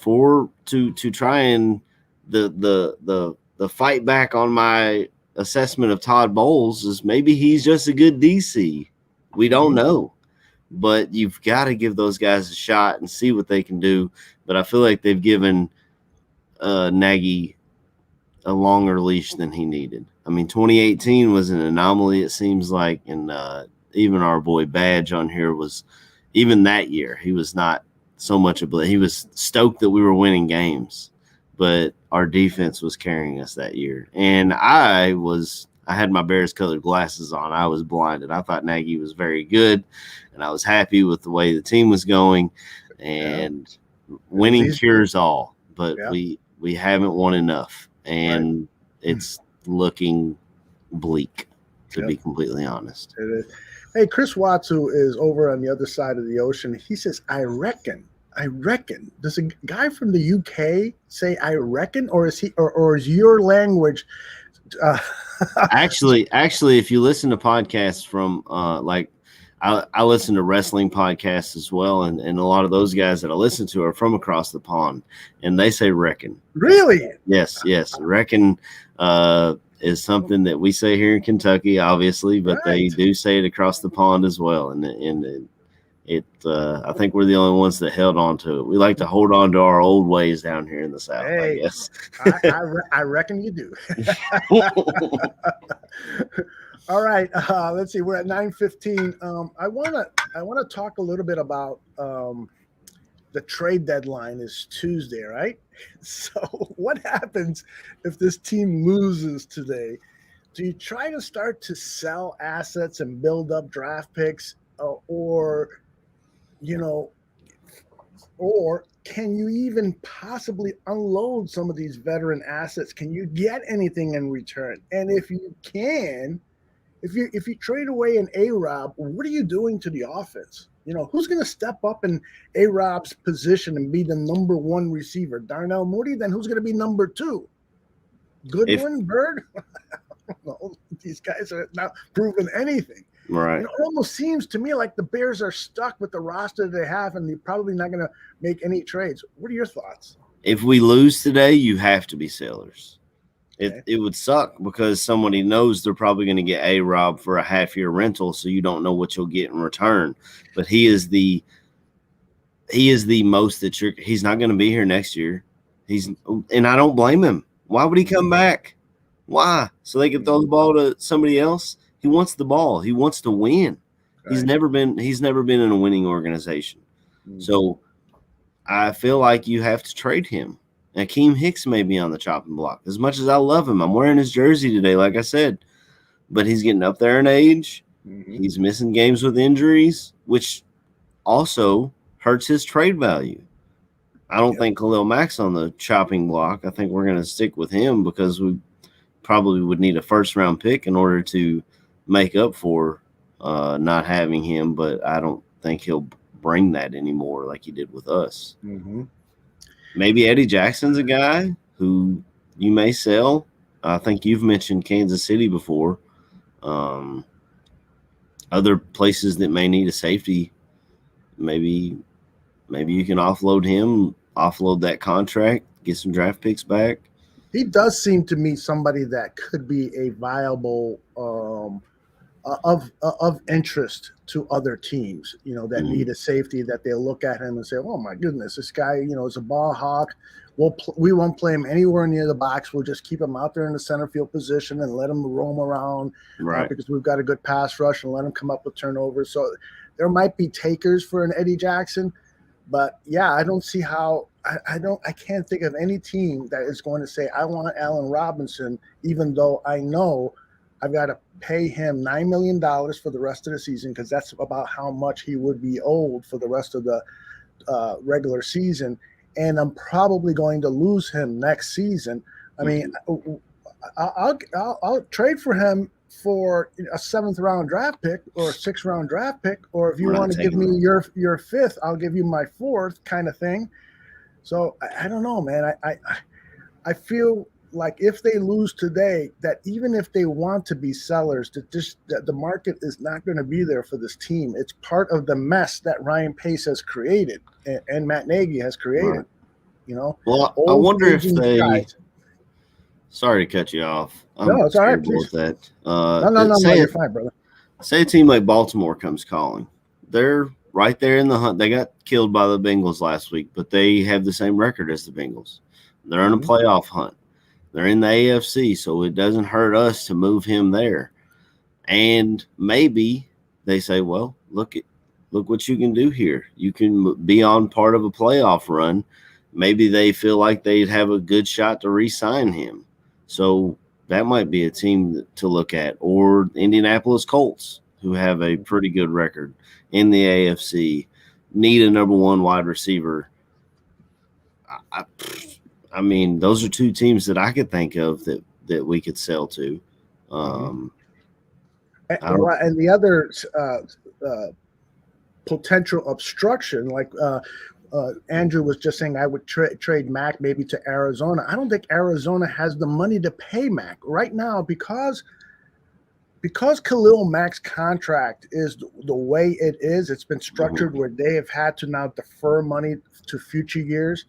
To try and the fight back on my assessment of Todd Bowles is maybe he's just a good DC. We don't know, but you've got to give those guys a shot and see what they can do. But I feel like they've given Nagy a longer leash than he needed. I mean, 2018 was an anomaly, it seems like, and even our boy Badge on here was, even that year, he was not so much he was stoked that we were winning games, but our defense was carrying us that year. And I had my Bears colored glasses on. I was blinded. I thought Nagy was very good, and I was happy with the way the team was going, and winning cures all, but we haven't won enough, and it's looking bleak, to be completely honest. It is. Hey, Chris Watts, who is over on the other side of the ocean, he says, I reckon. Does a guy from the UK say I reckon, or is your language actually, if you listen to podcasts from I listen to wrestling podcasts as well, and a lot of those guys that I listen to are from across the pond, and they say reckon. Really? Yes. Reckon is something that we say here in Kentucky, obviously, but they do say it across the pond as well, and I think we're the only ones that held on to it. We like to hold on to our old ways down here in the South, I guess. I reckon you do. All right, let's see. We're at 9:15. I wanna talk a little bit about the trade deadline is Tuesday, right? So what happens if this team loses today? Do you try to start to sell assets and build up draft picks, or can you even possibly unload some of these veteran assets? Can you get anything in return? And if you can, if you trade away an A-Rob, what are you doing to the offense? Who's going to step up in A-Rob's position and be the number one receiver? Darnell Mooney? Then who's going to be number two? Goodwin, Bird? I don't know. These guys are not proving anything. Right. It almost seems to me like the Bears are stuck with the roster they have, and they're probably not going to make any trades. What are your thoughts? If we lose today, you have to be sellers. It would suck because somebody knows they're probably going to get A-Rob for a half-year rental, so you don't know what you'll get in return. But he is the most that he's not going to be here next year. And I don't blame him. Why would he come back? Why? So they can throw the ball to somebody else? He wants the ball. He wants to win. Right. He's never been in a winning organization. Mm-hmm. So I feel like you have to trade him. Akeem Hicks may be on the chopping block. As much as I love him, I'm wearing his jersey today, like I said. But he's getting up there in age. Mm-hmm. He's missing games with injuries, which also hurts his trade value. I don't think Khalil Mack's on the chopping block. I think we're going to stick with him because we probably would need a first-round pick in order to make up for not having him. But I don't think he'll bring that anymore like he did with us. Mm-hmm. Maybe Eddie Jackson's a guy who you may sell. I think you've mentioned Kansas City before. Other places that may need a safety, maybe you can offload him, offload that contract, get some draft picks back. He does seem to me somebody that could be a viable of interest to other teams, that need a safety, that they'll look at him and say, oh my goodness, this guy, is a ball hawk. We won't play him anywhere near the box. We'll just keep him out there in the center field position and let him roam around, right? Because we've got a good pass rush and let him come up with turnovers. So there might be takers for an Eddie Jackson, but I don't see how. I can't think of any team that is going to say, I want Allen Robinson, even though I know I've got to pay him $9 million for the rest of the season, because that's about how much he would be owed for the rest of the regular season. And I'm probably going to lose him next season. I mean, I'll trade for him for a 7th round draft pick or a 6th round draft pick, or if you want to give me your 5th, I'll give you my 4th, kind of thing. So I don't know, man. I feel like if they lose today, that even if they want to be sellers, that the market is not going to be there for this team. It's part of the mess that Ryan Pace has created and Matt Nagy has created. Well, I wonder if Sorry to cut you off. No, it's all right, terrible please. at that. No, you're fine, brother. Say a team like Baltimore comes calling. They're right there in the hunt. They got killed by the Bengals last week, but they have the same record as the Bengals. They're in a playoff hunt. They're in the AFC, so it doesn't hurt us to move him there. And maybe they say, well, look what you can do here. You can be on part of a playoff run. Maybe they feel like they'd have a good shot to re-sign him. So that might be a team to look at. Or Indianapolis Colts, who have a pretty good record in the AFC, need a number one wide receiver. I mean, those are two teams that I could think of that we could sell to. And the other potential obstruction, like Andrew was just saying, I would trade Mac maybe to Arizona. I don't think Arizona has the money to pay Mac right now because Khalil Mack's contract is the way it is. It's been structured where they have had to now defer money to future years.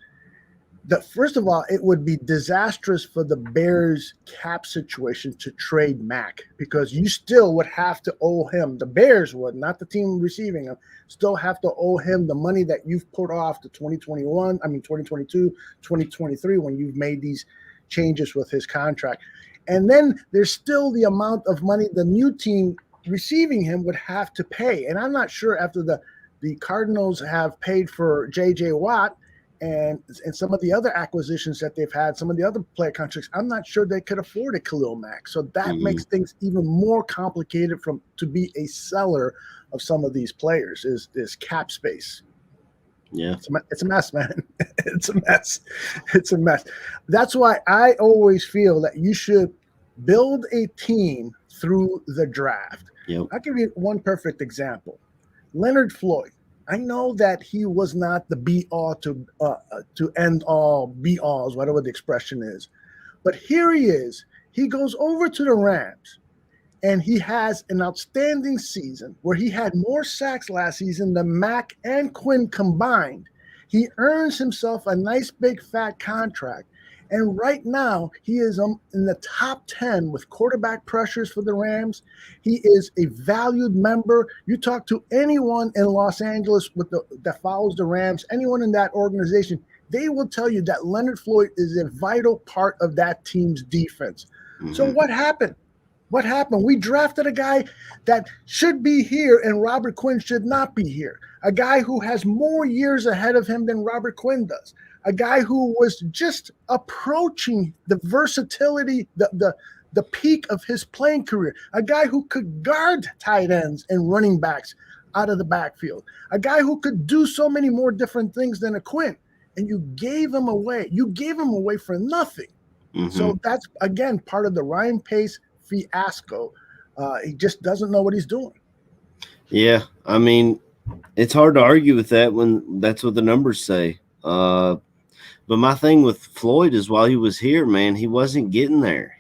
First of all, it would be disastrous for the Bears cap situation to trade Mac because you still would have to owe him. The Bears would, not the team receiving him, still have to owe him the money that you've put off to 2022, 2023 when you've made these changes with his contract. And then there's still the amount of money the new team receiving him would have to pay. And I'm not sure after the Cardinals have paid for J.J. Watt, and some of the other acquisitions that they've had, some of the other player contracts, I'm not sure they could afford a Khalil Mack. So that makes things even more complicated to be a seller of some of these players is cap space. Yeah. It's a mess, man. It's a mess. It's a mess. That's why I always feel that you should build a team through the draft. Yep. I'll give you one perfect example. Leonard Floyd. I know that he was not the be-all to end all be-alls, whatever the expression is. But here he is. He goes over to the Rams, and he has an outstanding season where he had more sacks last season than Mack and Quinn combined. He earns himself a nice, big, fat contract. And right now, he is in the top 10 with quarterback pressures for the Rams. He is a valued member. You talk to anyone in Los Angeles that follows the Rams, anyone in that organization, they will tell you that Leonard Floyd is a vital part of that team's defense. So what happened? What happened? We drafted a guy that should be here, and Robert Quinn should not be here. A guy who has more years ahead of him than Robert Quinn does. A guy who was just approaching the versatility, the peak of his playing career. A guy who could guard tight ends and running backs out of the backfield. A guy who could do so many more different things than a Quinn. And you gave him away. You gave him away for nothing. So that's, again, part of the Ryan Pace fiasco. He just doesn't know what he's doing. Yeah, I mean, it's hard to argue with that when that's what the numbers say. But my thing with Floyd is while he was here, man, he wasn't getting there.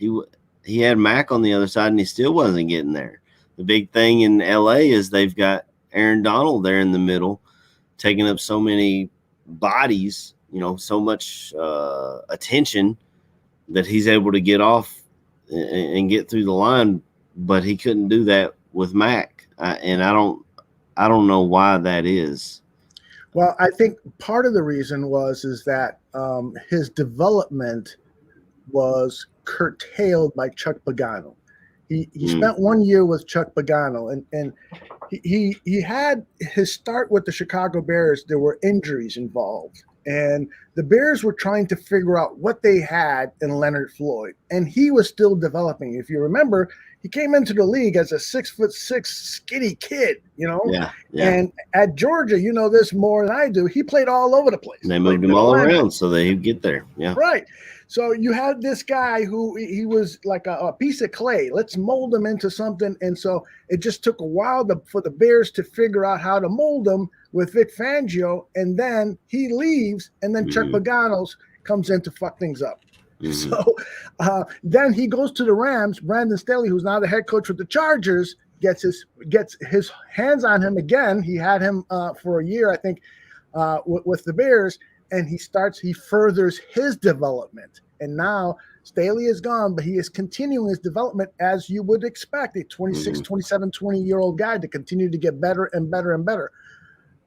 He had Mack on the other side, and he still wasn't getting there. The big thing in L.A. is they've got Aaron Donald there in the middle, taking up so many bodies, so much attention that he's able to get off and get through the line, but he couldn't do that with Mack, and I don't know why that is. Well, I think part of the reason is that his development was curtailed by Chuck Pagano. He spent 1 year with Chuck Pagano, and he had his start with the Chicago Bears. There were injuries involved, and the Bears were trying to figure out what they had in Leonard Floyd, and he was still developing. If you remember, he came into the league as a 6'6" skinny kid, Yeah. And at Georgia, this more than I do. He played all over the place. And they moved him all around so that he'd get there. Yeah. Right. So you had this guy who he was like a piece of clay. Let's mold him into something. And so it just took a while for the Bears to figure out how to mold him with Vic Fangio. And then he leaves, and then Chuck Pagano comes in to fuck things up. So then he goes to the Rams. Brandon Staley, who's now the head coach with the Chargers, gets his hands on him again. He had him for a year, I think, with the Bears, and he furthers his development. And now Staley is gone, but he is continuing his development as you would expect a 26, 27, 20-year-old guy to continue to get better and better and better.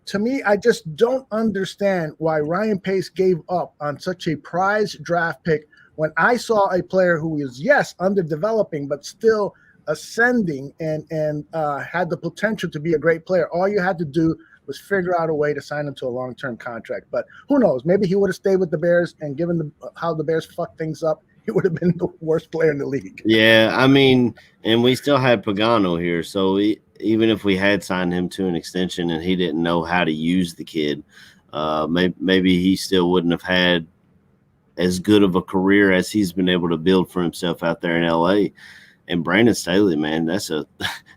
To me, I just don't understand why Ryan Pace gave up on such a prize draft pick when I saw a player who was, yes, underdeveloping, but still ascending and had the potential to be a great player. All you had to do was figure out a way to sign him to a long-term contract. But who knows? Maybe he would have stayed with the Bears, and given how the Bears fucked things up, he would have been the worst player in the league. Yeah, I mean, and we still had Pagano here, so even if we had signed him to an extension and he didn't know how to use the kid, maybe he still wouldn't have had as good of a career as he's been able to build for himself out there in L.A. And Brandon Staley, man, that's a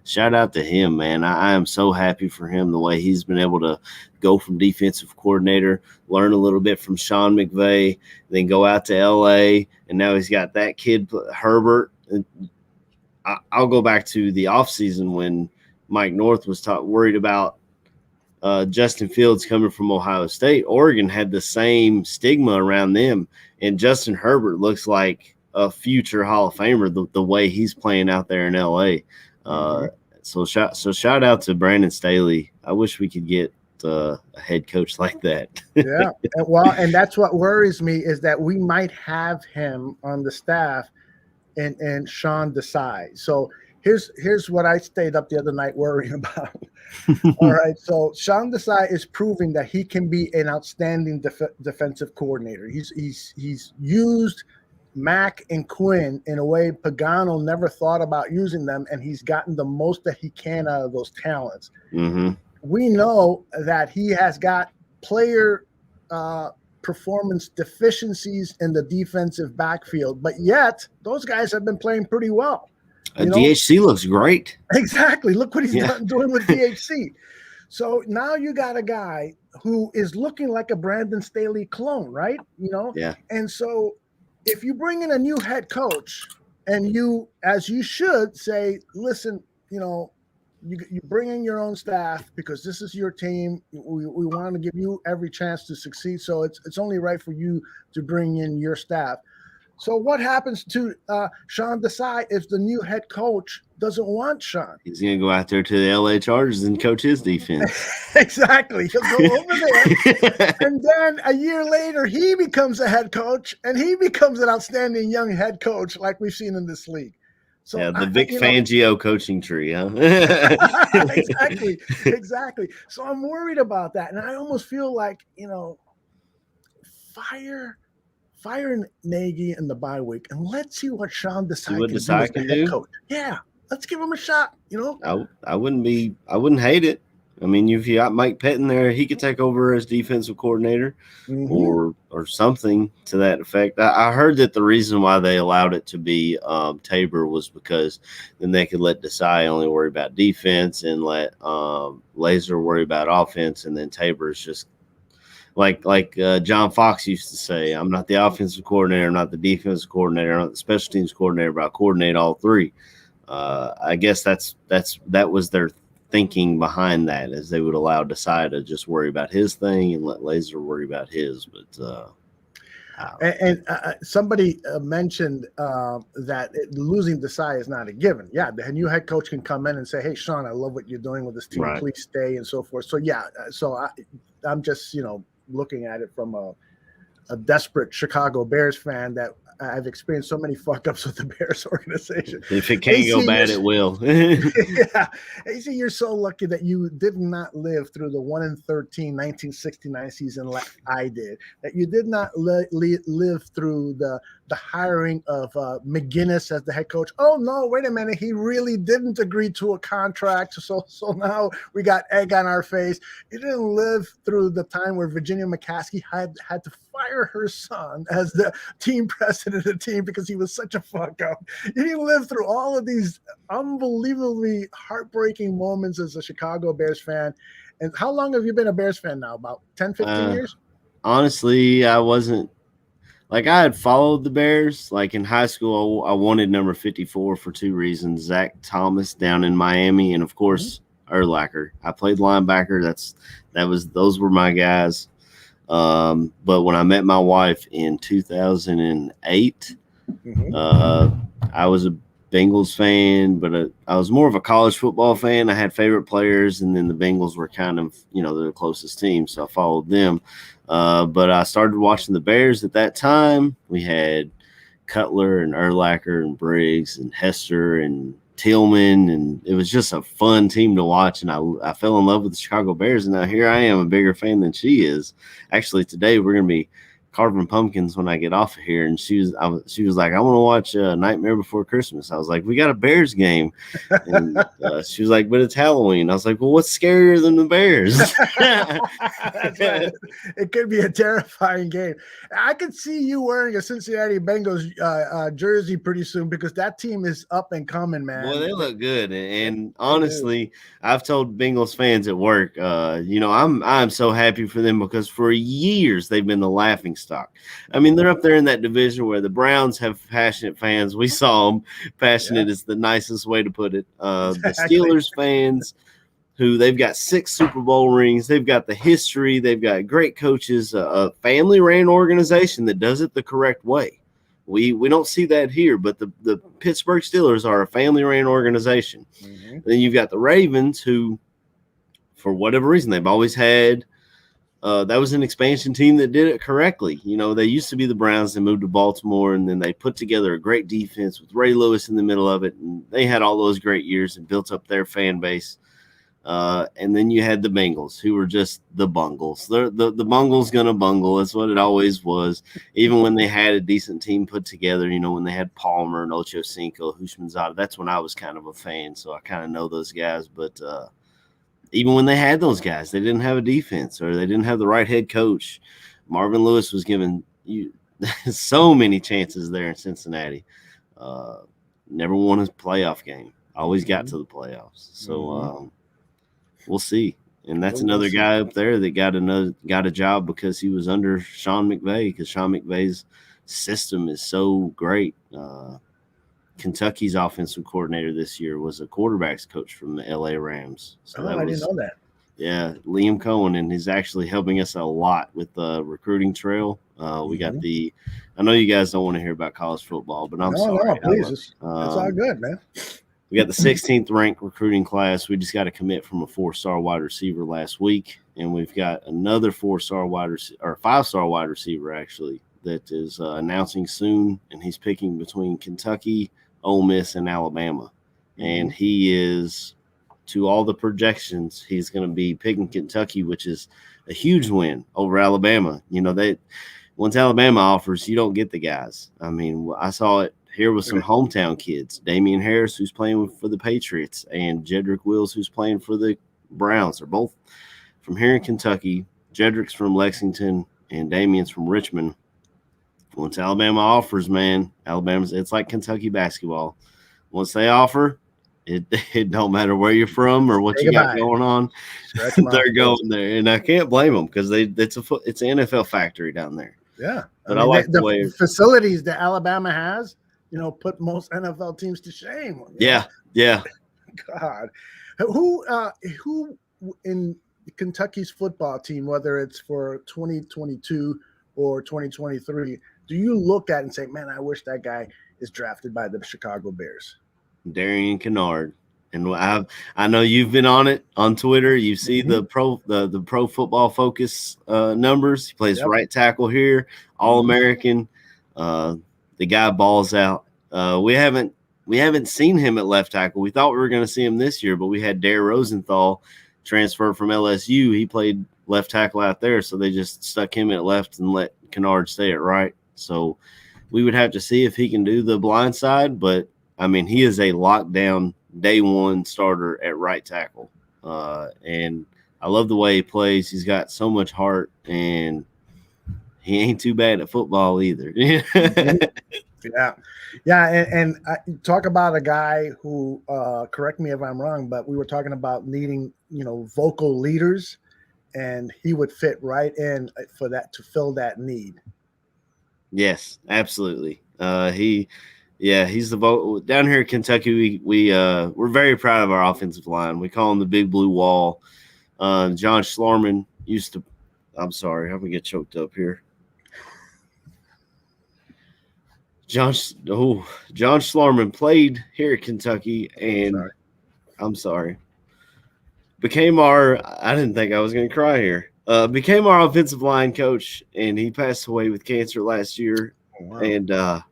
shout out to him, man. I am so happy for him, the way he's been able to go from defensive coordinator, learn a little bit from Sean McVay, then go out to L.A., and now he's got that kid, Herbert. And I'll go back to the offseason when Mike North was worried about Justin Fields coming from Ohio State. Oregon had the same stigma around them, and Justin Herbert looks like a future Hall of Famer the way he's playing out there in LA. So shout out to Brandon Staley. I wish we could get a head coach like that. Yeah. Well, and that's what worries me, is that we might have him on the staff and Sean Desai. So here's what I stayed up the other night worrying about. All right. So Sean Desai is proving that he can be an outstanding defensive coordinator. He's used Mack and Quinn in a way Pagano never thought about using them, and he's gotten the most that he can out of those talents. We know that he has got player performance deficiencies in the defensive backfield, but yet those guys have been playing pretty well. DHC looks great. Exactly. Look what he's doing with DHC. So now you got a guy who is looking like a Brandon Staley clone, right? Yeah. And so if you bring in a new head coach and you, as you should, say, listen, you bring in your own staff because this is your team. We want to give you every chance to succeed. So it's only right for you to bring in your staff. So what happens to Sean Desai if the new head coach doesn't want Sean? He's going to go out there to the LA Chargers and coach his defense. Exactly. He'll go over there. And then a year later, he becomes a head coach, and he becomes an outstanding young head coach like we've seen in this league. So yeah, the Vic Fangio coaching tree, huh? Exactly. So I'm worried about that. And I almost feel like, fire Nagy in the bye week, and let's see what Sean Desai can do as the head coach. Yeah, let's give him a shot. I wouldn't hate it. I mean, if you got Mike Pettin there, he could take over as defensive coordinator, or something to that effect. I heard that the reason why they allowed it to be Tabor was because then they could let Desai only worry about defense and let Laser worry about offense, and then Tabor's just like John Fox used to say, I'm not the offensive coordinator, I'm not the defensive coordinator, I'm not the special teams coordinator, but I coordinate all three. I guess that was their thinking behind that, is they would allow Desai to just worry about his thing and let Laser worry about his. But somebody mentioned that losing Desai is not a given. Yeah, the new head coach can come in and say, hey, Sean, I love what you're doing with this team. Right. Please stay, and so forth. So, yeah, I'm just, looking at it from a desperate Chicago Bears fan that I've experienced so many fuck ups with the Bears organization. If it can't go bad, it will. Yeah. AC, you're so lucky that you did not live through the 1-13 1969 season like I did, that you did not live through the hiring of McGinnis as the head coach. Oh, no, wait a minute. He really didn't agree to a contract. So now we got egg on our face. You didn't live through the time where Virginia McCaskey had to fire her son as the team president of the team because he was such a fuck up. You didn't live through all of these unbelievably heartbreaking moments as a Chicago Bears fan. And how long have you been a Bears fan now? About 10, 15 years? Honestly, I wasn't. Like, I had followed the Bears. Like, in high school, I wanted number 54 for two reasons. Zach Thomas down in Miami, and, of course, Urlacher. I played linebacker. Those were my guys. But when I met my wife in 2008, I was a Bengals fan, but I was more of a college football fan. I had favorite players, and then the Bengals were kind of, the closest team, so I followed them. But I started watching the Bears at that time. We had Cutler and Urlacher and Briggs and Hester and Tillman, and it was just a fun team to watch. And I fell in love with the Chicago Bears, and now here I am, a bigger fan than she is. Actually, today we're going to be carving pumpkins when I get off of here, and she was like, I want to watch Nightmare Before Christmas. I was like, we got a Bears game, and she was like, but it's Halloween. I was like, well, what's scarier than the Bears? That's right. It could be a terrifying game. I could see you wearing a Cincinnati Bengals jersey pretty soon, because that team is up and coming, man. Well, they look good, and honestly, I've told Bengals fans at work, I'm so happy for them, because for years they've been the laughing stock. I mean, they're up there in that division where the Browns have passionate fans. We saw them. Passionate is the nicest way to put it. The Steelers fans, who they've got 6 Super Bowl rings. They've got the history. They've got great coaches, a family-ran organization that does it the correct way. We don't see that here, but the Pittsburgh Steelers are a family-ran organization. Then you've got the Ravens, who, for whatever reason, they've always had that was an expansion team that did it correctly. They used to be the Browns. They moved to Baltimore, and then they put together a great defense with Ray Lewis in the middle of it. And they had all those great years and built up their fan base. And then you had the Bengals, who were just the Bungles. The Bungles gonna bungle. That's what it always was. Even when they had a decent team put together, when they had Palmer and Ocho Cinco, Hushmanzada, that's when I was kind of a fan. So I kind of know those guys. But even when they had those guys, they didn't have a defense, or they didn't have the right head coach. Marvin Lewis was given so many chances there in Cincinnati. Never won a playoff game. Always got to the playoffs. So we'll see. And that's another guy up there that got a job because he was under Sean McVay, because Sean McVay's system is so great. Kentucky's offensive coordinator this year was a quarterbacks coach from the LA Rams. So I didn't know that. Yeah, Liam Cohen, and he's actually helping us a lot with the recruiting trail. We got I know you guys don't want to hear about college football, but I'm sorry. No, please. It's all good, man. We got the 16th ranked recruiting class. We just got a commit from a 4-star wide receiver last week, and we've got another 4-star wide receiver, or 5-star wide receiver actually, that is announcing soon, and he's picking between Kentucky, Ole Miss, and Alabama. And he is, to all the projections, he's going to be picking Kentucky, which is a huge win over Alabama. Once Alabama offers, you don't get the guys. I mean, I saw it here with some hometown kids. Damian Harris, who's playing for the Patriots, and Jedrick Wills, who's playing for the Browns. They're both from here in Kentucky. Jedrick's from Lexington, and Damian's from Richmond. Once Alabama offers, man, it's like Kentucky basketball. Once they offer, it don't matter where you're from or what you got going on. They're going there, and I can't blame them, because it's an NFL factory down there. Yeah, but I like the way facilities that Alabama has, put most NFL teams to shame. Yeah. God, who in Kentucky's football team, whether it's for 2022 or 2023, do you look at and say, man, I wish that guy is drafted by the Chicago Bears? Darian Kennard. And I know you've been on it on Twitter. You see the pro football focus numbers. He plays right tackle here, All-American. The guy balls out. We haven't seen him at left tackle. We thought we were going to see him this year, but we had Dare Rosenthal transfer from LSU. He played left tackle out there, so they just stuck him at left and let Kennard stay at right. So we would have to see if he can do the blind side, but I mean, he is a lockdown day one starter at right tackle. And I love the way he plays. He's got so much heart, and he ain't too bad at football either. And I talk about a guy who, correct me if I'm wrong, but we were talking about needing, vocal leaders, and he would fit right in for that, to fill that need. Yes, absolutely. He's the vote down here in Kentucky. We're very proud of our offensive line. We call him the Big Blue Wall. John Schlarman used to I'm sorry. I'm going to get choked up here. John Schlarman played here at Kentucky, and I'm sorry. Became I didn't think I was going to cry here. Became our offensive line coach, and he passed away with cancer last year. Oh, wow. And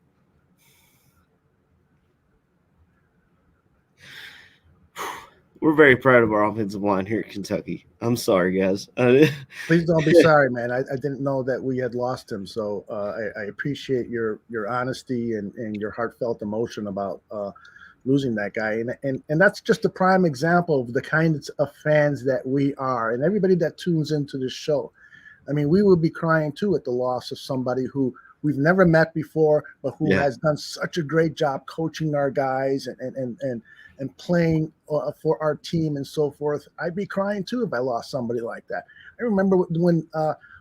we're very proud of our offensive line here at Kentucky. I'm sorry, guys. Please don't be sorry, man. I didn't know that we had lost him. So I appreciate your honesty and your heartfelt emotion about losing that guy. And that's just a prime example of the kinds of fans that we are. And everybody that tunes into this show. I mean, we would be crying too at the loss of somebody who we've never met before, but who has done such a great job coaching our guys and playing for our team and so forth. I'd be crying too if I lost somebody like that. I remember when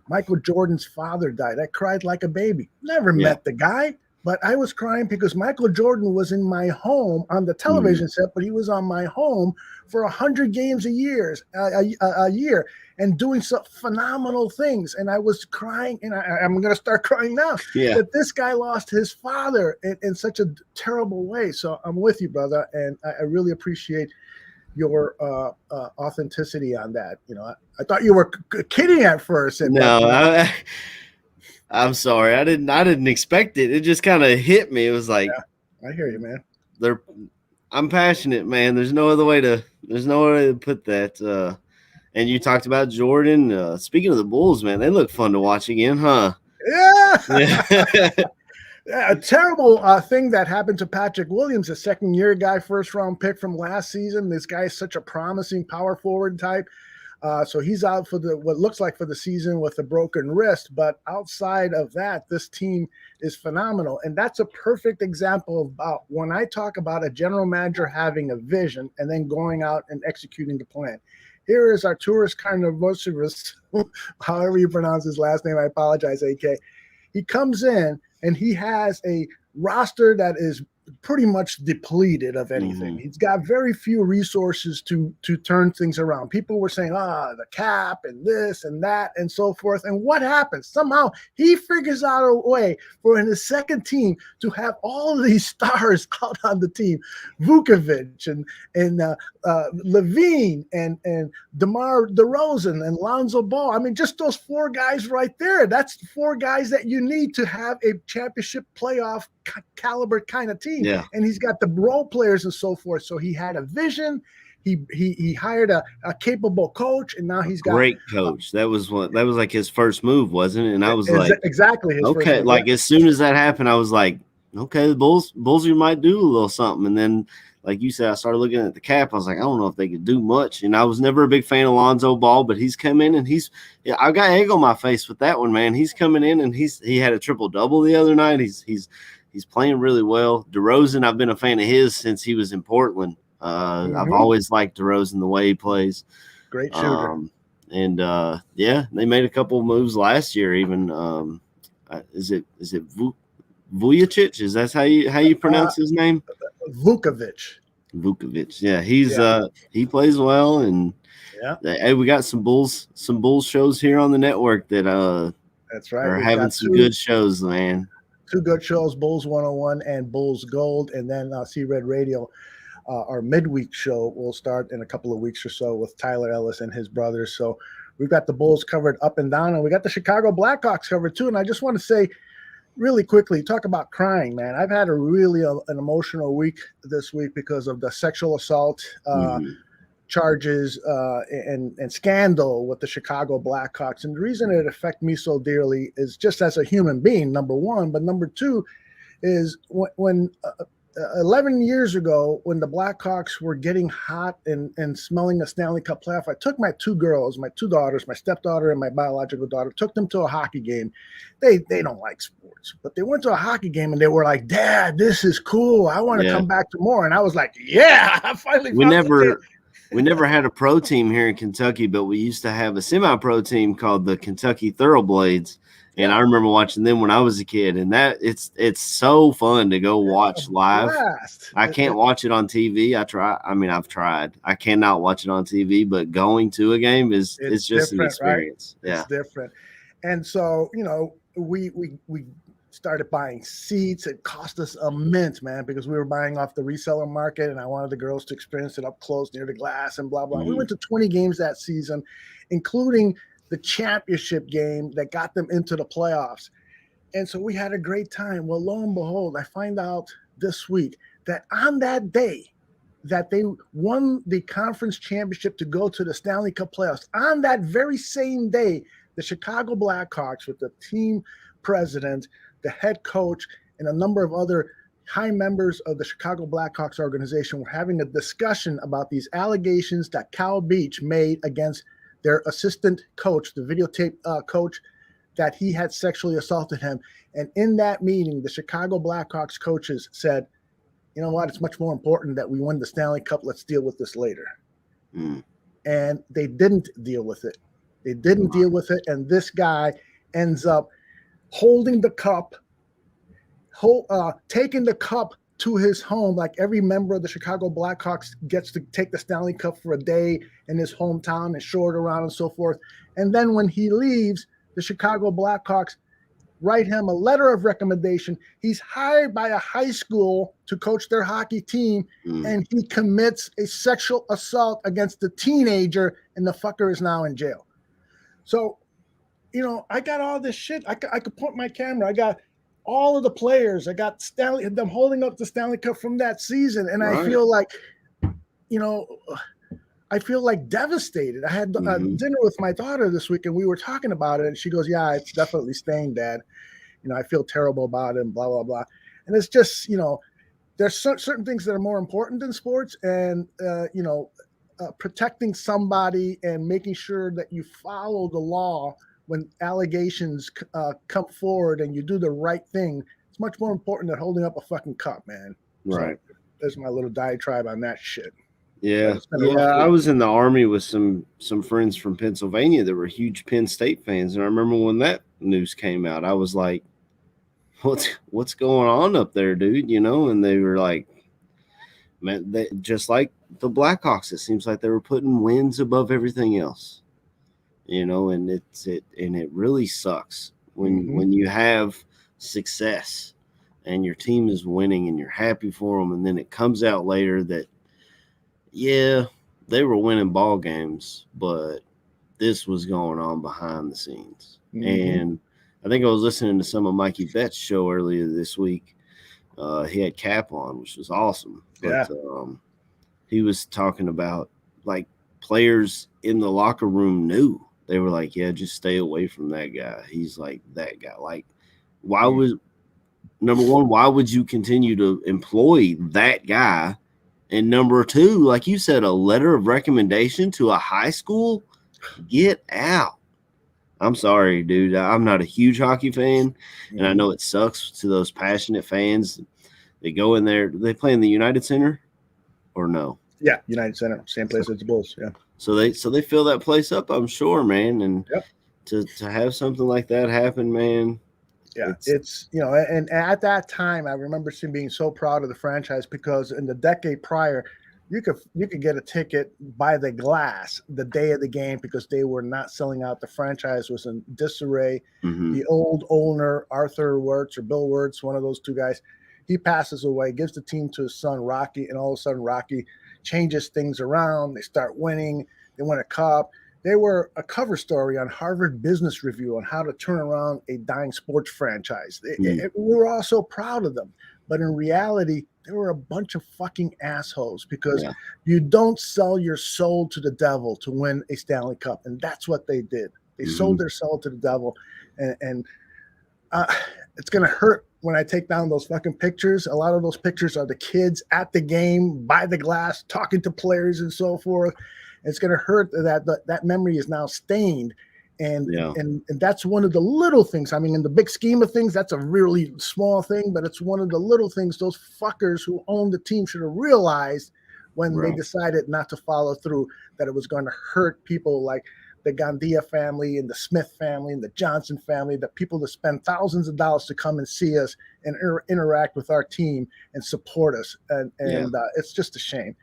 Michael Jordan's father died. I cried like a baby. Never met the guy, but I was crying because Michael Jordan was in my home on the television set, but he was on my home for 100 games a year and doing some phenomenal things. And I was crying, and I'm going to start crying now that this guy lost his father in such a terrible way. So I'm with you, brother, and I really appreciate your authenticity on that. You know, I thought you were kidding at first. No, I'm sorry. I didn't expect it. It just kind of hit me. It was like, I hear you, man. I'm passionate, man. There's no other way to put that. And you talked about Jordan. Speaking of the Bulls, man, they look fun to watch again, huh? Yeah. A terrible thing that happened to Patrick Williams, a second-year guy, first-round pick from last season. This guy is such a promising power forward type. So he's out for what looks like for the season with a broken wrist. But outside of that, this team is phenomenal. And that's a perfect example about when I talk about a general manager having a vision and then going out and executing the plan. Here is Arturas Karnavosaurus, however you pronounce his last name. I apologize, AK. He comes in and he has a roster that is pretty much depleted of anything. He's got very few resources to turn things around. People were saying, the cap and this and that and so forth. And what happens? Somehow he figures out a way for in his second team to have all of these stars out on the team. Vukovic and Levine and DeMar DeRozan and Lonzo Ball. I mean, just those four guys right there. That's the four guys that you need to have a championship playoff caliber kind of team. Yeah. And he's got the role players and so forth. So he had a vision. He hired a capable coach, and now he's got great coach. That was like his first move, wasn't it? And I was like, exactly. His okay. First move. Like as soon as that happened, I was like, okay, the Bulls might do a little something. And then, like you said, I started looking at the cap. I was like, I don't know if they could do much. And I was never a big fan of Lonzo Ball, but he's come in and I got egg on my face with that one, man. He's coming in and he had a triple-double the other night. He's playing really well. DeRozan, I've been a fan of his since he was in Portland. I've always liked DeRozan the way he plays. Great shooter. They made a couple of moves last year. Even is it Vujacic? Is that how you pronounce his name? Vukovic. Yeah, he plays well, and hey, we got some Bulls shows here on the network that that's right. are having some good shows, man. Two good shows, Bulls 101 and Bulls Gold, and then C Red Radio. Our midweek show will start in a couple of weeks or so with Tyler Ellis and his brothers. So we've got the Bulls covered up and down, and we got the Chicago Blackhawks covered too. And I just want to say really quickly, talk about crying, man. I've had a really an emotional week this week because of the sexual assault charges and scandal with the Chicago Blackhawks. And the reason it affected me so dearly is just as a human being, number one, but number two is when 11 years ago, when the Blackhawks were getting hot and smelling a Stanley Cup playoff, I took my two girls, my two daughters, my stepdaughter and my biological daughter, took them to a hockey game. They don't like sports, but they went to a hockey game and they were like, Dad, this is cool. I want to come back to more. And I was like, yeah, I finally We never had a pro team here in Kentucky, but we used to have a semi-pro team called the Kentucky Thoroughblades, And I remember watching them when I was a kid, and that it's so fun to go watch live. I can't watch it on TV. I've tried. I cannot watch it on TV, but going to a game is just an experience. Right? It's different. And so, we started buying seats. It cost us a mint, man, because we were buying off the reseller market, and I wanted the girls to experience it up close near the glass and blah, blah. We went to 20 games that season, including the championship game that got them into the playoffs. And so we had a great time. Well, lo and behold, I find out this week that on that day that they won the conference championship to go to the Stanley Cup playoffs, on that very same day, the Chicago Blackhawks, with the team president, the head coach, and a number of other high members of the Chicago Blackhawks organization, were having a discussion about these allegations that Cal Beach made against their assistant coach, the videotape coach, that he had sexually assaulted him. And in that meeting, the Chicago Blackhawks coaches said, you know what, it's much more important that we win the Stanley Cup. Let's deal with this later. And they didn't deal with it. They didn't deal with it. And this guy ends up holding the cup, taking the cup to his home, like every member of the Chicago Blackhawks gets to take the Stanley Cup for a day in his hometown and show it around and so forth. And then when he leaves, the Chicago Blackhawks write him a letter of recommendation. He's hired by a high school to coach their hockey team, and he commits a sexual assault against the teenager, and the fucker is now in jail. So, I got all this shit. I could point my camera. I got all of the players. I got them holding up the Stanley Cup from that season. And I feel like, devastated. I had dinner with my daughter this week, and we were talking about it. And she goes, yeah, it's definitely staying, Dad. I feel terrible about it and blah, blah, blah. And it's just, there's certain things that are more important than sports, and, protecting somebody and making sure that you follow the law when allegations come forward and you do the right thing. It's much more important than holding up a fucking cup, man. Right. So there's my little diatribe on that shit. Yeah. I was in the Army with some friends from Pennsylvania that were huge Penn State fans. And I remember when that news came out, I was like, what's going on up there, dude? And they were like, man, just like the Blackhawks, it seems like they were putting wins above everything else. And it really sucks when you have success and your team is winning and you're happy for them, and then it comes out later that, yeah, they were winning ball games, but this was going on behind the scenes. And I think I was listening to some of Mikey Bett's show earlier this week. He had Cap on, which was awesome. But he was talking about, like, players in the locker room knew. They were like, yeah, just stay away from that guy. He's like that guy. Like, why would you continue to employ that guy? And number two, like you said, a letter of recommendation to a high school? Get out. I'm sorry, dude. I'm not a huge hockey fan, and I know it sucks to those passionate fans. They go in there. Do they play in the United Center or no? Yeah, United Center, same place as the Bulls. Yeah. So they fill that place up, I'm sure, man. And to have something like that happen, man. Yeah, it's and at that time, I remember being so proud of the franchise, because in the decade prior, you could get a ticket by the glass the day of the game because they were not selling out. The franchise was in disarray. The old owner, Arthur Wirtz or Bill Wirtz, one of those two guys, he passes away, gives the team to his son Rocky, and all of a sudden Rocky changes things around. They start winning. They win a cup. They were a cover story on Harvard Business Review on how to turn around a dying sports franchise. We were all so proud of them. But in reality, they were a bunch of fucking assholes, because you don't sell your soul to the devil to win a Stanley Cup. And that's what they did. They sold their soul to the devil. And it's going to hurt when I take down those fucking pictures. A lot of those pictures are the kids at the game, by the glass, talking to players and so forth. It's going to hurt that memory is now stained. And that's one of the little things. I mean, in the big scheme of things, that's a really small thing, but it's one of the little things those fuckers who own the team should have realized when they decided not to follow through, that it was going to hurt people like the Gandia family and the Smith family and the Johnson family, the people that spend thousands of dollars to come and see us and interact with our team and support us. And it's just a shame.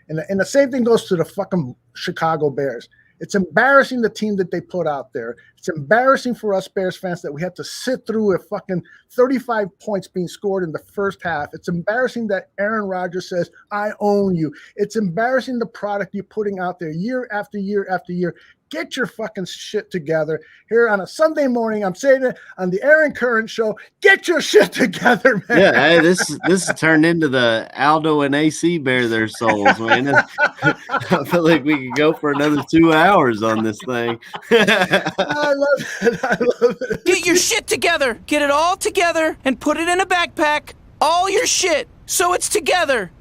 And the same thing goes to the fucking Chicago Bears. It's embarrassing, the team that they put out there. It's embarrassing for us Bears fans that we had to sit through a fucking 35 points being scored in the first half. It's embarrassing that Aaron Rodgers says, I own you. It's embarrassing the product you're putting out there year after year after year. Get your fucking shit together. Here on a Sunday morning, I'm saying it on the Aaron Curran show. Get your shit together, man. Yeah, hey, this turned into the Aldo and AC bare their souls, man. I feel like we could go for another 2 hours on this thing. I love it. I love it. Get your shit together. Get it all together and put it in a backpack. All your shit, so it's together.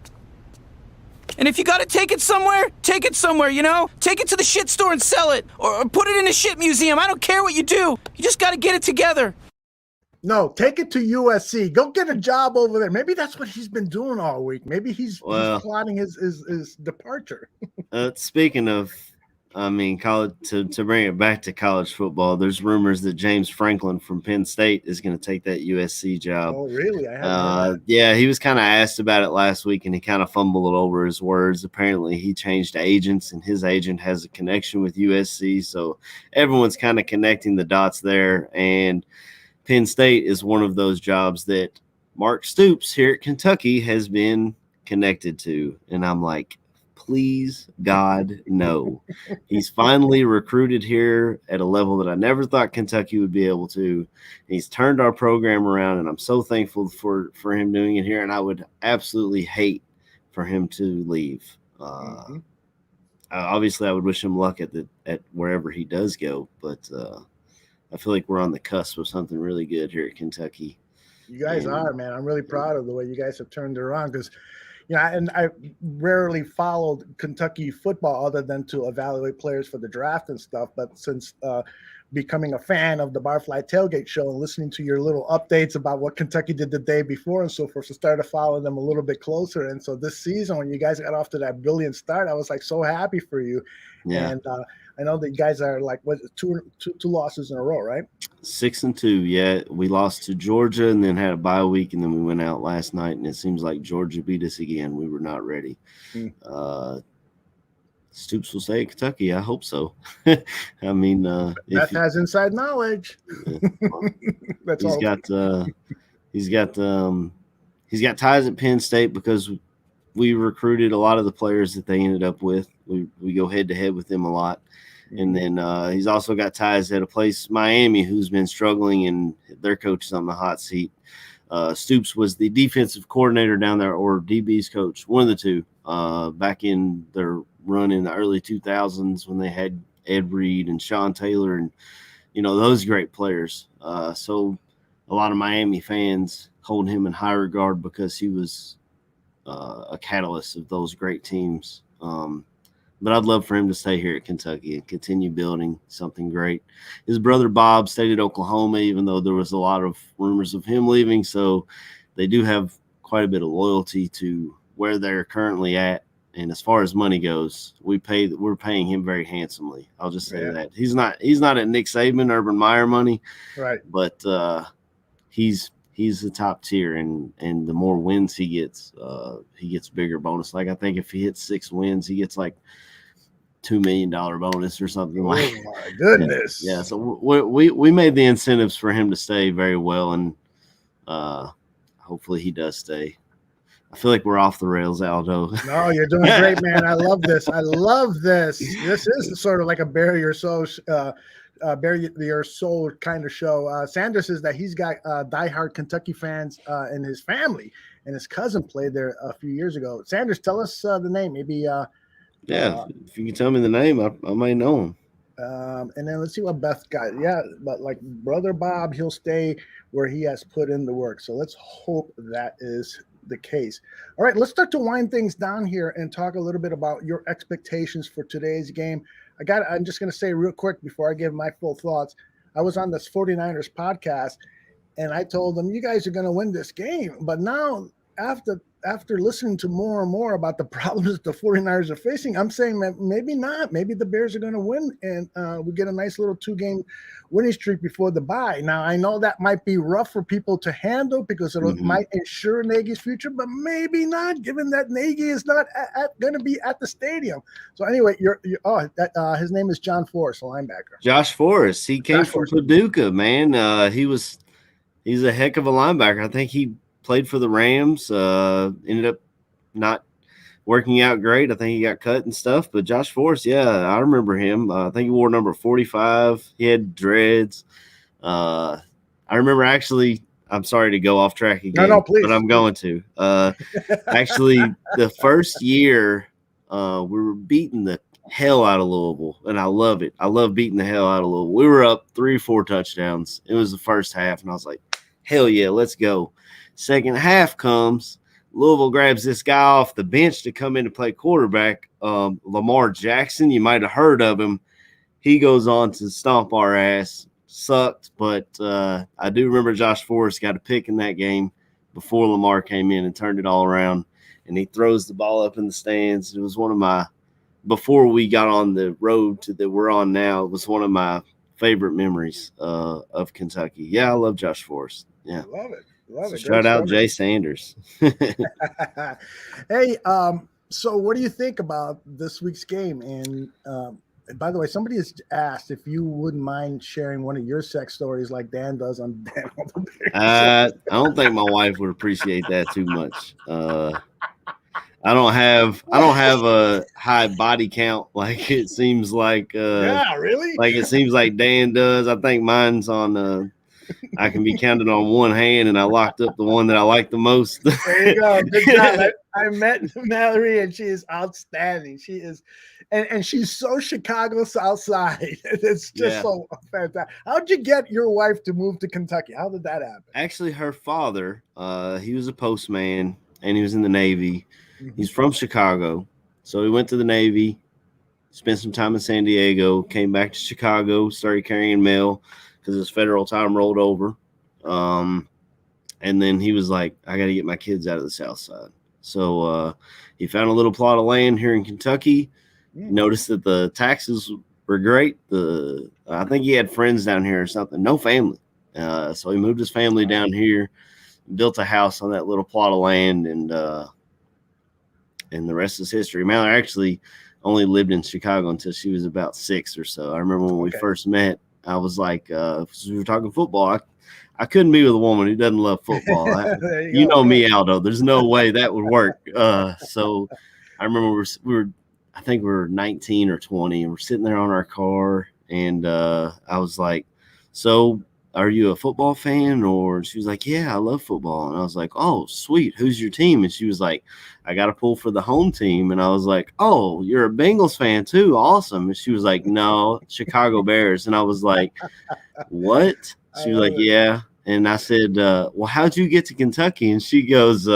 And if you got to take it somewhere, you know? Take it to the shit store and sell it. Or put it in a shit museum. I don't care what you do. You just got to get it together. No, take it to USC. Go get a job over there. Maybe that's what he's been doing all week. Maybe he's plotting his departure. Speaking of, college, to bring it back to college football, there's rumors that James Franklin from Penn State is going to take that USC job. Oh, really? I haven't heard that. Yeah, he was kind of asked about it last week, and he kind of fumbled over his words. Apparently, he changed agents, and his agent has a connection with USC, so everyone's kind of connecting the dots there. And Penn State is one of those jobs that Mark Stoops here at Kentucky has been connected to, and I'm like, please, God, no. He's finally recruited here at a level that I never thought Kentucky would be able to. He's turned our program around, and I'm so thankful for him doing it here, and I would absolutely hate for him to leave. Obviously, I would wish him luck at wherever he does go, but I feel like we're on the cusp of something really good here at Kentucky. You guys are, man. I'm really proud of the way you guys have turned it around because – and I rarely followed Kentucky football other than to evaluate players for the draft and stuff. But since becoming a fan of the Barfly Tailgate show and listening to your little updates about what Kentucky did the day before and so forth, I started following them a little bit closer. And so this season, when you guys got off to that brilliant start, I was like so happy for you. Yeah. And I know that you guys are like two losses in a row, right? 6-2. Yeah, we lost to Georgia and then had a bye week, and then we went out last night, and it seems like Georgia beat us again. We were not ready. Stoops will stay at Kentucky. I hope so. Beth has inside knowledge. That's he's got ties at Penn State because we recruited a lot of the players that they ended up with. We go head to head with them a lot. And then he's also got ties at a place, Miami, who's been struggling, and their coach is on the hot seat. Stoops was the defensive coordinator down there, or DB's coach, one of the two, back in their run in the early 2000s when they had Ed Reed and Sean Taylor and, those great players. So a lot of Miami fans hold him in high regard because he was a catalyst of those great teams. But I'd love for him to stay here at Kentucky and continue building something great. His brother Bob stayed at Oklahoma, even though there was a lot of rumors of him leaving. So they do have quite a bit of loyalty to where they're currently at. And as far as money goes, we're paying him very handsomely. I'll just say that he's not at Nick Saban, Urban Meyer money, right? But he's the top tier, and the more wins he gets bigger bonus. Like I think if he hits 6 wins, he gets like $2 million bonus or something like. Oh my goodness! Yeah, so we made the incentives for him to stay very well, and hopefully he does stay. I feel like we're off the rails, Aldo. No, you're doing great, man. I love this. This is sort of like a bury your soul kind of show. Sanders says that he's got diehard Kentucky fans in his family, and his cousin played there a few years ago. Sanders, tell us the name. Maybe. If you can tell me the name, I may know him. And then let's see what Beth got. Yeah, but like Brother Bob, he'll stay where he has put in the work. So let's hope that is the case. All right, let's start to wind things down here and talk a little bit about your expectations for today's game. I'm just going to say real quick before I give my full thoughts. I was on this 49ers podcast, and I told them, you guys are going to win this game. But now, after after listening to more and more about the problems the 49ers are facing, I'm saying that maybe not. Maybe the Bears are going to win, and we get a nice little 2-game winning streak before the bye. Now, I know that might be rough for people to handle because it might ensure Nagy's future, but maybe not, given that Nagy is not going to be at the stadium. So anyway, his name is John Forrest, a linebacker. Josh Forrest. He came from Paducah, man. He's a heck of a linebacker. I think he played for the Rams, ended up not working out great. I think he got cut and stuff. But Josh Forrest, yeah, I remember him. I think he wore number 45. He had dreads. I remember actually – I'm sorry to go off track again. No, please. But I'm going to. Actually, the first year we were beating the hell out of Louisville, and I love it. I love beating the hell out of Louisville. We were up 3 or 4 touchdowns. It was the first half, and I was like, hell yeah, let's go. Second half comes, Louisville grabs this guy off the bench to come in to play quarterback, Lamar Jackson. You might have heard of him. He goes on to stomp our ass. Sucked, but I do remember Josh Forrest got a pick in that game before Lamar came in and turned it all around, and he throws the ball up in the stands. It was one of my – before we got on the road that we're on now, it was one of my favorite memories of Kentucky. Yeah, I love Josh Forrest. Yeah. Love it. Love it. Shout out Jay Sanders. Hey, so what do you think about this week's game? And by the way, somebody has asked if you wouldn't mind sharing one of your sex stories like Dan does on Dan on the Bears. I don't think my wife would appreciate that too much. I don't have a high body count like it seems like. Yeah, really? Like it seems like Dan does. I think mine's on. I can be counted on one hand, and I locked up the one that I like the most. There you go. Good job. I met Mallory, and she is outstanding. She is, and she's so Chicago South Side. It's just so fantastic. How'd you get your wife to move to Kentucky? How did that happen? Actually, her father, he was a postman, and he was in the Navy. He's from Chicago, so he went to the Navy, spent some time in San Diego, came back to Chicago, started carrying mail because his federal time rolled over. And then he was like, I got to get my kids out of the South Side. So he found a little plot of land here in Kentucky, noticed that the taxes were great. I think he had friends down here or something, no family. So he moved his family down here, built a house on that little plot of land, and the rest is history. Mallory actually only lived in Chicago until she was about 6 or so. I remember when we first met, I was like, we were talking football. I couldn't be with a woman who doesn't love football. You know me, Aldo. There's no way that would work. So I remember I think we were 19 or 20, and we're sitting there on our car, and I was like, so are you a football fan? Or she was like, yeah, I love football. And I was like, oh, sweet. Who's your team? And she was like, I got to pull for the home team. And I was like, oh, you're a Bengals fan too. Awesome. And she was like, no, Chicago Bears. And I was like, what? She was like, yeah. And I said, well, how'd you get to Kentucky? And she goes,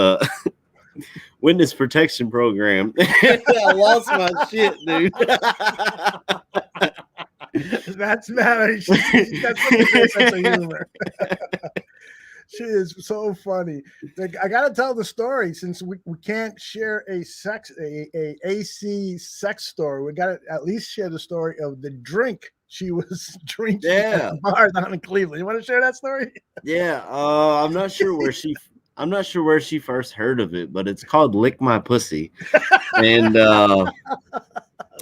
witness protection program. I lost my shit, dude. That's Mallory. That's a sense of humor. She is so funny. I gotta tell the story since we can't share a AC sex story. We gotta at least share the story of the drink she was drinking at the bar down in Cleveland. You want to share that story? Yeah. I'm not sure where she first heard of it, but it's called Lick My Pussy. And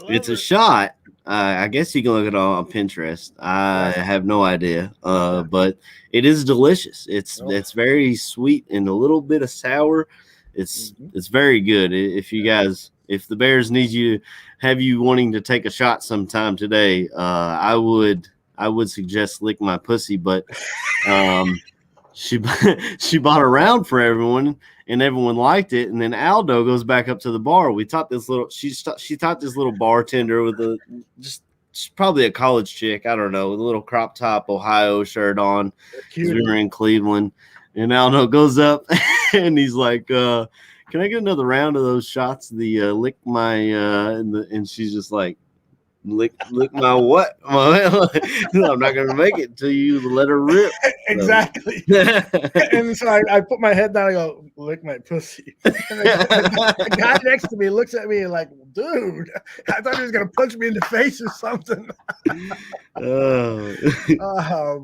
it's a shot. I guess you can look it up on Pinterest. I have no idea, but it is delicious. It's very sweet and a little bit of sour. It's very good. If the Bears need you, have you wanting to take a shot sometime today, I would suggest Lick My Pussy. But she bought a round for everyone, and everyone liked it. And then Aldo goes back up to the bar. We taught this little. She taught this little bartender with she's probably a college chick. I don't know, with a little crop top Ohio shirt on. We were in Cleveland, and Aldo goes up and he's like, "Can I get another round of those shots? The lick my." And she's just like, lick my what? I'm not gonna make it until you let her rip. Exactly. And so I put my head down. I go, lick my pussy. And the guy next to me looks at me like, dude, I thought he was gonna punch me in the face or something. Oh,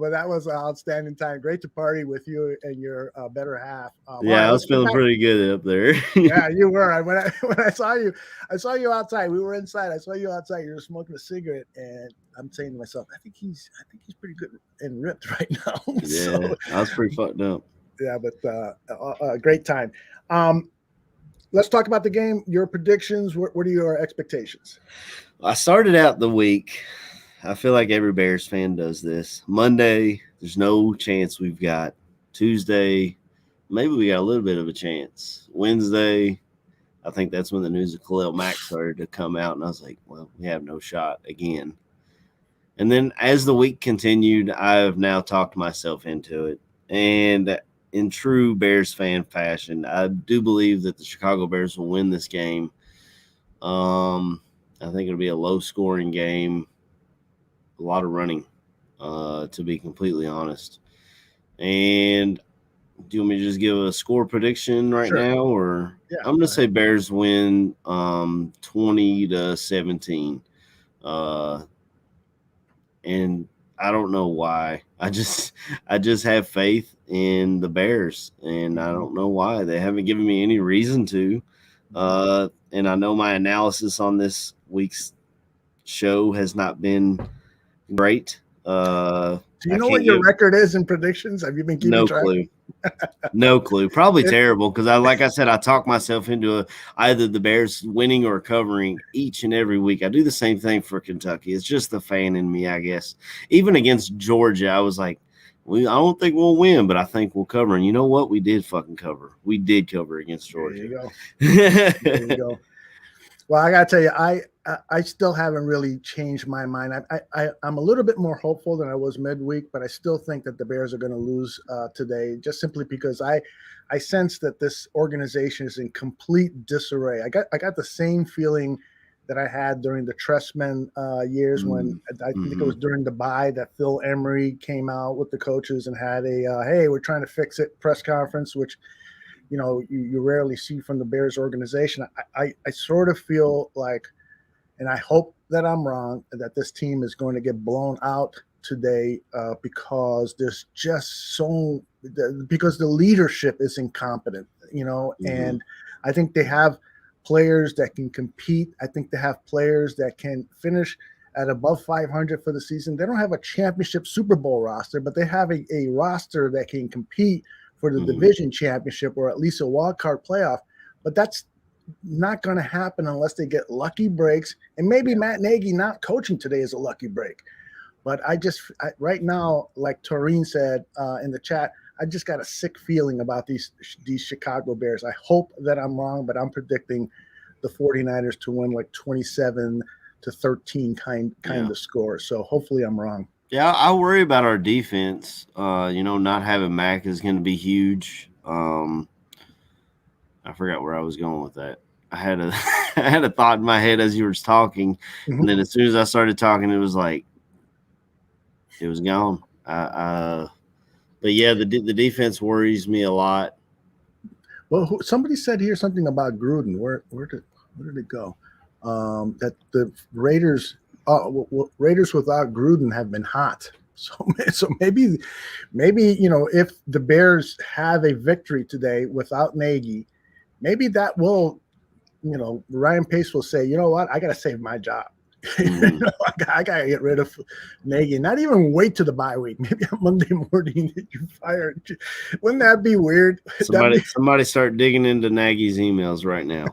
but that was an outstanding time. Great to party with you and your better half. Yeah, I was feeling pretty good up there. Yeah, you were. When I saw you outside. We were inside. I saw you outside. You were smoking a cigarette, and I'm saying to myself, I think he's pretty good and ripped right now. Yeah, So, I was pretty fucked up. Yeah, but great time. Let's talk about the game. Your predictions. What are your expectations? I started out the week. I feel like every Bears fan does this. Monday, there's no chance we've got. Tuesday, maybe we got a little bit of a chance. Wednesday, I think that's when the news of Khalil Mack started to come out, and I was like, well, we have no shot again. And then as the week continued, I have now talked myself into it. And in true Bears fan fashion, I do believe that the Chicago Bears will win this game. I think it'll be a low-scoring game, a lot of running, to be completely honest. And do you want me to just give a score prediction right now? Or yeah, I'm going to say Bears win 20-17. And I don't know why. I just have faith in the Bears, and I don't know why. They haven't given me any reason to. And I know my analysis on this week's show has not been great. Do you know what your record is in predictions? Have you been keeping track? Clue. No clue. Probably terrible because like I said, I talk myself into either the Bears winning or covering each and every week. I do the same thing for Kentucky. It's just the fan in me, I guess. Even against Georgia, I was like, I don't think we'll win, but I think we'll cover. And you know what? We did fucking cover. We did cover against Georgia. There you go. Well, I got to tell you, I still haven't really changed my mind. I'm a little bit more hopeful than I was midweek, but I still think that the Bears are going to lose today, just simply because I sense that this organization is in complete disarray. I got the same feeling that I had during the Tressman years when I think it was during the bye that Phil Emery came out with the coaches and had a hey, we're trying to fix it press conference, which you rarely see from the Bears organization. I sort of feel like, and I hope that I'm wrong, that this team is going to get blown out today because there's just because the leadership is incompetent, and I think they have players that can compete. I think they have players that can finish at above 500 for the season. They don't have a championship Super Bowl roster, but they have a roster that can compete for the division championship or at least a wild card playoff. But that's not going to happen unless they get lucky breaks. And maybe Matt Nagy not coaching today is a lucky break. But right now, like Taurine said in the chat, I just got a sick feeling about these Chicago Bears. I hope that I'm wrong, but I'm predicting the 49ers to win like 27-13 kind of score. So hopefully I'm wrong. Yeah, I worry about our defense. Not having Mac is going to be huge. I forgot where I was going with that. I had a thought in my head as you were talking, and then as soon as I started talking, it was like it was gone. But yeah, the defense worries me a lot. Well, somebody said here something about Gruden. Where did it go? That the Raiders. Raiders without Gruden have been hot. So maybe if the Bears have a victory today without Nagy, maybe that will, Ryan Pace will say, you know what, I got to save my job. I got to get rid of Nagy. Not even wait to the bye week. Maybe on Monday morning that you fired. Wouldn't that be weird? Somebody start digging into Nagy's emails right now.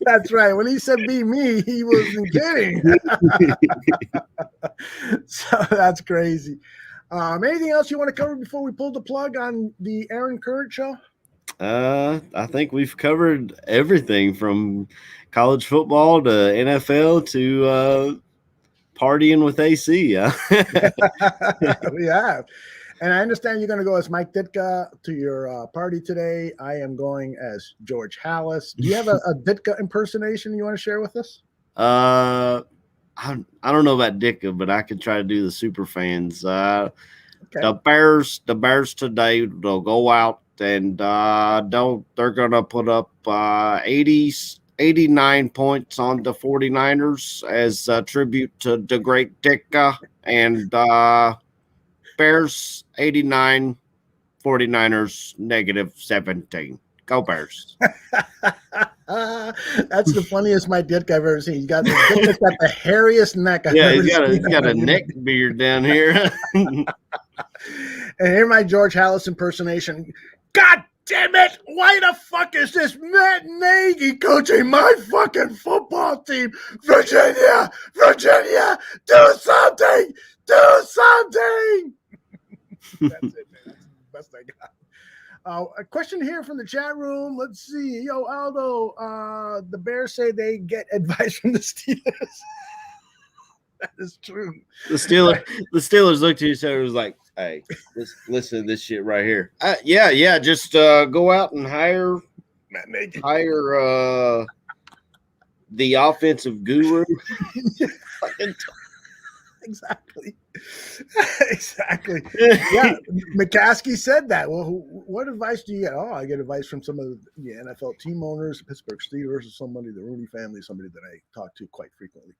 That's right. When he said be me, he wasn't kidding. So that's crazy. Anything else you want to cover before we pull the plug on the Aaron Current show? I think we've covered everything from college football to NFL to partying with AC. Yeah. We have. And I understand you're going to go as Mike Ditka to your party today. I am going as George Hallis. Do you have a Ditka impersonation you want to share with us? I don't know about Dicka, but I could try to do the super fans. Okay. The Bears today, they'll go out and they're gonna put up 89 points on the 49ers as a tribute to the great Dicka, and Bears 89, 49ers -17. Go Bears. That's the funniest my dick I've ever seen. He's got the hairiest neck I've ever seen. He's got a neck beard down here. And here my George Hallis impersonation. God damn it! Why the fuck is this Matt Nagy coaching my fucking football team? Virginia, do something! Do something! That's it, man. That's the best I got. A question here from the chat room. Let's see. Yo, Aldo, the Bears say they get advice from the Steelers. That is true. The Steelers looked at each other and was like, hey, listen to this shit right here. Just go out and hire the offensive guru. Exactly. Yeah, McCaskey said that. Well, what advice do you get? Oh, I get advice from some of the NFL team owners, the Pittsburgh Steelers, or somebody, the Rooney family, somebody that I talk to quite frequently.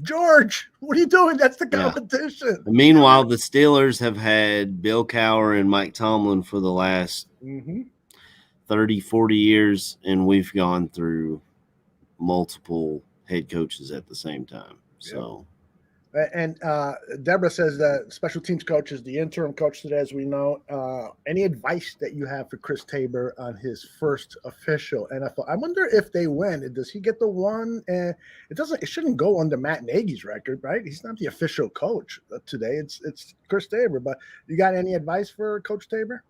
George, what are you doing? That's the competition. Yeah. Meanwhile, the Steelers have had Bill Cowher and Mike Tomlin for the last 30, 40 years, and we've gone through multiple head coaches at the same time. So. And Deborah says that special teams coach is the interim coach today, as we know. Any advice that you have for Chris Tabor on his first official NFL? I wonder if they win. Does he get the one? And it shouldn't go under Matt Nagy's record, right? He's not the official coach today. It's Chris Tabor. But you got any advice for Coach Tabor?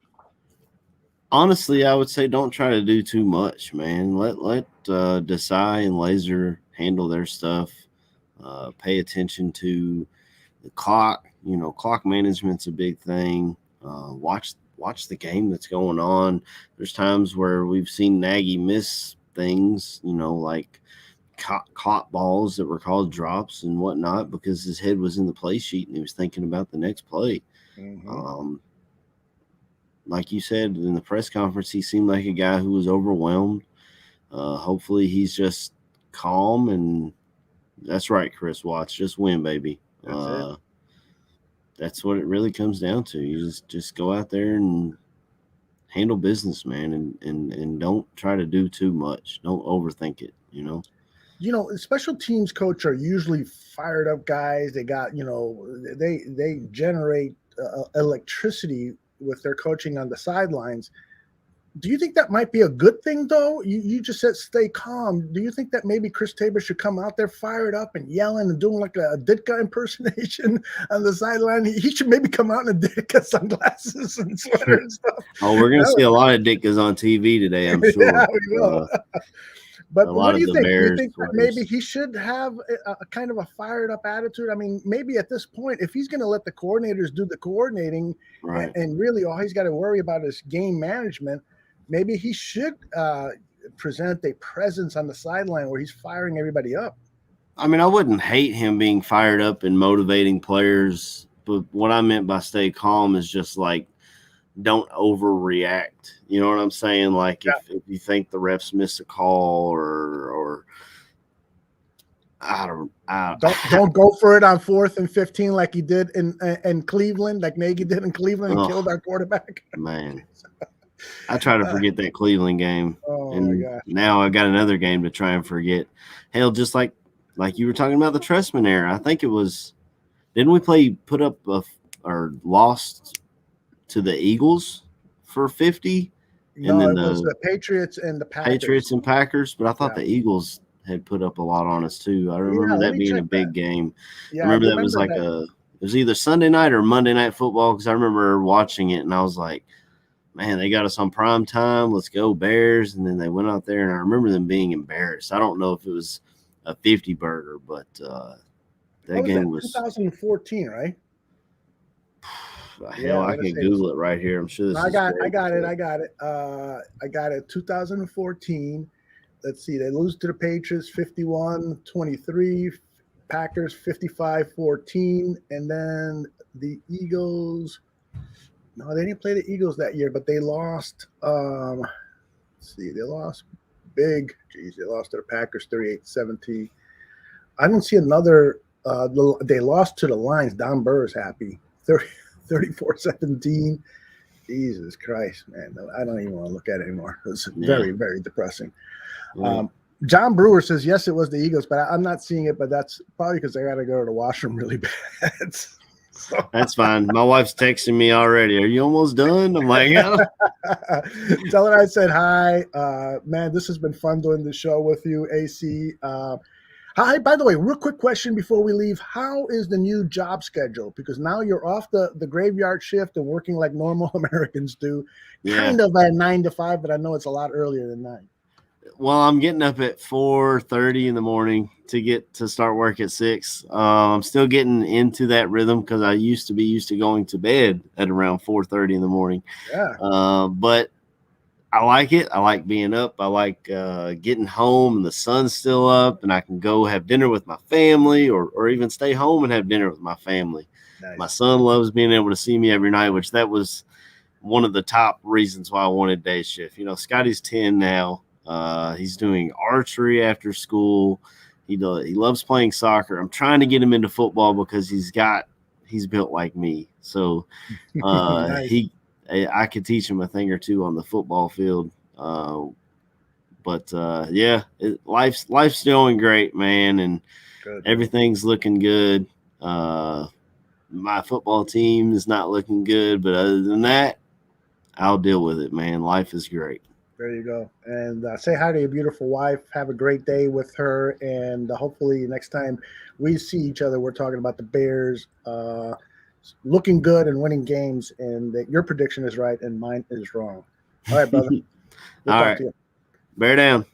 Honestly, I would say don't try to do too much, man. Let Desai and Laser handle their stuff. Pay attention to the clock. Clock management's a big thing. Watch the game that's going on. There's times where we've seen Nagy miss things, like caught balls that were called drops and whatnot because his head was in the play sheet and he was thinking about the next play. Like you said in the press conference, he seemed like a guy who was overwhelmed. Hopefully he's just calm, and that's right, Chris Watts. Just win, baby. That's what it really comes down to. You just go out there and handle business, man, and don't try to do too much. Don't overthink it, Special teams coach are usually fired up guys. They got, they generate electricity with their coaching on the sidelines. Do you think that might be a good thing, though? You just said stay calm. Do you think that maybe Chris Tabor should come out there fired up and yelling and doing like a Ditka impersonation on the sideline? He should maybe come out in a Ditka sunglasses and sweater and stuff. Oh, we're going to see a lot of Ditkas on TV today, I'm sure. Yeah, we will. But what do you think? Do you think that maybe he should have a kind of a fired up attitude? I mean, maybe at this point, if he's going to let the coordinators do the coordinating, right, and really all he's got to worry about is game management, maybe he should present a presence on the sideline where he's firing everybody up. I mean, I wouldn't hate him being fired up and motivating players, but what I meant by stay calm is just like, don't overreact. You know what I'm saying? Like if you think the refs missed a call or don't go for it on 4th and 15 like he did in Cleveland, like Nagy did in Cleveland and killed our quarterback. Man, I try to forget that Cleveland game. Oh and my gosh. Now I got another game to try and forget. Hell, just like you were talking about the Trestman era. I think it was, didn't we put up or lost to the Eagles for 50? And then it was the Patriots and the Packers. Patriots and Packers, but I thought the Eagles had put up a lot on us too. I remember that being a big game. Yeah, I remember that was like it was either Sunday night or Monday Night Football, because I remember watching it and I was like, man, they got us on prime time. Let's go Bears. And then they went out there and I remember them being embarrassed. I don't know if it was a 50 burger, but that game was 2014, right? Hell, I can Google it right here. I'm sure this I got it. 2014. let's see, they lose to the Patriots 51-23, Packers 55-14, and then the Eagles. No, they didn't play the Eagles that year, but they lost. Let's see, they lost big. Geez, they lost to the Packers 38-17. I don't see another. They lost to the Lions. Don Burr's happy. 34-17. Jesus Christ, man. I don't even want to look at it anymore. It's very, very depressing. John Brewer says, yes, it was the Eagles, but I'm not seeing it, but that's probably because I got to go to the washroom really bad. So. That's fine. My wife's texting me already. Are you almost done? I'm like, Tell her I said hi. Man, this has been fun doing the show with you, AC. Hi, by the way, real quick question before we leave. How is the new job schedule? Because now you're off the graveyard shift and working like normal Americans do, kind of at 9 to 5, but I know it's a lot earlier than 9. Well, I'm getting up at 4:30 in the morning to start work at 6. I'm still getting into that rhythm because I used to going to bed at around 4:30 in the morning. Yeah. But I like it. I like being up. I like getting home and the sun's still up and I can go have dinner with my family or even stay home and have dinner with my family. Nice. My son loves being able to see me every night, which that was one of the top reasons why I wanted day shift. You know, Scotty's 10 now. He's doing archery after school. He loves playing soccer. I'm trying to get him into football because he's built like me. So nice. I could teach him a thing or two on the football field. Life's doing great, man. And everything's looking good. My football team is not looking good, but other than that, I'll deal with it, man. Life is great. There you go. And say hi to your beautiful wife. Have a great day with her. And hopefully next time we see each other, we're talking about the Bears looking good and winning games. And that your prediction is right and mine is wrong. All right, brother. All right. Bear down.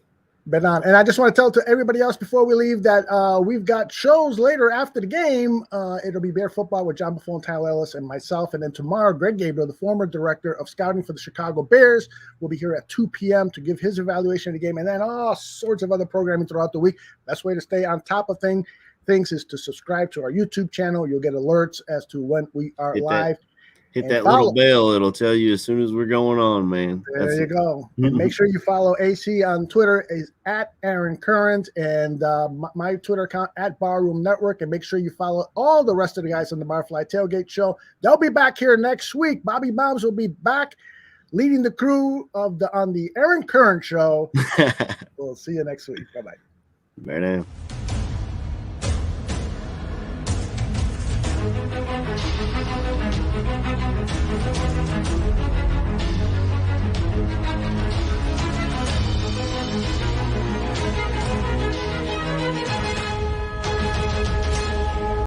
And I just want to tell to everybody else before we leave that we've got shows later after the game. It'll be Bear Football with John Buffon, Tyler Ellis, and myself. And then tomorrow, Greg Gabriel, the former director of scouting for the Chicago Bears, will be here at 2 p.m. to give his evaluation of the game. And then all sorts of other programming throughout the week. Best way to stay on top of things is to subscribe to our YouTube channel. You'll get alerts as to when we are live. Hit that little bell. It'll tell you as soon as we're going on, man. There you go. And make sure you follow AC on Twitter is at Aaron Current and my Twitter account at Barroom Network. And make sure you follow all the rest of the guys on the Barfly Tailgate Show. They'll be back here next week. Bobby Bombs will be back leading the crew on the Aaron Current Show. We'll see you next week. Bye-bye. Bear down.